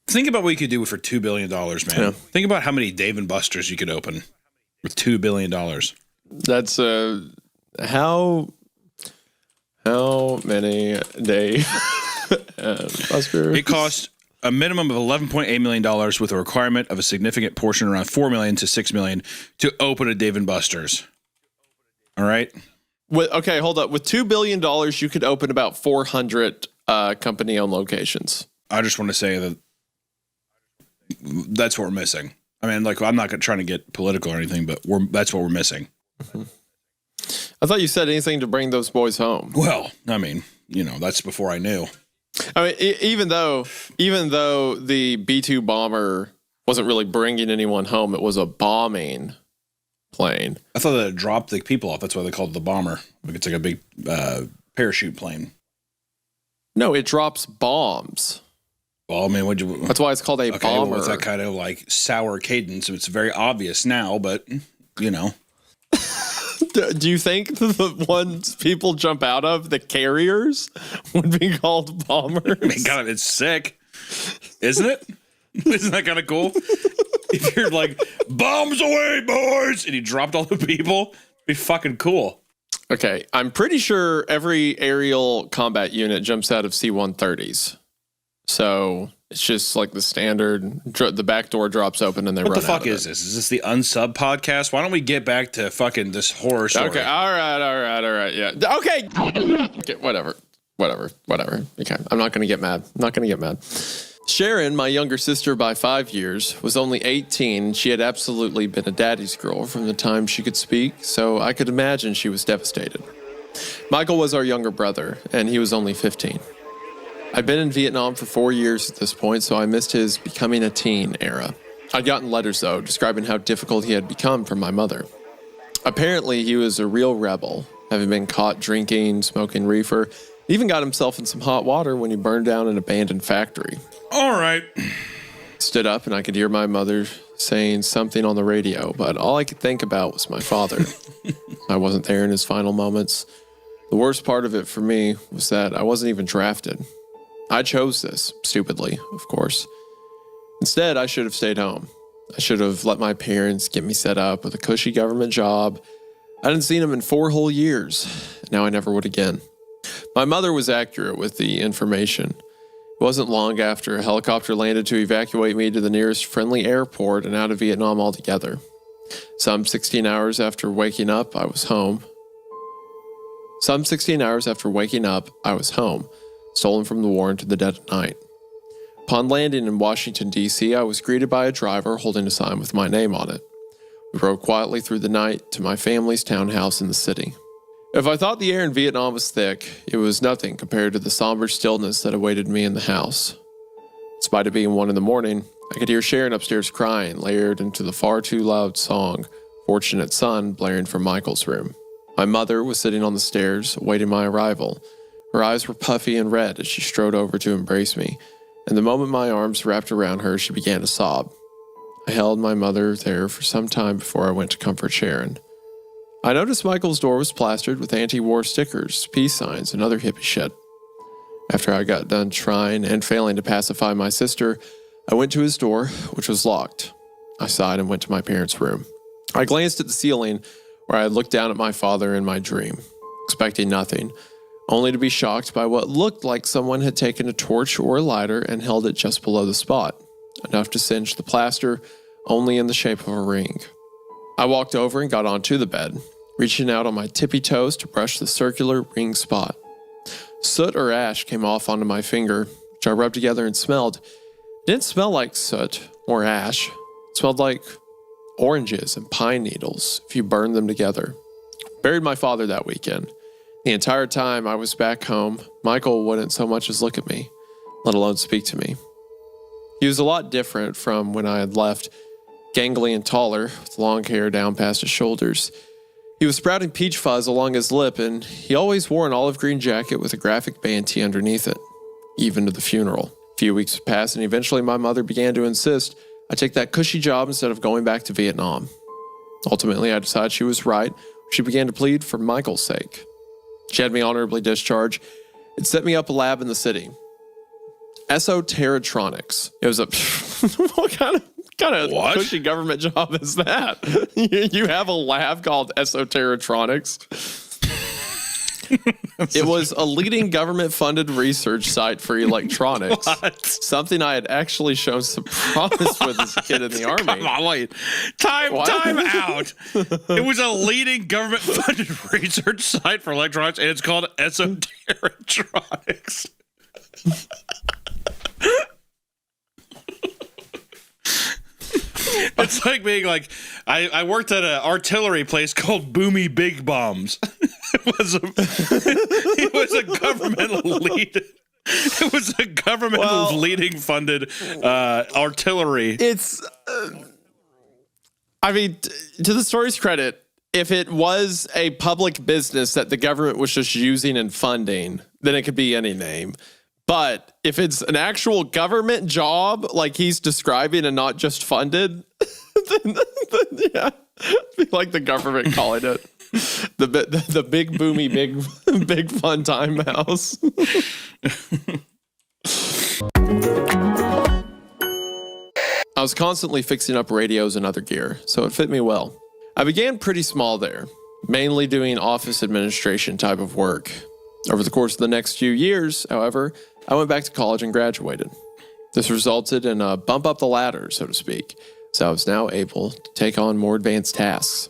Think about what you could do for $2 billion, man. Yeah. Think about how many Dave & Buster's you could open with $2 billion. That's how many Dave & Buster's? It cost a minimum of $11.8 million with a requirement of a significant portion, around $4 million to $6 million, to open a Dave & Buster's. All right? Okay, hold up. With $2 billion, you could open about 400 company-owned locations. I just want to say that that's what we're missing. I mean, like, I'm not trying to get political or anything, but that's what we're missing. Mm-hmm. I thought you said anything to bring those boys home. Well, I mean, that's before I knew. I mean, even though the B-2 bomber wasn't really bringing anyone home, it was a bombing plane. I thought that it dropped the people off. That's why they called it the bomber. Like it's like a big parachute plane. No, it drops bombs. Well, I mean, would you? That's why it's called a bomber. Well, it's that kind of like sour cadence. So it's very obvious now, but you know. Do you think the ones people jump out of, the carriers, would be called bombers? I mean, God, it's sick, isn't it? Isn't that kind of cool? If you're like, bombs away, boys, and you dropped all the people, it'd be fucking cool. Okay, I'm pretty sure every aerial combat unit jumps out of C-130s. So it's just like the standard, the back door drops open and they run out. What the fuck of is it. this? Is this the Unsub podcast? Why don't we get back to fucking this horror story? Okay, all right, yeah. Okay, whatever. Okay, I'm not going to get mad. Sharon, my younger sister by 5 years, was only 18. She had absolutely been a daddy's girl from the time she could speak, so I could imagine she was devastated. Michael was our younger brother, and he was only 15. I'd been in Vietnam for 4 years at this point, so I missed his becoming a teen era. I'd gotten letters, though, describing how difficult he had become from my mother. Apparently, he was a real rebel, having been caught drinking, smoking reefer, even got himself in some hot water when he burned down an abandoned factory. All right. Stood up, and I could hear my mother saying something on the radio, but all I could think about was my father. I wasn't there in his final moments. The worst part of it for me was that I wasn't even drafted. I chose this, stupidly, of course. Instead, I should have stayed home. I should have let my parents get me set up with a cushy government job. I hadn't seen them in 4 whole years. Now I never would again. My mother was accurate with the information. It wasn't long after a helicopter landed to evacuate me to the nearest friendly airport and out of Vietnam altogether. Some 16 hours after waking up, I was home. Stolen from the war into the dead of night. Upon landing in Washington, D.C., I was greeted by a driver holding a sign with my name on it. We rode quietly through the night to my family's townhouse in the city. If I thought the air in Vietnam was thick, it was nothing compared to the somber stillness that awaited me in the house. Despite it being 1 a.m, I could hear Sharon upstairs crying, layered into the far too loud song, Fortunate Son, blaring from Michael's room. My mother was sitting on the stairs, awaiting my arrival. Her eyes were puffy and red as she strode over to embrace me, and the moment my arms wrapped around her, she began to sob. I held my mother there for some time before I went to comfort Sharon. I noticed Michael's door was plastered with anti-war stickers, peace signs, and other hippie shit. After I got done trying and failing to pacify my sister, I went to his door, which was locked. I sighed and went to my parents' room. I glanced at the ceiling, where I had looked down at my father in my dream, expecting nothing, only to be shocked by what looked like someone had taken a torch or a lighter and held it just below the spot, enough to singe the plaster, only in the shape of a ring. I walked over and got onto the bed, reaching out on my tippy toes to brush the circular ring spot. Soot or ash came off onto my finger, which I rubbed together and smelled. It didn't smell like soot or ash. It smelled like oranges and pine needles if you burned them together. Buried my father that weekend. The entire time I was back home, Michael wouldn't so much as look at me, let alone speak to me. He was a lot different from when I had left, gangly and taller, with long hair down past his shoulders. He was sprouting peach fuzz along his lip, and he always wore an olive green jacket with a graphic band tee underneath it, even to the funeral. A few weeks passed, and eventually my mother began to insist I take that cushy job instead of going back to Vietnam. Ultimately, I decided she was right. She began to plead for Michael's sake. She had me honorably discharged. It set me up a lab in the city. Esoteritronics. It was a what kind of cushy government job is that? You have a lab called Esoteritronics. It was a leading government-funded research site for electronics. Something I had actually shown some promise with as a kid in the Army. Come on, wait. Time out. It was a leading government-funded research site for electronics, and it's called Esoteritronics. It's like being like, I worked at an artillery place called Boomy Big Bombs. It was a governmental lead. It was a governmental leading funded artillery. It's I mean, to the story's credit, if it was a public business that the government was just using and funding, then it could be any name. But if it's an actual government job, like he's describing and not just funded, then yeah, it'd be like the government calling it the big boomy, big fun time house. I was constantly fixing up radios and other gear, so it fit me well. I began pretty small there, mainly doing office administration type of work. Over the course of the next few years, however, I went back to college and graduated. This resulted in a bump up the ladder, so to speak, so I was now able to take on more advanced tasks.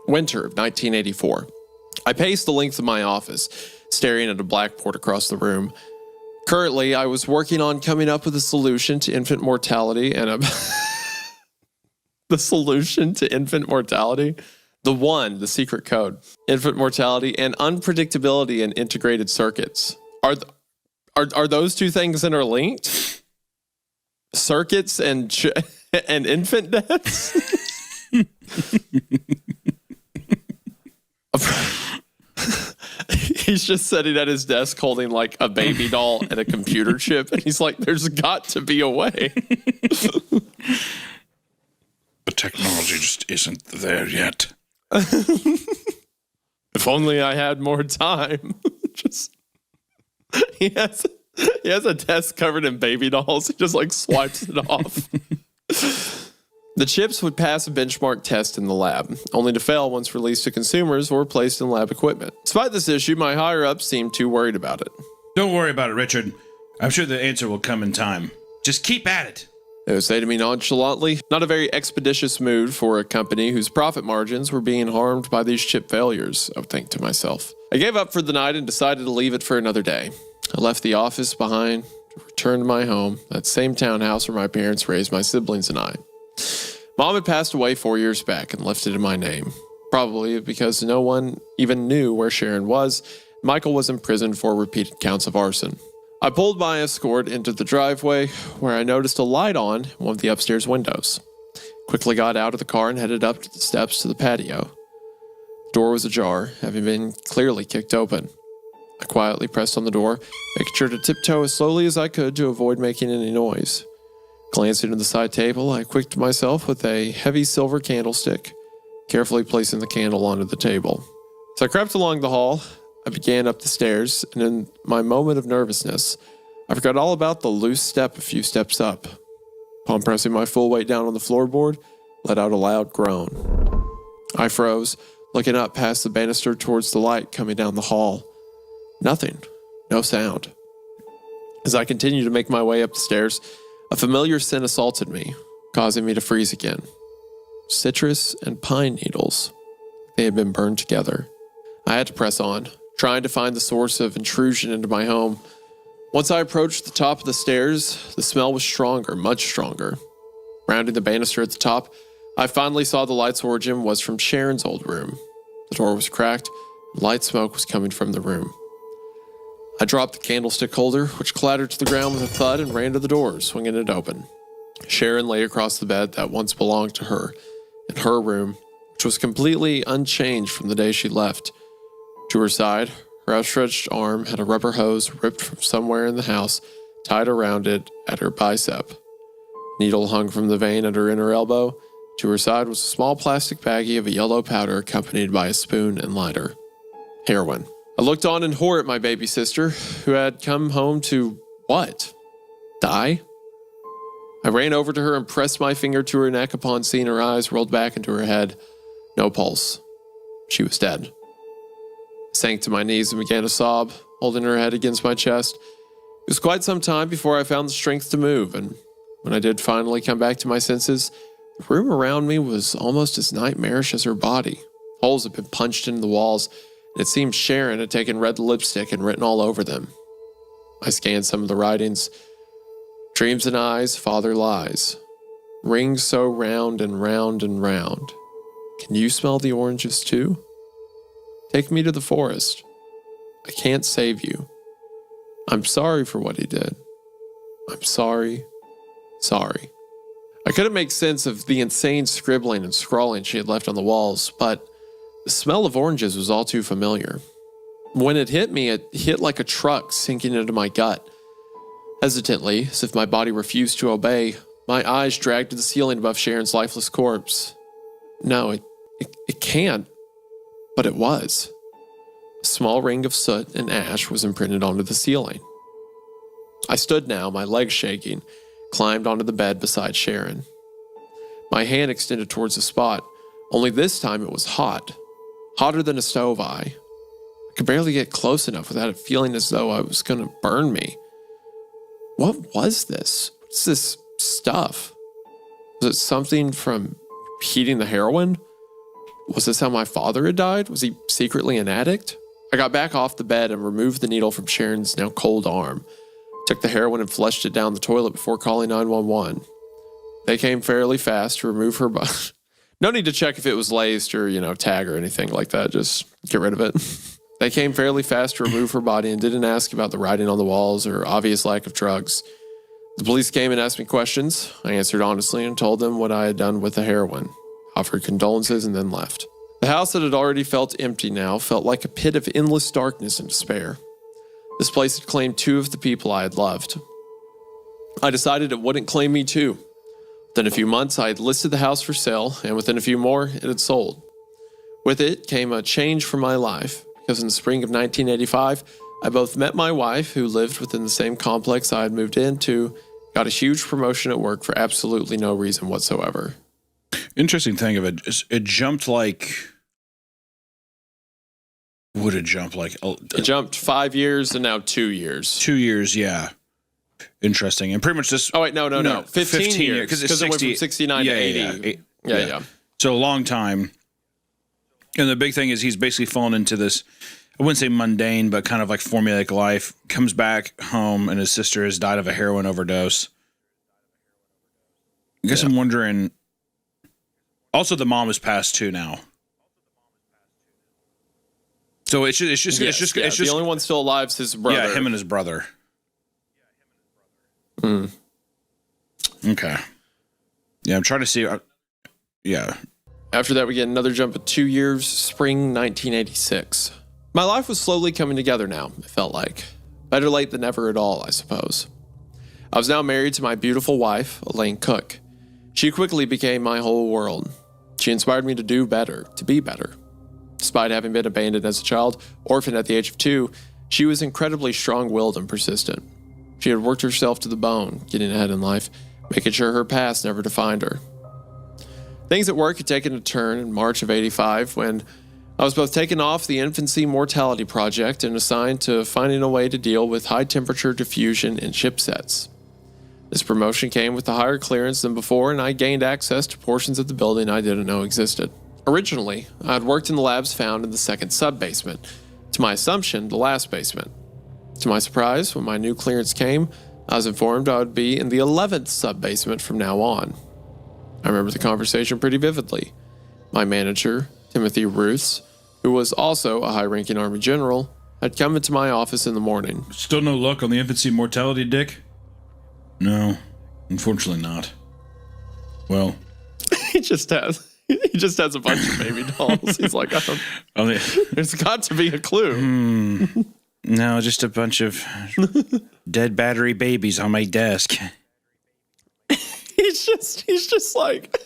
Winter of 1984. I paced the length of my office, staring at a blackboard across the room. Currently, I was working on coming up with a solution to infant mortality and the solution to infant mortality? The secret code. Infant mortality and unpredictability in integrated circuits. Are those two things interlinked? Circuits and infant deaths? He's just sitting at his desk holding like a baby doll and a computer chip, and he's like, there's got to be a way. The technology just isn't there yet. If only I had more time. He has a desk covered in baby dolls. He just like swipes it off. The chips would pass a benchmark test in the lab, only to fail once released to consumers or placed in lab equipment. Despite this issue, my higher-ups seemed too worried about it. Don't worry about it, Richard. I'm sure the answer will come in time. Just keep at it. They would say to me nonchalantly, not a very expeditious mood for a company whose profit margins were being harmed by these chip failures, I would think to myself. I gave up for the night and decided to leave it for another day. I left the office behind to return to my home, that same townhouse where my parents raised my siblings and I. Mom had passed away 4 years back and left it in my name, probably because no one even knew where Sharon was. Michael was imprisoned for repeated counts of arson. I pulled my escort into the driveway, where I noticed a light on one of the upstairs windows. Quickly got out of the car and headed up the steps to the patio. The door was ajar, having been clearly kicked open. I quietly pressed on the door, making sure to tiptoe as slowly as I could to avoid making any noise. Glancing at the side table, I equipped myself with a heavy silver candlestick, carefully placing the candle onto the table. As I crept along the hall, I began up the stairs, and in my moment of nervousness, I forgot all about the loose step a few steps up. Upon pressing my full weight down on the floorboard, let out a loud groan. I froze, looking up past the banister towards the light coming down the hall. Nothing. No sound. As I continued to make my way up the stairs, a familiar scent assaulted me, causing me to freeze again. Citrus and pine needles. They had been burned together. I had to press on, trying to find the source of intrusion into my home. Once I approached the top of the stairs, the smell was stronger, much stronger. Rounding the banister at the top, I finally saw the light's origin was from Sharon's old room. The door was cracked, and light smoke was coming from the room. I dropped the candlestick holder, which clattered to the ground with a thud, and ran to the door, swinging it open. Sharon lay across the bed that once belonged to her, in her room, which was completely unchanged from the day she left. To her side, her outstretched arm had a rubber hose ripped from somewhere in the house, tied around it at her bicep. Needle hung from the vein at her inner elbow. To her side was a small plastic baggie of a yellow powder accompanied by a spoon and lighter. Heroin. I looked on in horror at my baby sister, who had come home to, what? Die? I ran over to her and pressed my finger to her neck upon seeing her eyes rolled back into her head. No pulse. She was dead. I sank to my knees and began to sob, holding her head against my chest. It was quite some time before I found the strength to move, and when I did finally come back to my senses, the room around me was almost as nightmarish as her body. Holes had been punched into the walls, and it seemed Sharon had taken red lipstick and written all over them. I scanned some of the writings. Dreams and eyes, father lies. Rings so round and round and round. Can you smell the oranges too? Take me to the forest. I can't save you. I'm sorry for what he did. I'm sorry. Sorry. I couldn't make sense of the insane scribbling and scrawling she had left on the walls, but the smell of oranges was all too familiar. When it hit me, it hit like a truck sinking into my gut. Hesitantly, as if my body refused to obey, my eyes dragged to the ceiling above Sharon's lifeless corpse. No, it can't. But it was. A small ring of soot and ash was imprinted onto the ceiling. I stood now, my legs shaking, climbed onto the bed beside Sharon. My hand extended towards the spot, only this time it was hot. Hotter than a stove eye. I could barely get close enough without it feeling as though I was going to burn me. What was this? What's this stuff? Was it something from heating the heroin? Was this how my father had died? Was he secretly an addict? I got back off the bed and removed the needle from Sharon's now cold arm. Took the heroin and flushed it down the toilet before calling 911. They came fairly fast to remove her body. No need to check if it was laced or, tag or anything like that. Just get rid of it. They came fairly fast to remove her body and didn't ask about the writing on the walls or obvious lack of drugs. The police came and asked me questions. I answered honestly and told them what I had done with the heroin, offered condolences, and then left. The house that had already felt empty now felt like a pit of endless darkness and despair. This place had claimed two of the people I had loved. I decided it wouldn't claim me too. Within a few months, I had listed the house for sale, and within a few more, it had sold. With it came a change for my life, because in the spring of 1985, I both met my wife, who lived within the same complex I had moved into, got a huge promotion at work for absolutely no reason whatsoever. Interesting thing of it, it jumped like... Would it jump like... It jumped 5 years and now 2 years. 2 years, yeah. Interesting. And pretty much this... Oh, wait, no. 15 years. Because it went from 69 to 80. Yeah. So a long time. And the big thing is he's basically fallen into this, I wouldn't say mundane, but kind of like formulaic life. Comes back home and his sister has died of a heroin overdose. I guess I'm wondering... Also, the mom has passed too now. So it's just the only one still alive is his brother. Yeah, him and his brother. Okay. Yeah, I'm trying to see. Yeah. After that, we get another jump of 2 years, spring 1986. My life was slowly coming together now, it felt like. Better late than never at all, I suppose. I was now married to my beautiful wife, Elaine Cook. She quickly became my whole world. She inspired me to do better, to be better. Despite having been abandoned as a child, orphaned at the age of 2, she was incredibly strong-willed and persistent. She had worked herself to the bone, getting ahead in life, making sure her past never defined her. Things at work had taken a turn in March of 85 when I was both taken off the Infancy Mortality Project and assigned to finding a way to deal with high-temperature diffusion in chipsets. This promotion came with a higher clearance than before, and I gained access to portions of the building I didn't know existed. Originally, I had worked in the labs found in the second sub-basement. To my assumption, the last basement. To my surprise, when my new clearance came, I was informed I would be in the 11th sub-basement from now on. I remember the conversation pretty vividly. My manager, Timothy Ruths, who was also a high-ranking Army general, had come into my office in the morning. Still no luck on the infancy mortality, Dick? No, unfortunately not. Well... He just has a bunch of baby dolls. He's like, there's got to be a clue. No, just a bunch of dead battery babies on my desk. He's just like,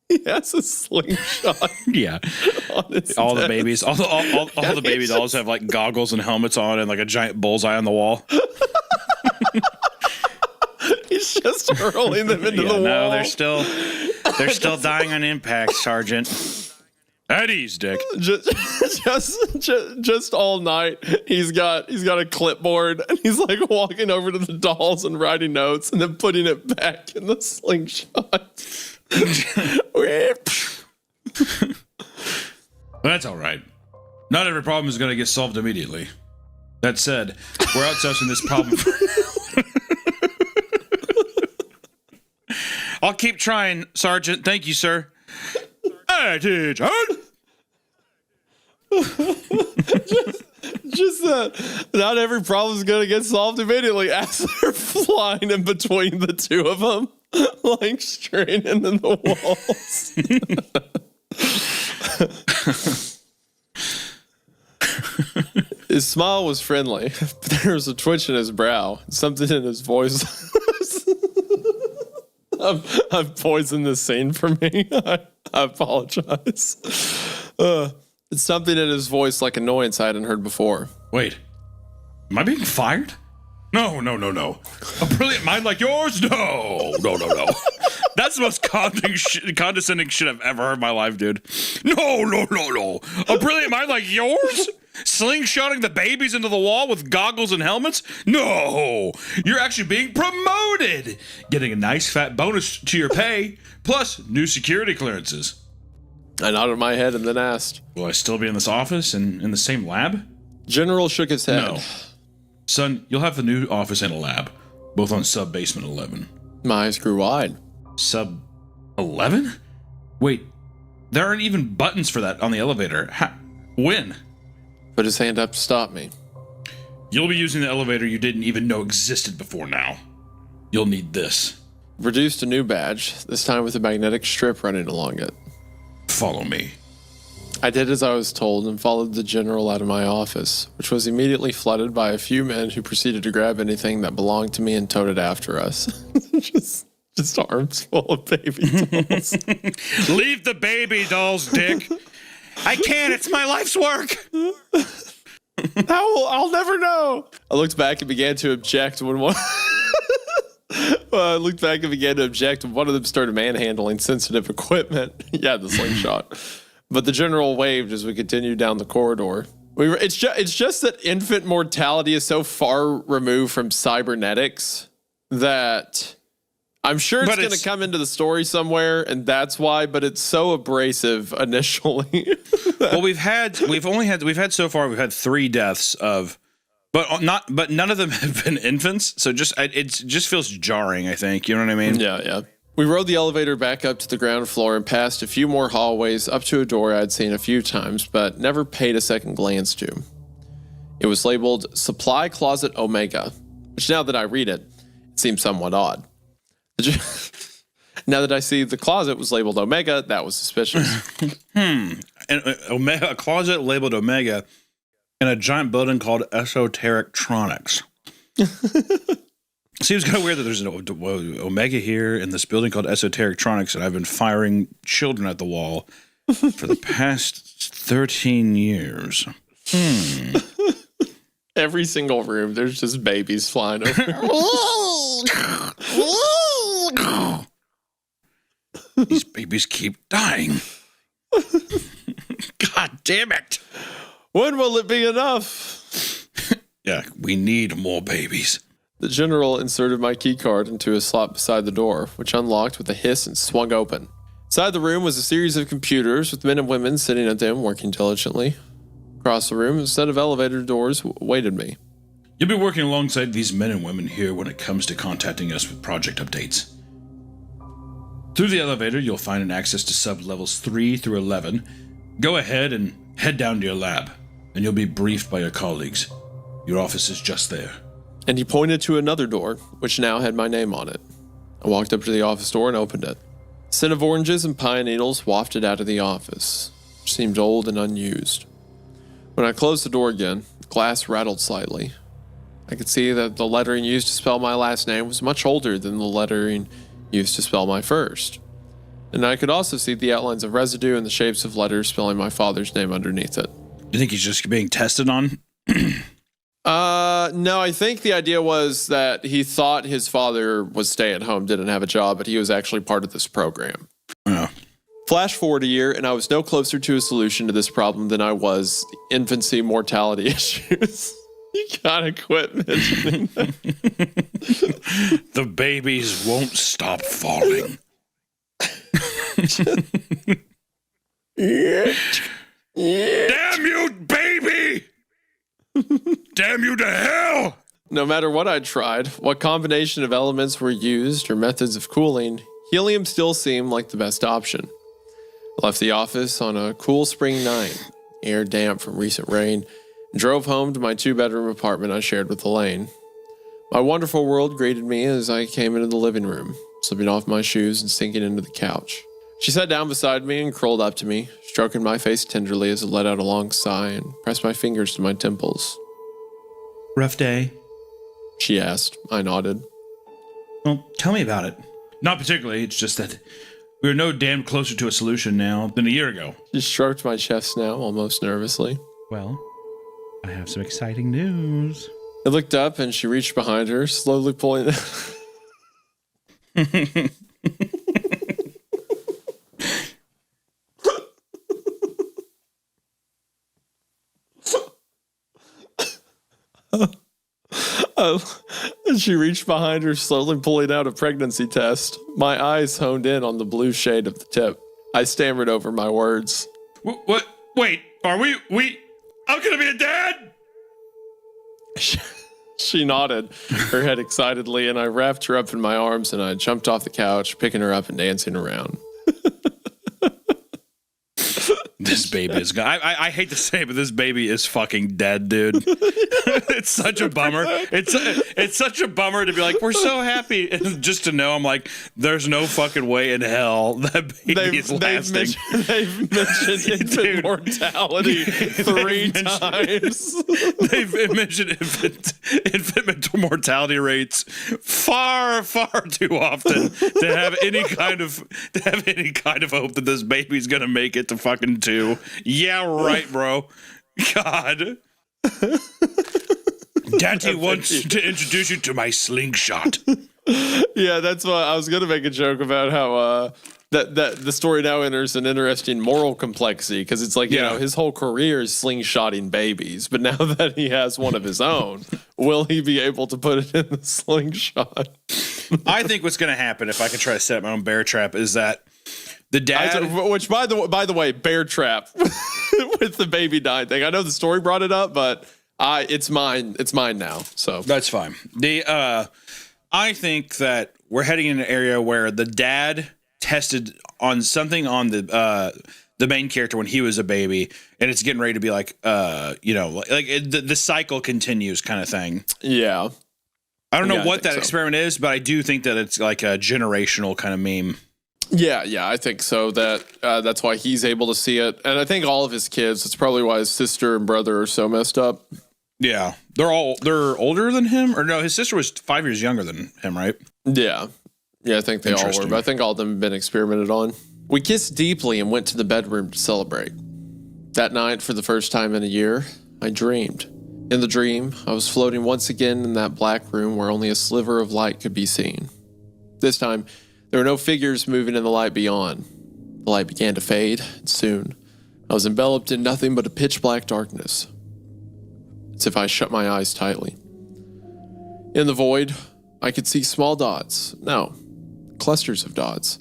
he has a slingshot. Yeah. On his all desk. the babies, all the baby dolls have like goggles and helmets on and like a giant bullseye on the wall. He's just hurling them into the wall. No, they're still dying on impact, Sergeant. At ease, Dick. Just all night, he's got a clipboard and he's like walking over to the dolls and writing notes and then putting it back in the slingshot. That's all right. Not every problem is going to get solved immediately. That said, we're outsourcing this problem. I'll keep trying, Sergeant. Thank you, sir. Attention. Just that not every problem is going to get solved immediately as they're flying in between the two of them. Like straight into the walls. His smile was friendly, but there was a twitch in his brow, something in his voice. I've poisoned this scene for me. I apologize. It's something in his voice like annoyance I hadn't heard before. Wait, am I being fired? No. A brilliant mind like yours? No. That's the most condescending shit I've ever heard in my life, dude. No. A brilliant mind like yours? Slingshotting the babies into the wall with goggles and helmets? No. You're actually being promoted. Getting a nice fat bonus to your pay, plus new security clearances. I nodded my head and then asked. Will I still be in this office and in the same lab? General shook his head. No. Son, you'll have the new office and a lab, both on sub-basement 11. My eyes grew wide. Sub 11? Wait, there aren't even buttons for that on the elevator. When? Put his hand up to stop me. You'll be using the elevator you didn't even know existed before now. You'll need this. Produced a new badge, this time with a magnetic strip running along it. Follow me. I did as I was told and followed the general out of my office, which was immediately flooded by a few men who proceeded to grab anything that belonged to me and towed it after us. just arms full of baby dolls. Leave the baby dolls, Dick. I can't. It's my life's work. I'll never know. I looked back and began to object when one. I looked back and began to object when one of them started manhandling sensitive equipment. Yeah, the slingshot. But the general waved as we continued down the corridor. It's just that infant mortality is so far removed from cybernetics that I'm sure it's going to come into the story somewhere, and that's why. But it's so abrasive initially. Well, we've had 3 deaths of, but none of them have been infants. So it just feels jarring. I think, you know what I mean? Yeah. We rode the elevator back up to the ground floor and passed a few more hallways up to a door I'd seen a few times, but never paid a second glance to. It was labeled Supply Closet Omega, which now that I read it seems somewhat odd. Now that I see the closet was labeled Omega, that was suspicious. And a closet labeled Omega in a giant building called Esoterictronics. Seems kind of weird that there's an Omega here in this building called Esoterictronics, and I've been firing children at the wall for the past 13 years. Every single room, there's just babies flying over. These babies keep dying. God damn it. When will it be enough? Yeah, we need more babies. The general inserted my key card into a slot beside the door, which unlocked with a hiss and swung open. Inside the room was a series of computers with men and women sitting at them working diligently. Across the room, a set of elevator doors awaited me. You'll be working alongside these men and women here when it comes to contacting us with project updates. Through the elevator, you'll find an access to sub-levels 3 through 11. Go ahead and head down to your lab, and you'll be briefed by your colleagues. Your office is just there. And he pointed to another door, which now had my name on it. I walked up to the office door and opened it. A scent of oranges and pine needles wafted out of the office, which seemed old and unused. When I closed the door again, the glass rattled slightly. I could see that the lettering used to spell my last name was much older than the lettering used to spell my first. And I could also see the outlines of residue and the shapes of letters spelling my father's name underneath it. Do you think he's just being tested on? No, I think the idea was that he thought his father was stay at home, didn't have a job, but he was actually part of this program. Yeah. Flash forward a year, and I was no closer to a solution to this problem than I was infancy mortality issues. You gotta quit mentioning that. The babies won't stop falling. Damn you, baby! Damn you to hell! No matter what I tried, what combination of elements were used or methods of cooling, helium still seemed like the best option. I left the office on a cool spring night, air damp from recent rain, and drove home to my 2-bedroom apartment I shared with Elaine. My wonderful world greeted me as I came into the living room, slipping off my shoes and sinking into the couch. She sat down beside me and curled up to me, stroking my face tenderly as I let out a long sigh and pressed my fingers to my temples. Rough day? She asked. I nodded. Well, tell me about it. Not particularly. It's just that we're no damn closer to a solution now than a year ago. She stroked my chest now, almost nervously. Well, I have some exciting news. I looked up and she reached behind her, slowly pulling... She reached behind her, slowly pulling out a pregnancy test. My eyes honed in on the blue shade of the tip. I stammered over my words. What? Wait, are we? I'm gonna be a dad? She nodded, her head excitedly, and I wrapped her up in my arms and I jumped off the couch, picking her up and dancing around. This baby is gone. I hate to say it, but this baby is fucking dead, dude. It's such a bummer. It's such a bummer to be like, we're so happy, and just to know I'm like, there's no fucking way in hell that baby is lasting. They've mentioned infant mortality 3 times. They've mentioned infant mortality rates far too often to have any kind of hope that this baby's gonna make it to fucking 2. Yeah, right, bro. God. Daddy wants to introduce you to my slingshot. Yeah, that's why I was gonna make a joke about how that the story now enters an interesting moral complexity, because it's like, you know, his whole career is slingshotting babies, but now that he has one of his own, will he be able to put it in the slingshot? I think what's gonna happen, if I can try to set up my own bear trap, is that the dad, which by the way, bear trap with the baby dying thing. I know the story brought it up, but it's mine. It's mine now. So that's fine. I think that we're heading in an area where the dad tested on something on the main character when he was a baby, and it's getting ready to be like, the cycle continues kind of thing. Yeah. I don't know what that experiment is, but I do think that it's like a generational kind of meme. Yeah, I think so. That's why he's able to see it, and I think all of his kids. That's probably why his sister and brother are so messed up. Yeah, they're older than him, or no? His sister was 5 years younger than him, right? Yeah, I think they all were, but I think all of them have been experimented on. We kissed deeply and went to the bedroom to celebrate. That night, for the first time in a year, I dreamed. In the dream, I was floating once again in that black room where only a sliver of light could be seen. This time, there were no figures moving in the light beyond. The light began to fade, and soon, I was enveloped in nothing but a pitch-black darkness. It's if I shut my eyes tightly. In the void, I could see small dots. No, clusters of dots,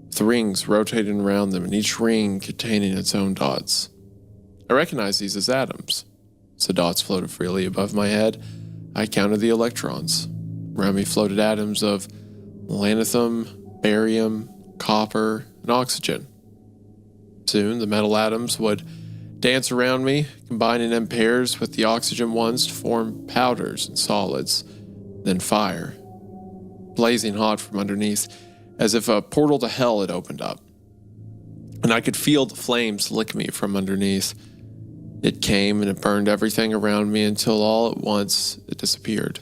with rings rotating around them, and each ring containing its own dots. I recognized these as atoms. As the dots floated freely above my head, I counted the electrons. Around me floated atoms of lanthanum, barium, copper, and oxygen. Soon, the metal atoms would dance around me, combining in pairs with the oxygen ones to form powders and solids, then fire, blazing hot from underneath, as if a portal to hell had opened up. And I could feel the flames lick me from underneath. It came and it burned everything around me until all at once it disappeared.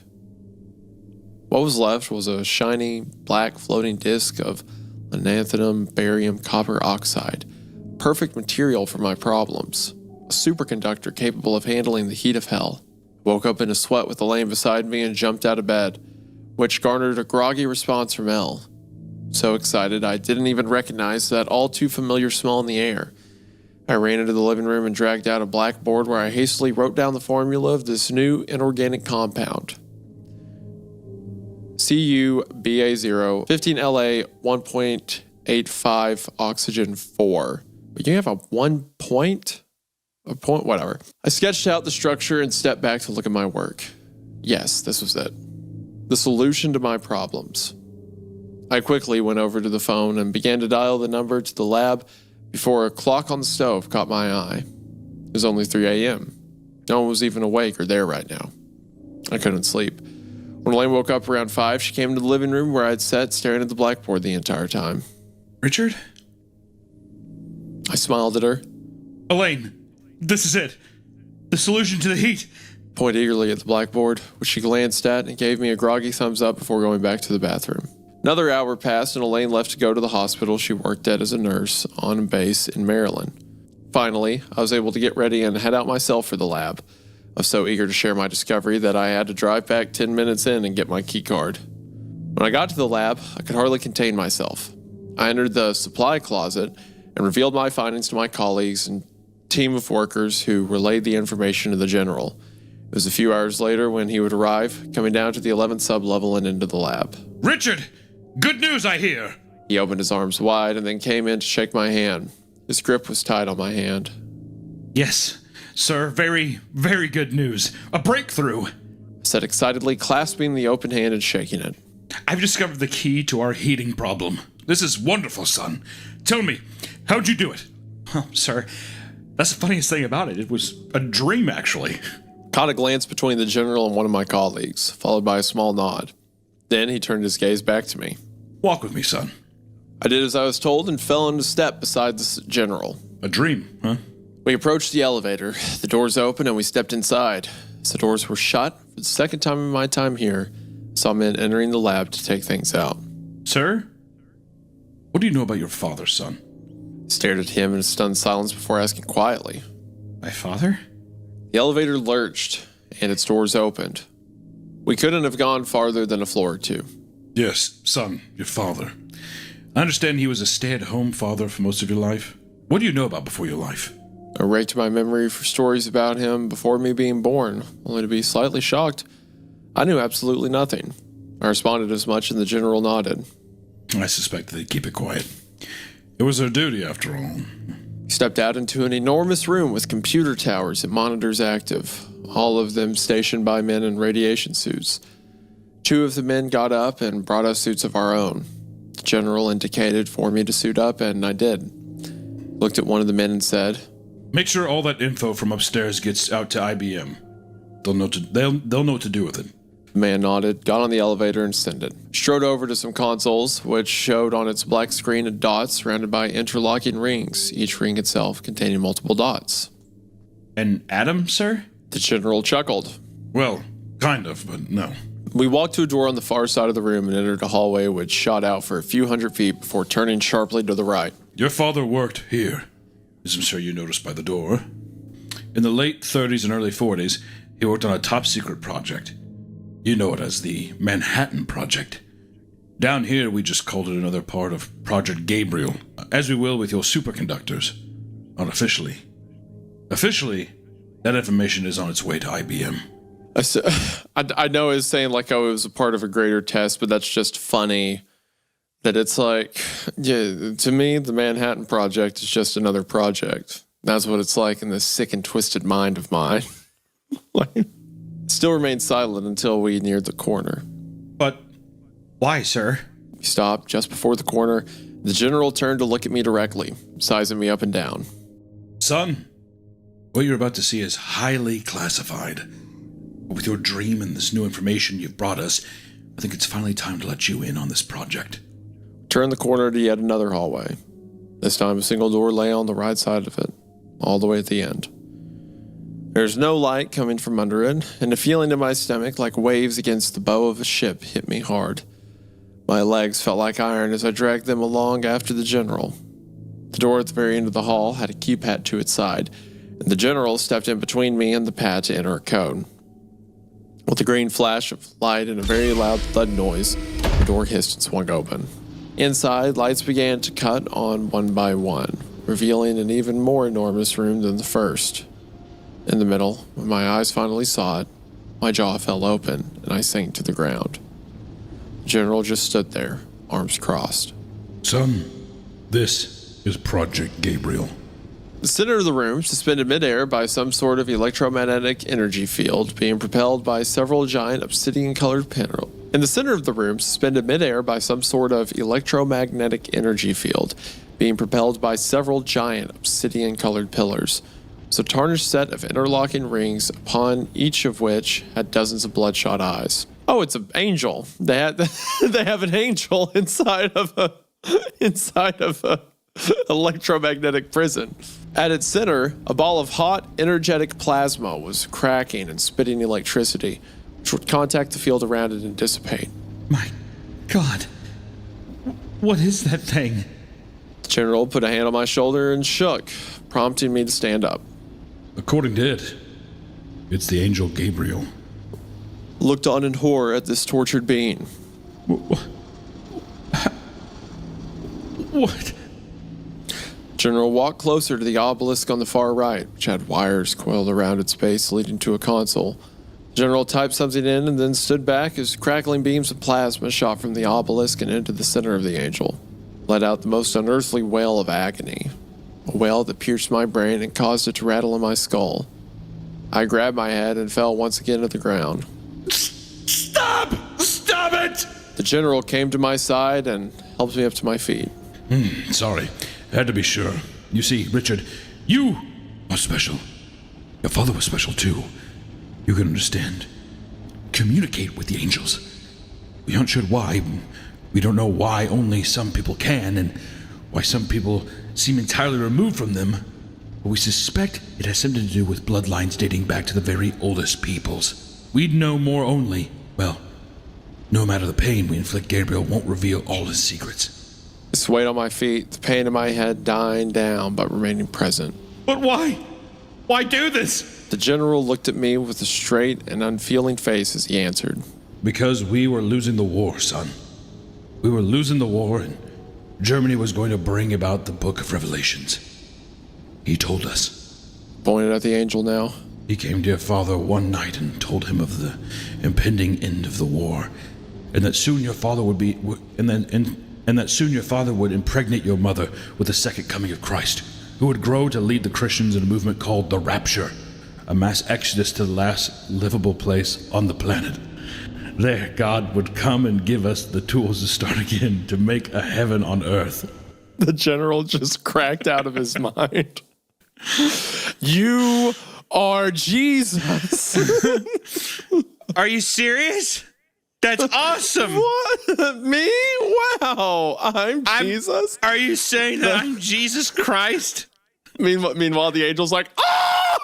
What was left was a shiny, black floating disk of lanthanum, barium, copper oxide, perfect material for my problems, a superconductor capable of handling the heat of hell. I woke up in a sweat with Elaine beside me and jumped out of bed, which garnered a groggy response from Elle. So excited I didn't even recognize that all too familiar smell in the air. I ran into the living room and dragged out a blackboard where I hastily wrote down the formula of this new inorganic compound. CuBa0, 15La, 1.85 oxygen 4. But you have a 1 point? A point, whatever. I sketched out the structure and stepped back to look at my work. Yes, this was it. The solution to my problems. I quickly went over to the phone and began to dial the number to the lab before a clock on the stove caught my eye. It was only 3 a.m. No one was even awake or there right now. I couldn't sleep. When Elaine woke up around 5, she came into the living room where I'd sat staring at the blackboard the entire time. Richard? I smiled at her, Elaine, this is it. The solution to the heat. pointed eagerly at the blackboard, which she glanced at and gave me a groggy thumbs up before going back to the bathroom. Another hour passed and Elaine left to go to the hospital she worked at as a nurse on base in Maryland. Finally, I was able to get ready and head out myself for the lab. I was so eager to share my discovery that I had to drive back 10 minutes in and get my key card. When I got to the lab, I could hardly contain myself. I entered the supply closet and revealed my findings to my colleagues and team of workers who relayed the information to the general. It was a few hours later when he would arrive, coming down to the 11th sublevel and into the lab. Richard! Good news, I hear! He opened his arms wide and then came in to shake my hand. His grip was tight on my hand. Yes, sir, very, very good news. A breakthrough! I said excitedly, clasping the open hand and shaking it. I've discovered the key to our heating problem. This is wonderful, son. Tell me, how'd you do it? Oh, sir, that's the funniest thing about it. It was a dream, actually. Caught a glance between the general and one of my colleagues, followed by a small nod. Then he turned his gaze back to me. Walk with me, son. I did as I was told and fell into step beside the general. A dream, huh? We approached the elevator. The doors opened and we stepped inside. As the doors were shut, for the second time in my time here, I saw men entering the lab to take things out. Sir? What do you know about your father, son? I stared at him in a stunned silence before asking quietly. My father? The elevator lurched and its doors opened. We couldn't have gone farther than a floor or two. Yes, son, your father. I understand he was a stay-at-home father for most of your life. What do you know about before your life? I raked my memory for stories about him before me being born, only to be slightly shocked. I knew absolutely nothing. I responded as much and the general nodded. I suspect they'd keep it quiet. It was their duty, after all. He stepped out into an enormous room with computer towers and monitors active, all of them stationed by men in radiation suits. 2 of the men got up and brought us suits of our own. The general indicated for me to suit up, and I did. Looked at one of the men and said, Make sure all that info from upstairs gets out to IBM. They'll know what to do with it. The man nodded, got on the elevator, and ascended. Strode over to some consoles, which showed on its black screen of dots surrounded by interlocking rings, each ring itself containing multiple dots. An atom, sir? The general chuckled. Well, kind of, but no. We walked to a door on the far side of the room and entered a hallway which shot out for a few hundred feet before turning sharply to the right. Your father worked here, as I'm sure you noticed by the door. In the late 30s and early 40s, he worked on a top-secret project. You know it as the Manhattan Project. Down here, we just called it another part of Project Gabriel, as we will with your superconductors. Unofficially. Officially, that information is on its way to IBM. I know it's saying like, oh, it was a part of a greater test, but that's just funny that it's like, yeah, to me, the Manhattan Project is just another project. That's what it's like in this sick and twisted mind of mine. Still remained silent until we neared the corner. But why, sir? We stopped just before the corner. The general turned to look at me directly, sizing me up and down. Son, what you're about to see is highly classified. But with your dream and this new information you've brought us, I think it's finally time to let you in on this project. Turned the corner to yet another hallway. This time a single door lay on the right side of it, all the way at the end. There's no light coming from under it, and a feeling in my stomach like waves against the bow of a ship hit me hard. My legs felt like iron as I dragged them along after the general. The door at the very end of the hall had a keypad to its side, and the general stepped in between me and the pad to enter a code. With a green flash of light and a very loud thud noise, the door hissed and swung open. Inside, lights began to cut on one by one, revealing an even more enormous room than the first. In the middle, when my eyes finally saw it, my jaw fell open and I sank to the ground. The general just stood there, arms crossed. Son, this is Project Gabriel. The center of the room, suspended midair by some sort of electromagnetic energy field, being propelled by several giant obsidian-colored pillars. In the center of the room, suspended midair by some sort of electromagnetic energy field, being propelled by several giant obsidian-colored pillars, was a tarnished set of interlocking rings, upon each of which had dozens of bloodshot eyes. Oh, it's an angel. They have an angel inside of a electromagnetic prison. At its center, a ball of hot, energetic plasma was cracking and spitting electricity, which would contact the field around it and dissipate. My God. What is that thing? The general put a hand on my shoulder and shook, prompting me to stand up. According to it, it's the angel Gabriel. Looked on in horror at this tortured being. What? General walked closer to the obelisk on the far right, which had wires coiled around its base leading to a console. General typed something in and then stood back as crackling beams of plasma shot from the obelisk and into the center of the angel. Let out the most unearthly wail of agony, a wail that pierced my brain and caused it to rattle in my skull. I grabbed my head and fell once again to the ground. Stop! Stop it! The general came to my side and helped me up to my feet. Sorry. I had to be sure. You see, Richard, you are special. Your father was special too. You can understand. Communicate with the angels. We aren't sure why. We don't know why only some people can, and why some people seem entirely removed from them. But we suspect it has something to do with bloodlines dating back to the very oldest peoples. We'd know more only, well, no matter the pain we inflict, Gabriel won't reveal all his secrets. I swayed on my feet, the pain in my head dying down but remaining present. But why? Why do this? The general looked at me with a straight and unfeeling face as he answered. Because we were losing the war, son. We were losing the war, and Germany was going to bring about the Book of Revelations. He told us. Pointed at the angel now. He came to your father one night and told him of the impending end of the war, and that soon your father would be, and that soon your father would impregnate your mother with the second coming of Christ, who would grow to lead the Christians in a movement called the Rapture, a mass exodus to the last livable place on the planet. There, God would come and give us the tools to start again, to make a heaven on earth. The general just cracked out of his mind. You are Jesus. Are you serious? That's awesome. What? Me? Wow. I'm Jesus? Are you saying that I'm Jesus Christ? Meanwhile, the angel's like, ah!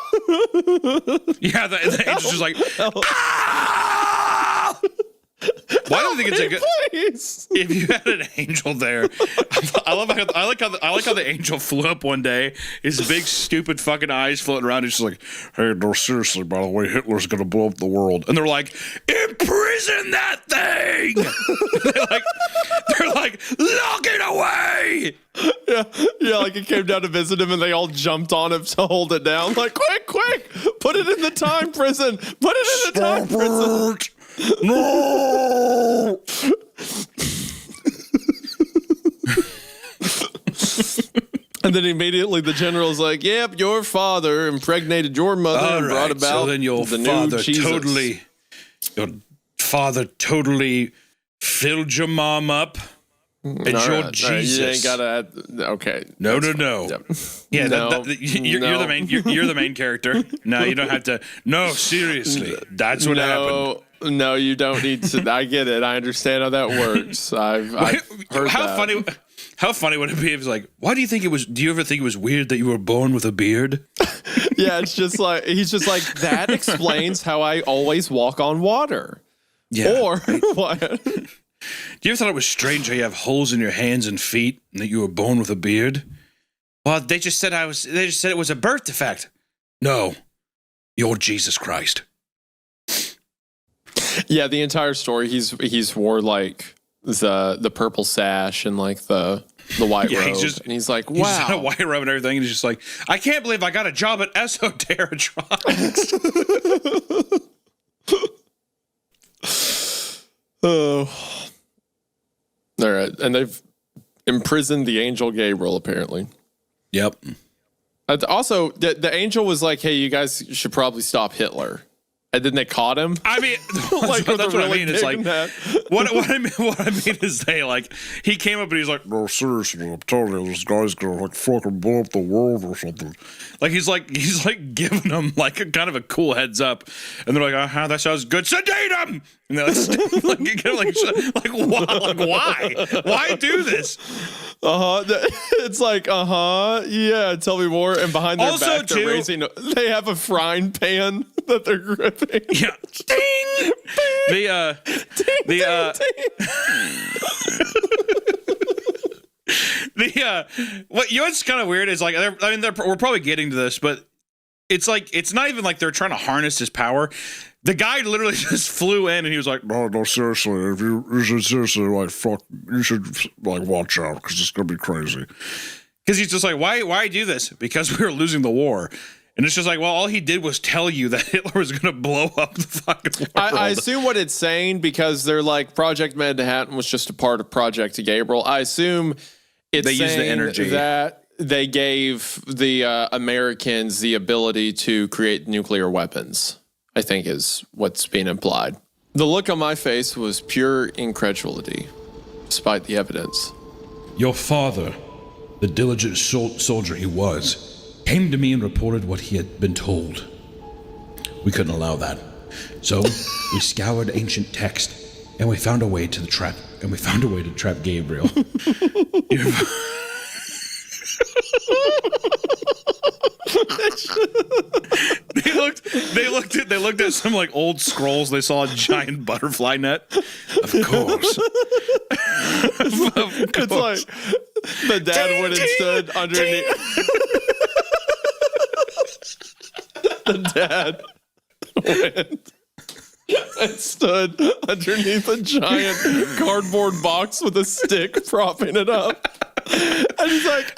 Yeah, the angel's just like, ah! Why do you think it's a good? Please. If you had an angel there, I like how the angel flew up one day. His big stupid fucking eyes floating around. He's just like, "Hey, no, seriously, by the way, Hitler's gonna blow up the world." And they're like, "Imprison that thing!" they're like, "Lock it away!" Yeah, like it came down to visit him, and they all jumped on him to hold it down. Like, quick, put it in the time prison. Put it in the time prison. No! And then immediately the general's like, "Yep, your father impregnated your mother and brought about so then your the father new Jesus." your father totally filled your mom up. And your Jesus. You ain't gotta. Okay. No. Yep. Yeah, No, you're the main. You're the main character. No, you don't have to. No, seriously, that's what happened. No, you don't need to. I get it. I understand how that works. I've heard that. How funny would it be if it's like, why do you think it was? Do you ever think it was weird that you were born with a beard? Yeah, it's just like he's just like that explains how I always walk on water. Yeah. Or what? Do you ever thought it was strange how you have holes in your hands and feet and that you were born with a beard? Well, they just said it was a birth defect. No, you're Jesus Christ. Yeah, the entire story he's wore like the purple sash and like the white robe, and he's like, wow, he's got a white robe and everything, and he's just like, I can't believe I got a job at Esoteritronics. Oh. All right, and they've imprisoned the angel Gabriel, apparently. Yep. Also, the angel was like, hey, you guys should probably stop Hitler. And then they caught him. I mean, Like, with that's a what I really mean. It's big like net. what I mean is they like he came up and he's like, No, seriously, I'm telling you, this guy's gonna like fucking blow up the world or something. he's like giving them like a kind of a cool heads up, and they're like, that sounds good. Sedate him. And they're why do this? It's like, yeah, tell me more. And behind their Also, back, they're raising, they have a frying pan that they're gripping. Yeah. Ding. What what's kind of weird is like we're probably getting to this, but it's like it's not even like they're trying to harness his power. The guy literally just flew in and he was like, No, seriously, if you should seriously like fuck, you should like watch out because it's gonna be crazy. because he's just like, why do this? Because we were losing the war. And it's just like, well, all he did was tell you that Hitler was going to blow up the fucking world. I assume what it's saying, because they're like, Project Manhattan was just a part of Project Gabriel. I assume it's They use the saying energy. that they gave the Americans the ability to create nuclear weapons, I think is what's being implied. The look on my face was pure incredulity, despite the evidence. Your father, the diligent soldier he was, came to me and reported what he had been told. We couldn't allow that. So we scoured ancient text and we found a way to trap Gabriel. They looked at some like old scrolls. They saw a giant butterfly net. Of course. It's like the dad went and stood underneath. The dad went and stood underneath a giant cardboard box with a stick propping it up. And he's like,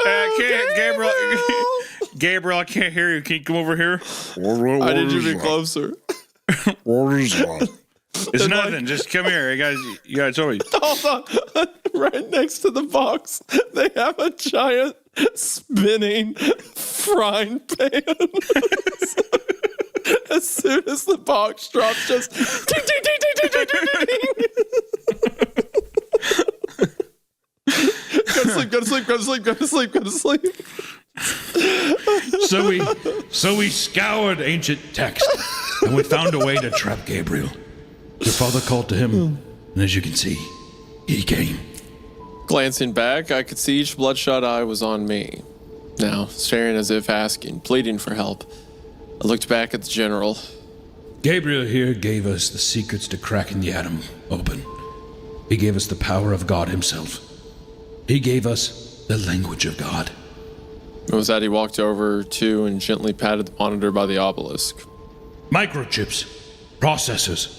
Gabriel, I can't hear you. Can you come over here? What I need you to is be that? closer. What is that? It's nothing. Just come here. You guys tell me. Hold on. Right next to the box, they have a giant spinning frying pan. As soon as the box drops, just ding, ding, ding, ding, ding, ding, ding, ding. Go to sleep, go to sleep, go to sleep, go to sleep, go to sleep. So we scoured ancient text and we found a way to trap Gabriel. Your father called to him, and as you can see, he came. Glancing back, I could see each bloodshot eye was on me. Now, staring as if asking, pleading for help. I looked back at the general. Gabriel here gave us the secrets to cracking the atom open. He gave us the power of God himself. He gave us the language of God. It was that he walked over to and gently patted the monitor by the obelisk. Microchips, processors,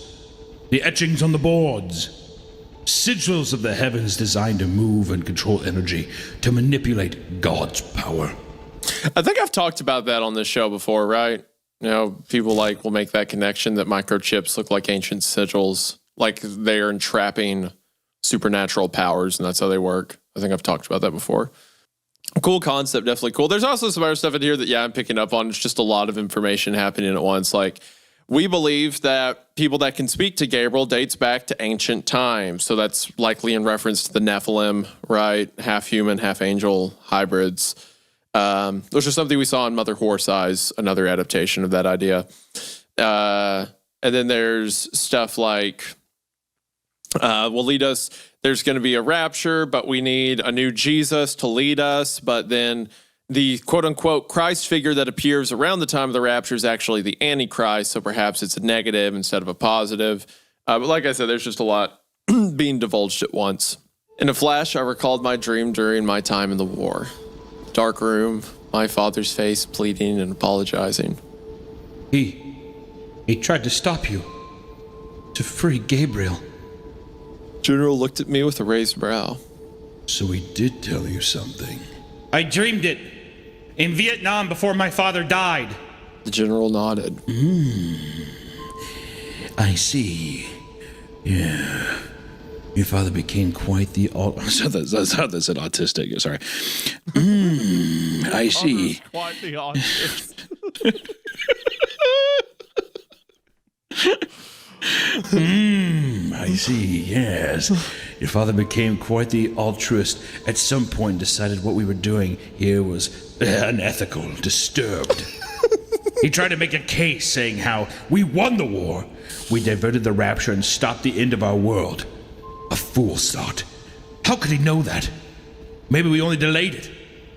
the etchings on the boards, sigils of the heavens designed to move and control energy, to manipulate God's power. I think I've talked about that on this show before, right? You know, people will make that connection that microchips look like ancient sigils, like they are entrapping supernatural powers, and that's how they work. I think I've talked about that before. Cool concept, definitely cool. There's also some other stuff in here that, I'm picking up on. It's just a lot of information happening at once. Like, we believe that people that can speak to Gabriel dates back to ancient times. So that's likely in reference to the Nephilim, right? Half human, half angel hybrids. Which is something we saw in Mother Horse Eyes, another adaptation of that idea. And then there's stuff like, will lead us. There's going to be a rapture, but we need a new Jesus to lead us. But then the quote-unquote Christ figure that appears around the time of the rapture is actually the Antichrist, so perhaps it's a negative instead of a positive. But like I said, there's just a lot being divulged at once. In a flash, I recalled my dream during my time in the war. Dark room, my father's face pleading and apologizing. He tried to stop you, to free Gabriel. General looked at me with a raised brow. So he did tell you something. I dreamed it. In Vietnam before my father died. The general nodded. I see. Yeah. Your father became quite the... That's how they said autistic. Sorry. I see. Quite the audience. I see, yes. Your father became quite the altruist. At some point decided what we were doing here was unethical, disturbed. He tried to make a case saying how we won the war. We diverted the rapture and stopped the end of our world. A fool's thought. How could he know that? Maybe we only delayed it.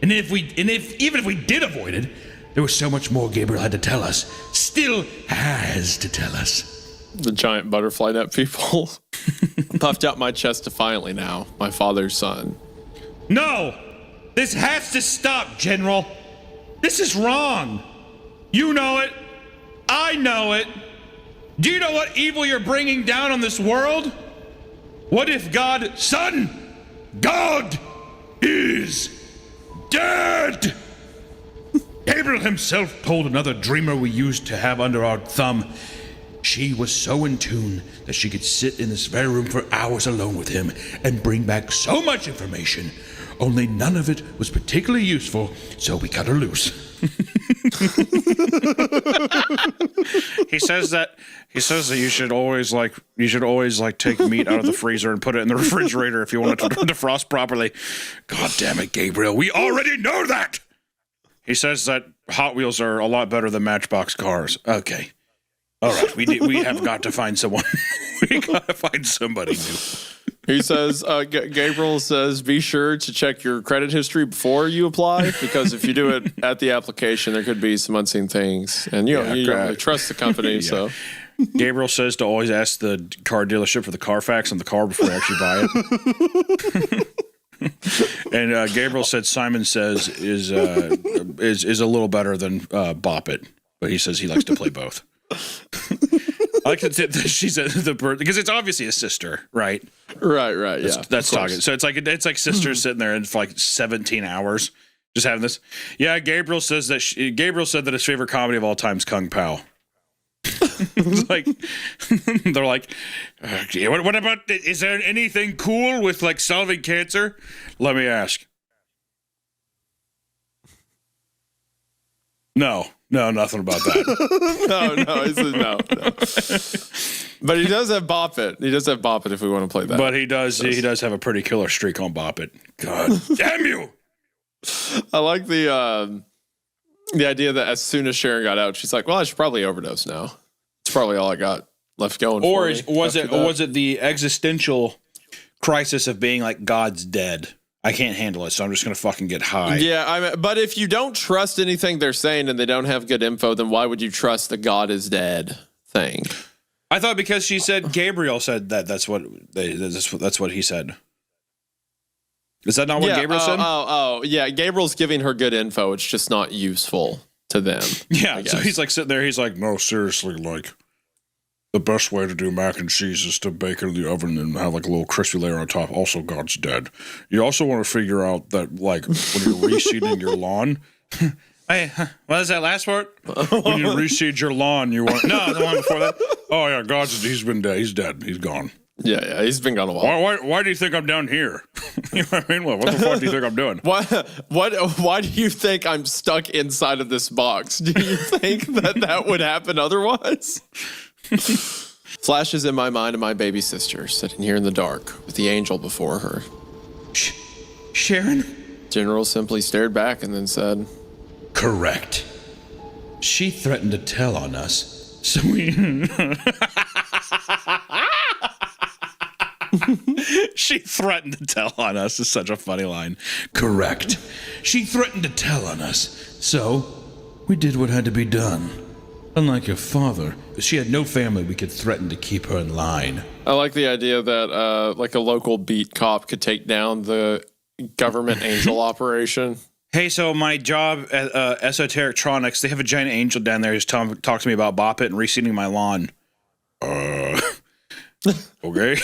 And even if we did avoid it, there was so much more Gabriel had to tell us. Still has to tell us. The giant butterfly net people puffed out my chest defiantly now, my father's son. No! This has to stop, General. This is wrong. You know it. I know it. Do you know what evil you're bringing down on this world? What if God... Son! God is dead! Gabriel himself told another dreamer we used to have under our thumb. She was so in tune that she could sit in this very room for hours alone with him and bring back so much information, only none of it was particularly useful, so we cut her loose. He says that you should always take meat out of the freezer and put it in the refrigerator if you want it to defrost properly. God damn it, Gabriel, we already know that! He says that Hot Wheels are a lot better than Matchbox cars. Okay. All right, we have got to find someone. We got to find somebody new. He says, Gabriel says, be sure to check your credit history before you apply, because if you do it at the application, there could be some unseen things. And you don't really trust the company, so. Gabriel says to always ask the car dealership for the Carfax on the car before you actually buy it. And Gabriel said Simon Says is a little better than Bop It, but he says he likes to play both. I like that she said because it's obviously a sister, right? Right. Yeah, that's talking. So it's like sisters sitting there for like 17 hours just having this. Yeah, Gabriel said that his favorite comedy of all time is Kung Pao. It's like they're like, what about? Is there anything cool with like solving cancer? Let me ask. No, nothing about that. No, he says no. But he does have Bop It. He does have Bop It if we want to play that. But he does have a pretty killer streak on Bop It. God damn you! I like the idea that as soon as Sharon got out, she's like, well, I should probably overdose now. It's probably all I got left going. Or was it the existential crisis of being like God's dead? I can't handle it, so I'm just going to fucking get high. Yeah, but if you don't trust anything they're saying and they don't have good info, then why would you trust the God is dead thing? I thought because she said Gabriel said that. That's what he said. Is that not what Gabriel said? Oh, yeah. Gabriel's giving her good info. It's just not useful to them. Yeah. So he's like sitting there. He's like, no, seriously, like the best way to do mac and cheese is to bake it in the oven and have like a little crispy layer on top. Also, God's dead. You also want to figure out that like when you're reseeding your lawn. Hey, what is that last word? When you reseed your lawn, you want the one before that. Oh yeah, he's been dead. He's dead. He's gone. Yeah, he's been gone a while. Why do you think I'm down here? You know what I mean? What the fuck do you think I'm doing? Why do you think I'm stuck inside of this box? Do you think that would happen otherwise? Flashes in my mind of my baby sister sitting here in the dark with the angel before her. Sharon? General simply stared back and then said, correct. She threatened to tell on us, so we... She threatened to tell on us is such a funny line. Correct. She threatened to tell on us, so we did what had to be done. Unlike your father, she had no family we could threaten to keep her in line. I like the idea that like a local beat cop could take down the government angel operation. Hey, so my job at Esoterictronics, they have a giant angel down there who's talking to me about Bop It and reseeding my lawn. Okay.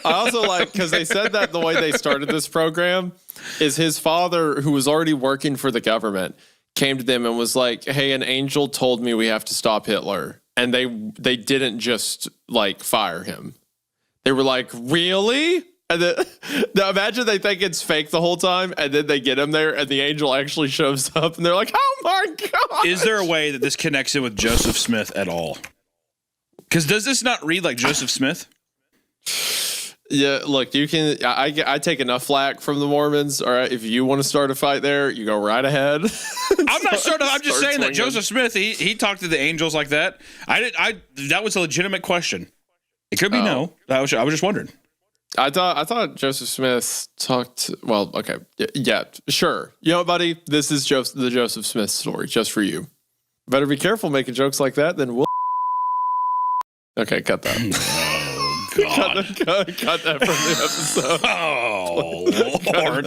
I also like, because they said that the way they started this program is his father, who was already working for the government, came to them and was like, hey, an angel told me we have to stop Hitler. And they didn't just like fire him. They were like, really? And then now imagine they think it's fake the whole time, and then they get him there, and the angel actually shows up, and they're like, oh my God. Is there a way that this connects in with Joseph Smith at all? Because does this not read like Joseph Smith? Yeah, look, you can. I take enough flack from the Mormons. All right, if you want to start a fight there, you go right ahead. I'm not starting. I'm just saying that swinging. Joseph Smith he talked to the angels like that. That was a legitimate question. It could be no. I was just wondering. I thought Joseph Smith talked. Well, okay, yeah, sure. You know what, buddy? This is the Joseph Smith story, just for you. Better be careful making jokes like that. Then we'll. Okay, cut that. God. cut that from the episode. Oh Lord!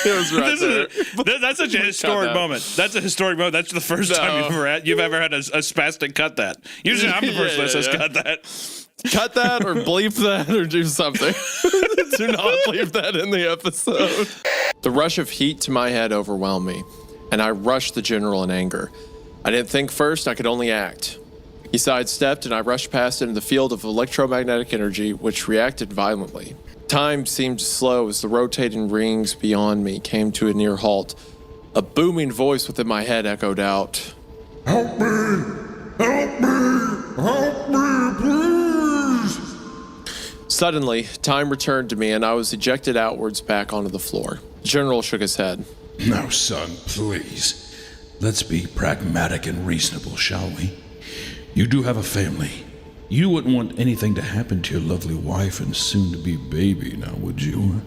It was right That's such a historic moment. That's a historic moment. That's the first time you've ever had a spastic cut that. Usually, I'm the person that says cut that. Cut that or bleep that or do something. Do not bleep that in the episode. The rush of heat to my head overwhelmed me, and I rushed the general in anger. I didn't think first, I could only act. He sidestepped, and I rushed past into the field of electromagnetic energy, which reacted violently. Time seemed to slow as the rotating rings beyond me came to a near halt. A booming voice within my head echoed out, Help me! Help me! Help me, please! Suddenly, time returned to me, and I was ejected outwards back onto the floor. The general shook his head. Now, son, please. Let's be pragmatic and reasonable, shall we? You do have a family. You wouldn't want anything to happen to your lovely wife and soon-to-be baby, now would you?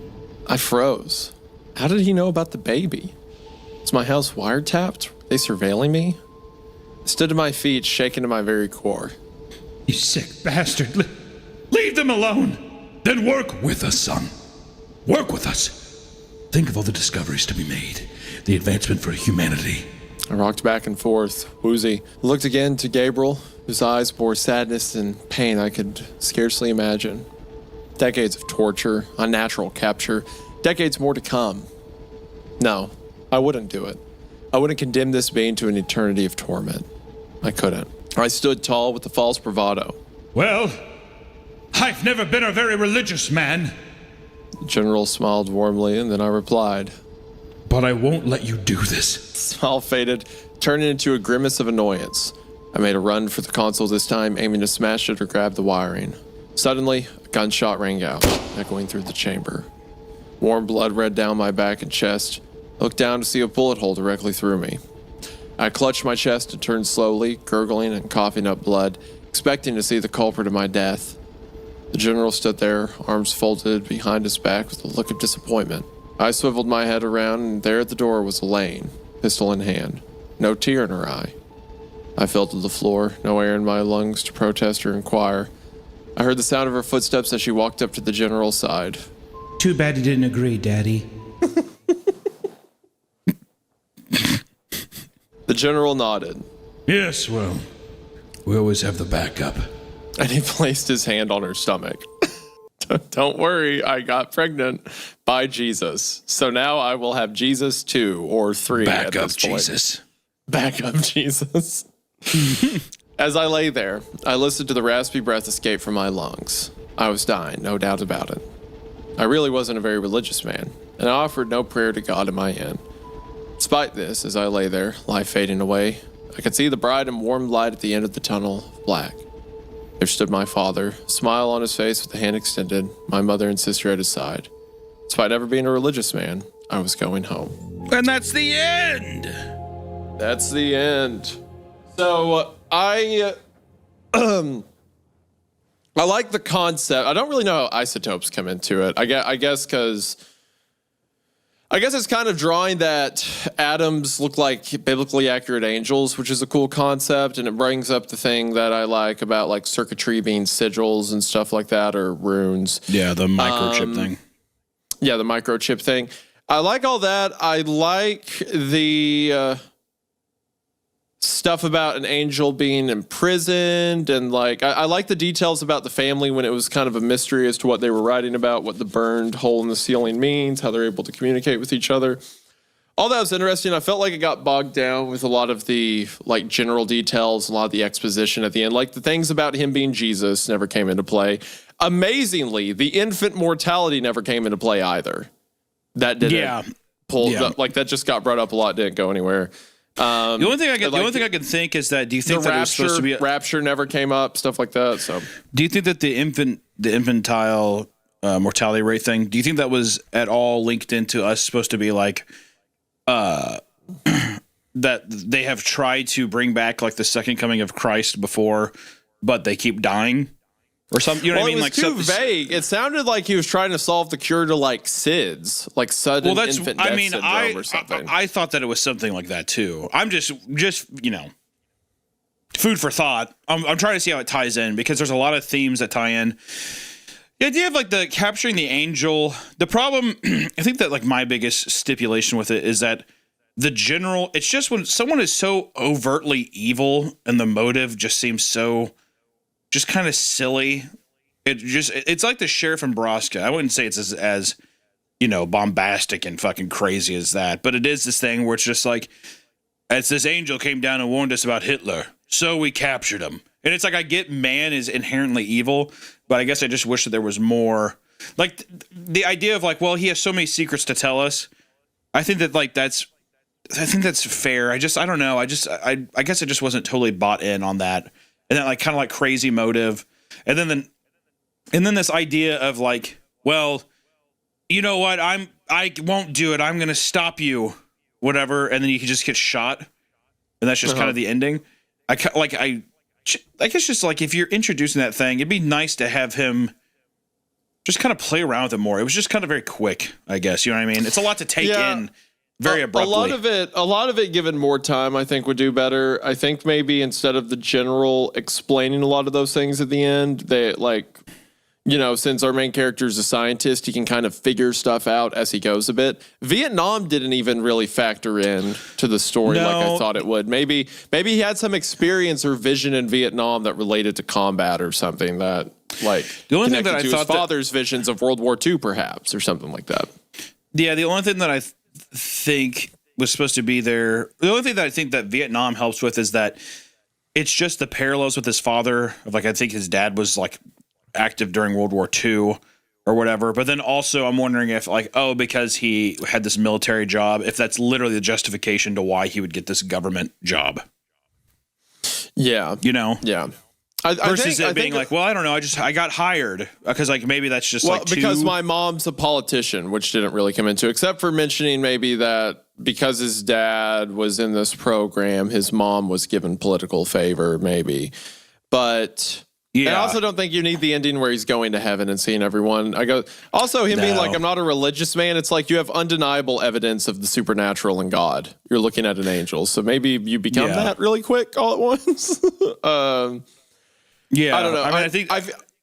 I froze. How did he know about the baby? Was my house wiretapped? Were they surveilling me? I stood to my feet, shaken to my very core. You sick bastard. Leave them alone. Then work with us, son. Work with us. Think of all the discoveries to be made, the advancement for humanity. I rocked back and forth, woozy. I looked again to Gabriel, whose eyes bore sadness and pain I could scarcely imagine. Decades of torture, unnatural capture, decades more to come. No, I wouldn't do it. I wouldn't condemn this being to an eternity of torment. I couldn't. I stood tall with the false bravado. Well, I've never been a very religious man. The general smiled warmly, and then I replied. But I won't let you do this. Smile faded, turning into a grimace of annoyance. I made a run for the console this time, aiming to smash it or grab the wiring. Suddenly, a gunshot rang out, echoing through the chamber. Warm blood ran down my back and chest. I looked down to see a bullet hole directly through me. I clutched my chest and turned slowly, gurgling and coughing up blood, expecting to see the culprit of my death. The general stood there, arms folded behind his back with a look of disappointment. I swiveled my head around, and there at the door was Elaine, pistol in hand, no tear in her eye. I fell to the floor, no air in my lungs to protest or inquire. I heard the sound of her footsteps as she walked up to the general's side. Too bad you didn't agree, Daddy. The general nodded. Yes, well, we always have the backup. And he placed his hand on her stomach. Don't worry, I got pregnant by Jesus. So now I will have Jesus 2 or 3 at this point. Jesus. Backup Jesus. As I lay there, I listened to the raspy breath escape from my lungs. I was dying, no doubt about it. I really wasn't a very religious man, and I offered no prayer to God in my end. Despite this, as I lay there, life fading away, I could see the bright and warm light at the end of the tunnel of black. There stood my father, a smile on his face with a hand extended, my mother and sister at his side. Despite never being a religious man, I was going home. And that's the end. That's the end. So I like the concept. I don't really know how isotopes come into it. I guess because it's kind of drawing that atoms look like biblically accurate angels, which is a cool concept, and it brings up the thing that I like about like circuitry being sigils and stuff like that, or runes. Yeah, the microchip thing. Yeah, the microchip thing. I like all that. I like the stuff about an angel being imprisoned, and like I like the details about the family when it was kind of a mystery as to what they were writing about, what the burned hole in the ceiling means, how they're able to communicate with each other. All that was interesting. I felt like it got bogged down with a lot of the like general details, a lot of the exposition at the end. Like the things about him being Jesus never came into play. Amazingly, the infant mortality never came into play either. That didn't pull. Like that just got brought up a lot, didn't go anywhere. The only thing I can think is that, do you think the that it was supposed to be rapture never came up, stuff like that. So, do you think that the infantile mortality rate thing, do you think that was at all linked into us supposed to be like that they have tried to bring back like the second coming of Christ before, but they keep dying or something? You know what I mean? It was Like too vague. It sounded like he was trying to solve the cure to like SIDS, like sudden infant death syndrome or something. I thought that it was something like that too. I'm just food for thought. I'm trying to see how it ties in, because there's a lot of themes that tie in. The idea of like the capturing the angel. The problem, I think that like my biggest stipulation with it is that the general, it's just when someone is so overtly evil and the motive just seems so just kind of silly. It's like the sheriff in Nebraska. I wouldn't say it's as bombastic and fucking crazy as that, but it is this thing where it's just like, as this angel came down and warned us about Hitler, so we captured him. And it's like, I get man is inherently evil, but I guess I just wish that there was more. Like the idea of like, well, he has so many secrets to tell us. I think that like that's fair. I don't know. I guess I just wasn't totally bought in on that. And then like kind of like crazy motive. And then this idea of like, well, you know what? I won't do it. I'm going to stop you, whatever. And then you can just get shot. And that's just kind of the ending. I guess just like, if you're introducing that thing, it'd be nice to have him just kind of play around with it more. It was just kind of very quick, I guess. You know what I mean? It's a lot to take in very abruptly. A lot of it given more time, I think, would do better. I think maybe instead of the general explaining a lot of those things at the end, they like, since our main character is a scientist, he can kind of figure stuff out as he goes a bit. Vietnam didn't even really factor in to the story like I thought it would. Maybe he had some experience or vision in Vietnam that related to combat or something that like the only thing that I to thought his father's visions of World War II, perhaps, or something like that. Yeah, the only thing that I think was supposed to be there, the only thing that I think that Vietnam helps with is that it's just the parallels with his father. Of like, I think his dad was like active during World War II or whatever. But then also I'm wondering if like, because he had this military job, if that's literally the justification to why he would get this government job. Yeah. Yeah. Versus it being like, well, I don't know. I got hired because like maybe that's just because my mom's a politician, which didn't really come into, except for mentioning maybe that because his dad was in this program, his mom was given political favor, maybe. But I also don't think you need the ending where he's going to heaven and seeing everyone. Also him being like, I'm not a religious man. It's like you have undeniable evidence of the supernatural and God. You're looking at an angel. So maybe you become that really quick all at once. I don't know. I mean, I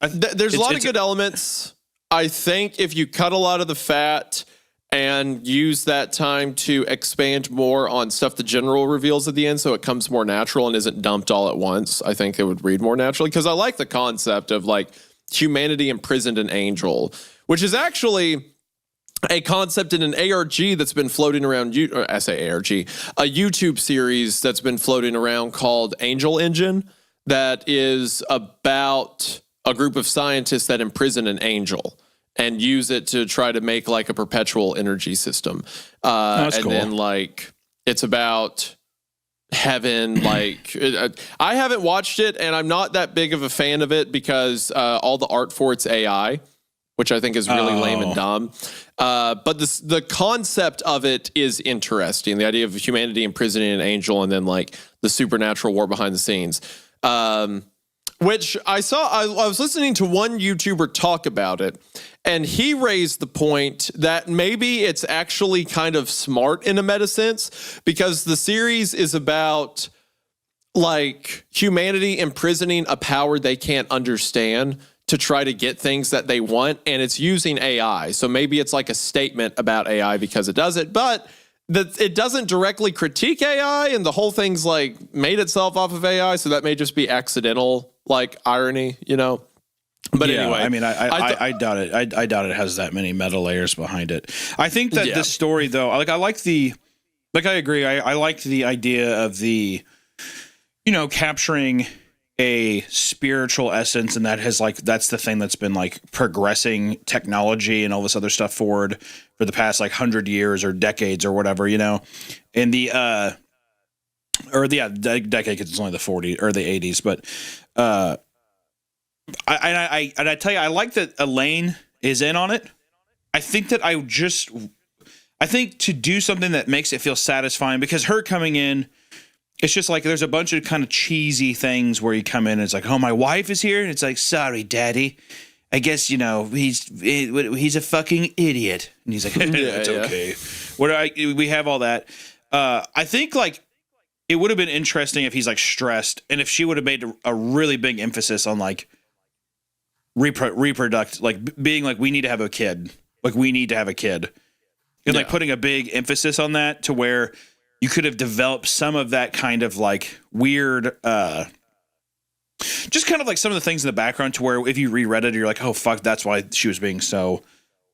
think there's a lot of good elements. I think if you cut a lot of the fat and use that time to expand more on stuff the general reveals at the end so it comes more natural and isn't dumped all at once, I think it would read more naturally. Because I like the concept of like humanity imprisoned an angel, which is actually a concept in an ARG that's been floating around, a YouTube series that's been floating around called Angel Engine, that is about a group of scientists that imprison an angel and use it to try to make like a perpetual energy system. That's cool. Then like it's about heaven. Like I haven't watched it and I'm not that big of a fan of it because all the art for it's AI, which I think is really lame and dumb. But the concept of it is interesting. The idea of humanity imprisoning an angel and then like the supernatural war behind the scenes. Which I saw, I was listening to one YouTuber talk about it, and he raised the point that maybe it's actually kind of smart in a meta sense, because the series is about like humanity imprisoning a power they can't understand to try to get things that they want, and it's using AI. So maybe it's like a statement about AI because it does it, but it doesn't directly critique AI, and the whole thing's like made itself off of AI, so that may just be accidental, like irony, But anyway, I mean, I doubt it. I doubt it has that many meta layers behind it. I think that this story, though, I agree. I liked the idea of the, capturing a spiritual essence, and that's the thing that's been like progressing technology and all this other stuff forward for the past like 100 years or decades or whatever, and or decade, because it's only the 40s or the 80s. But I tell you, I like that Elaine is in on it. I think that I think to do something that makes it feel satisfying, because her coming in, it's just like there's a bunch of kind of cheesy things where you come in and it's like, oh, my wife is here, and it's like, sorry, Daddy, I guess he's a fucking idiot, and he's like, it's okay. We have all that. I think like it would have been interesting if he's like stressed, and if she would have made a really big emphasis on like reproduct, like being like, we need to have a kid, and like putting a big emphasis on that, to where you could have developed some of that kind of like weird, just kind of like some of the things in the background, to where if you reread it, you're like, oh fuck, that's why she was being so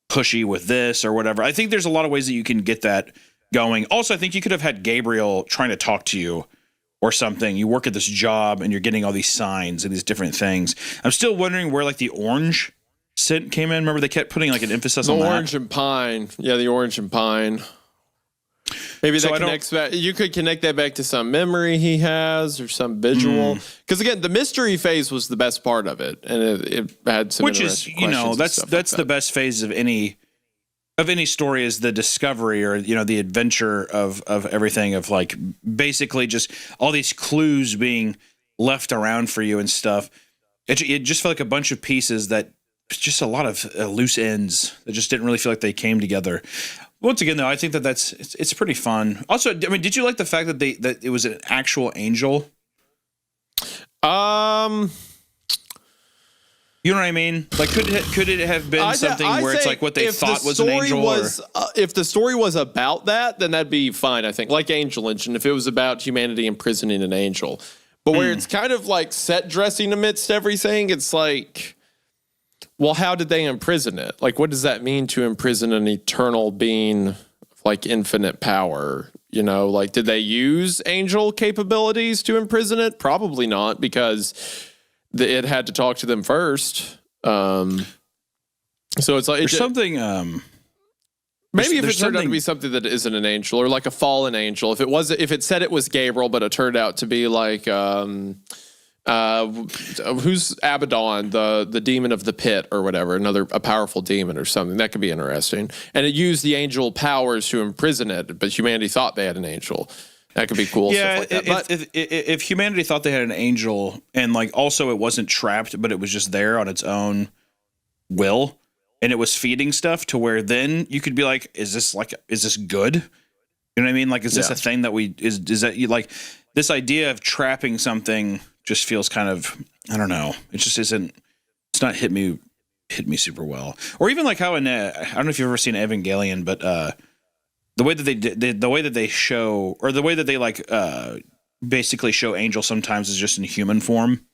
pushy with this or whatever. I think there's a lot of ways that you can get that going. Also, I think you could have had Gabriel trying to talk to you or something. You work at this job and you're getting all these signs and these different things. I'm still wondering where like the orange scent came in. Remember they kept putting like an emphasis on the that? orange and pine. Yeah, the orange and pine. Maybe that connects back. You could connect that back to some memory he has or some visual. Because again, the mystery phase was the best part of it, and it had some. Which is, that's the best phase of any story, is the discovery, or the adventure of everything, of like basically just all these clues being left around for you and stuff. It just felt like a bunch of pieces that just a lot of loose ends that just didn't really feel like they came together. Once again, though, I think it's pretty fun. Also, I mean, did you like the fact that it was an actual angel? You know what I mean? Like, could it have been something where it's like what they thought was an angel? If the story was about that, then that'd be fine, I think. Like Angel Engine, if it was about humanity imprisoning an angel. But where it's kind of like set dressing amidst everything, it's like, well, how did they imprison it? Like, what does that mean to imprison an eternal being of like infinite power? Like, did they use angel capabilities to imprison it? Probably not, because it had to talk to them first. So it's like there's something. Maybe if it turned out to be something that isn't an angel, or like a fallen angel. If it said it was Gabriel, but it turned out to be like who's Abaddon, the demon of the pit or whatever, a powerful demon or something, that could be interesting. And it used the angel powers to imprison it, but humanity thought they had an angel. That could be cool. Yeah, stuff like that. But if humanity thought they had an angel, and like also it wasn't trapped, but it was just there on its own will, and it was feeding stuff, to where then you could be like, is this good? You know what I mean? Like, is this a thing that is that you like this idea of trapping something? Just feels kind of, I don't know. It just isn't. It's not hit me super well. Or even like how in I don't know if you've ever seen Evangelion, but the way that the way that they show, or the way that they like basically show Angel sometimes is just in human form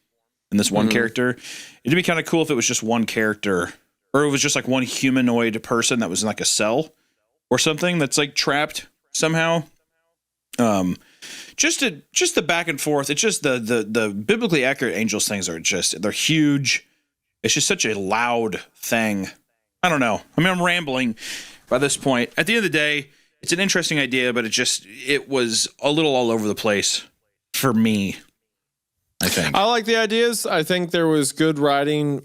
in this one character. It'd be kind of cool if it was just one character, or it was just like one humanoid person that was in like a cell or something that's like trapped somehow. Just the back and forth. It's just the biblically accurate angels things they're huge. It's just such a loud thing. I don't know. I mean, I'm rambling by this point. At the end of the day, it's an interesting idea, but it was a little all over the place for me, I think. I like the ideas. I think there was good writing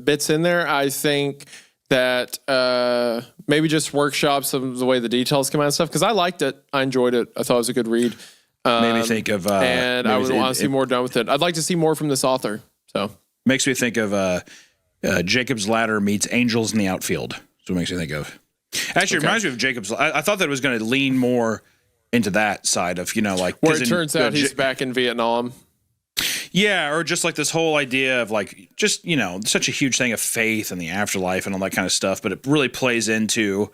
bits in there. I think that maybe just workshop some of the way the details come out and stuff, because I liked it. I enjoyed it. I thought it was a good read. Made me think of... and I would want to see more done with it. I'd like to see more from this author. So makes me think of Jacob's Ladder meets Angels in the Outfield. That's what it makes me think of. Actually, it reminds me of Jacob's... I thought that it was going to lean more into that side of, like... Where it turns out he's back in Vietnam. Yeah, or just like this whole idea of like, just, such a huge thing of faith and the afterlife and all that kind of stuff, but it really plays into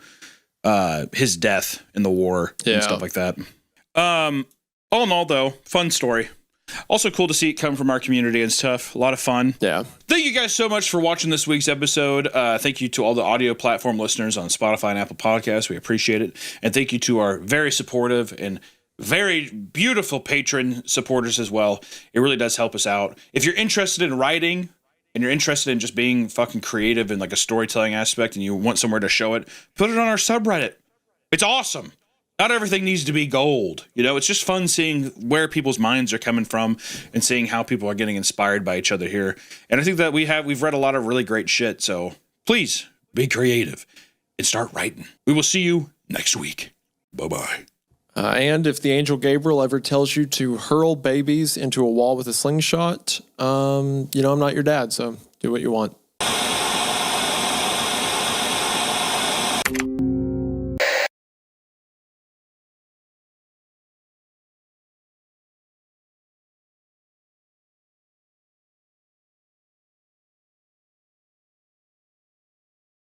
his death in the war and stuff like that. All in all, though, fun story. Also cool to see it come from our community and stuff. A lot of fun. Yeah. Thank you guys so much for watching this week's episode. Thank you to all the audio platform listeners on Spotify and Apple Podcasts. We appreciate it. And thank you to our very supportive and very beautiful patron supporters as well. It really does help us out. If you're interested in writing and you're interested in just being fucking creative in like a storytelling aspect and you want somewhere to show it, put it on our subreddit. It's awesome. Not everything needs to be gold. You know, it's just fun seeing where people's minds are coming from and seeing how people are getting inspired by each other here. And I think that we've read a lot of really great shit. So please be creative and start writing. We will see you next week. Bye-bye. And if the angel Gabriel ever tells you to hurl babies into a wall with a slingshot, I'm not your dad, so do what you want.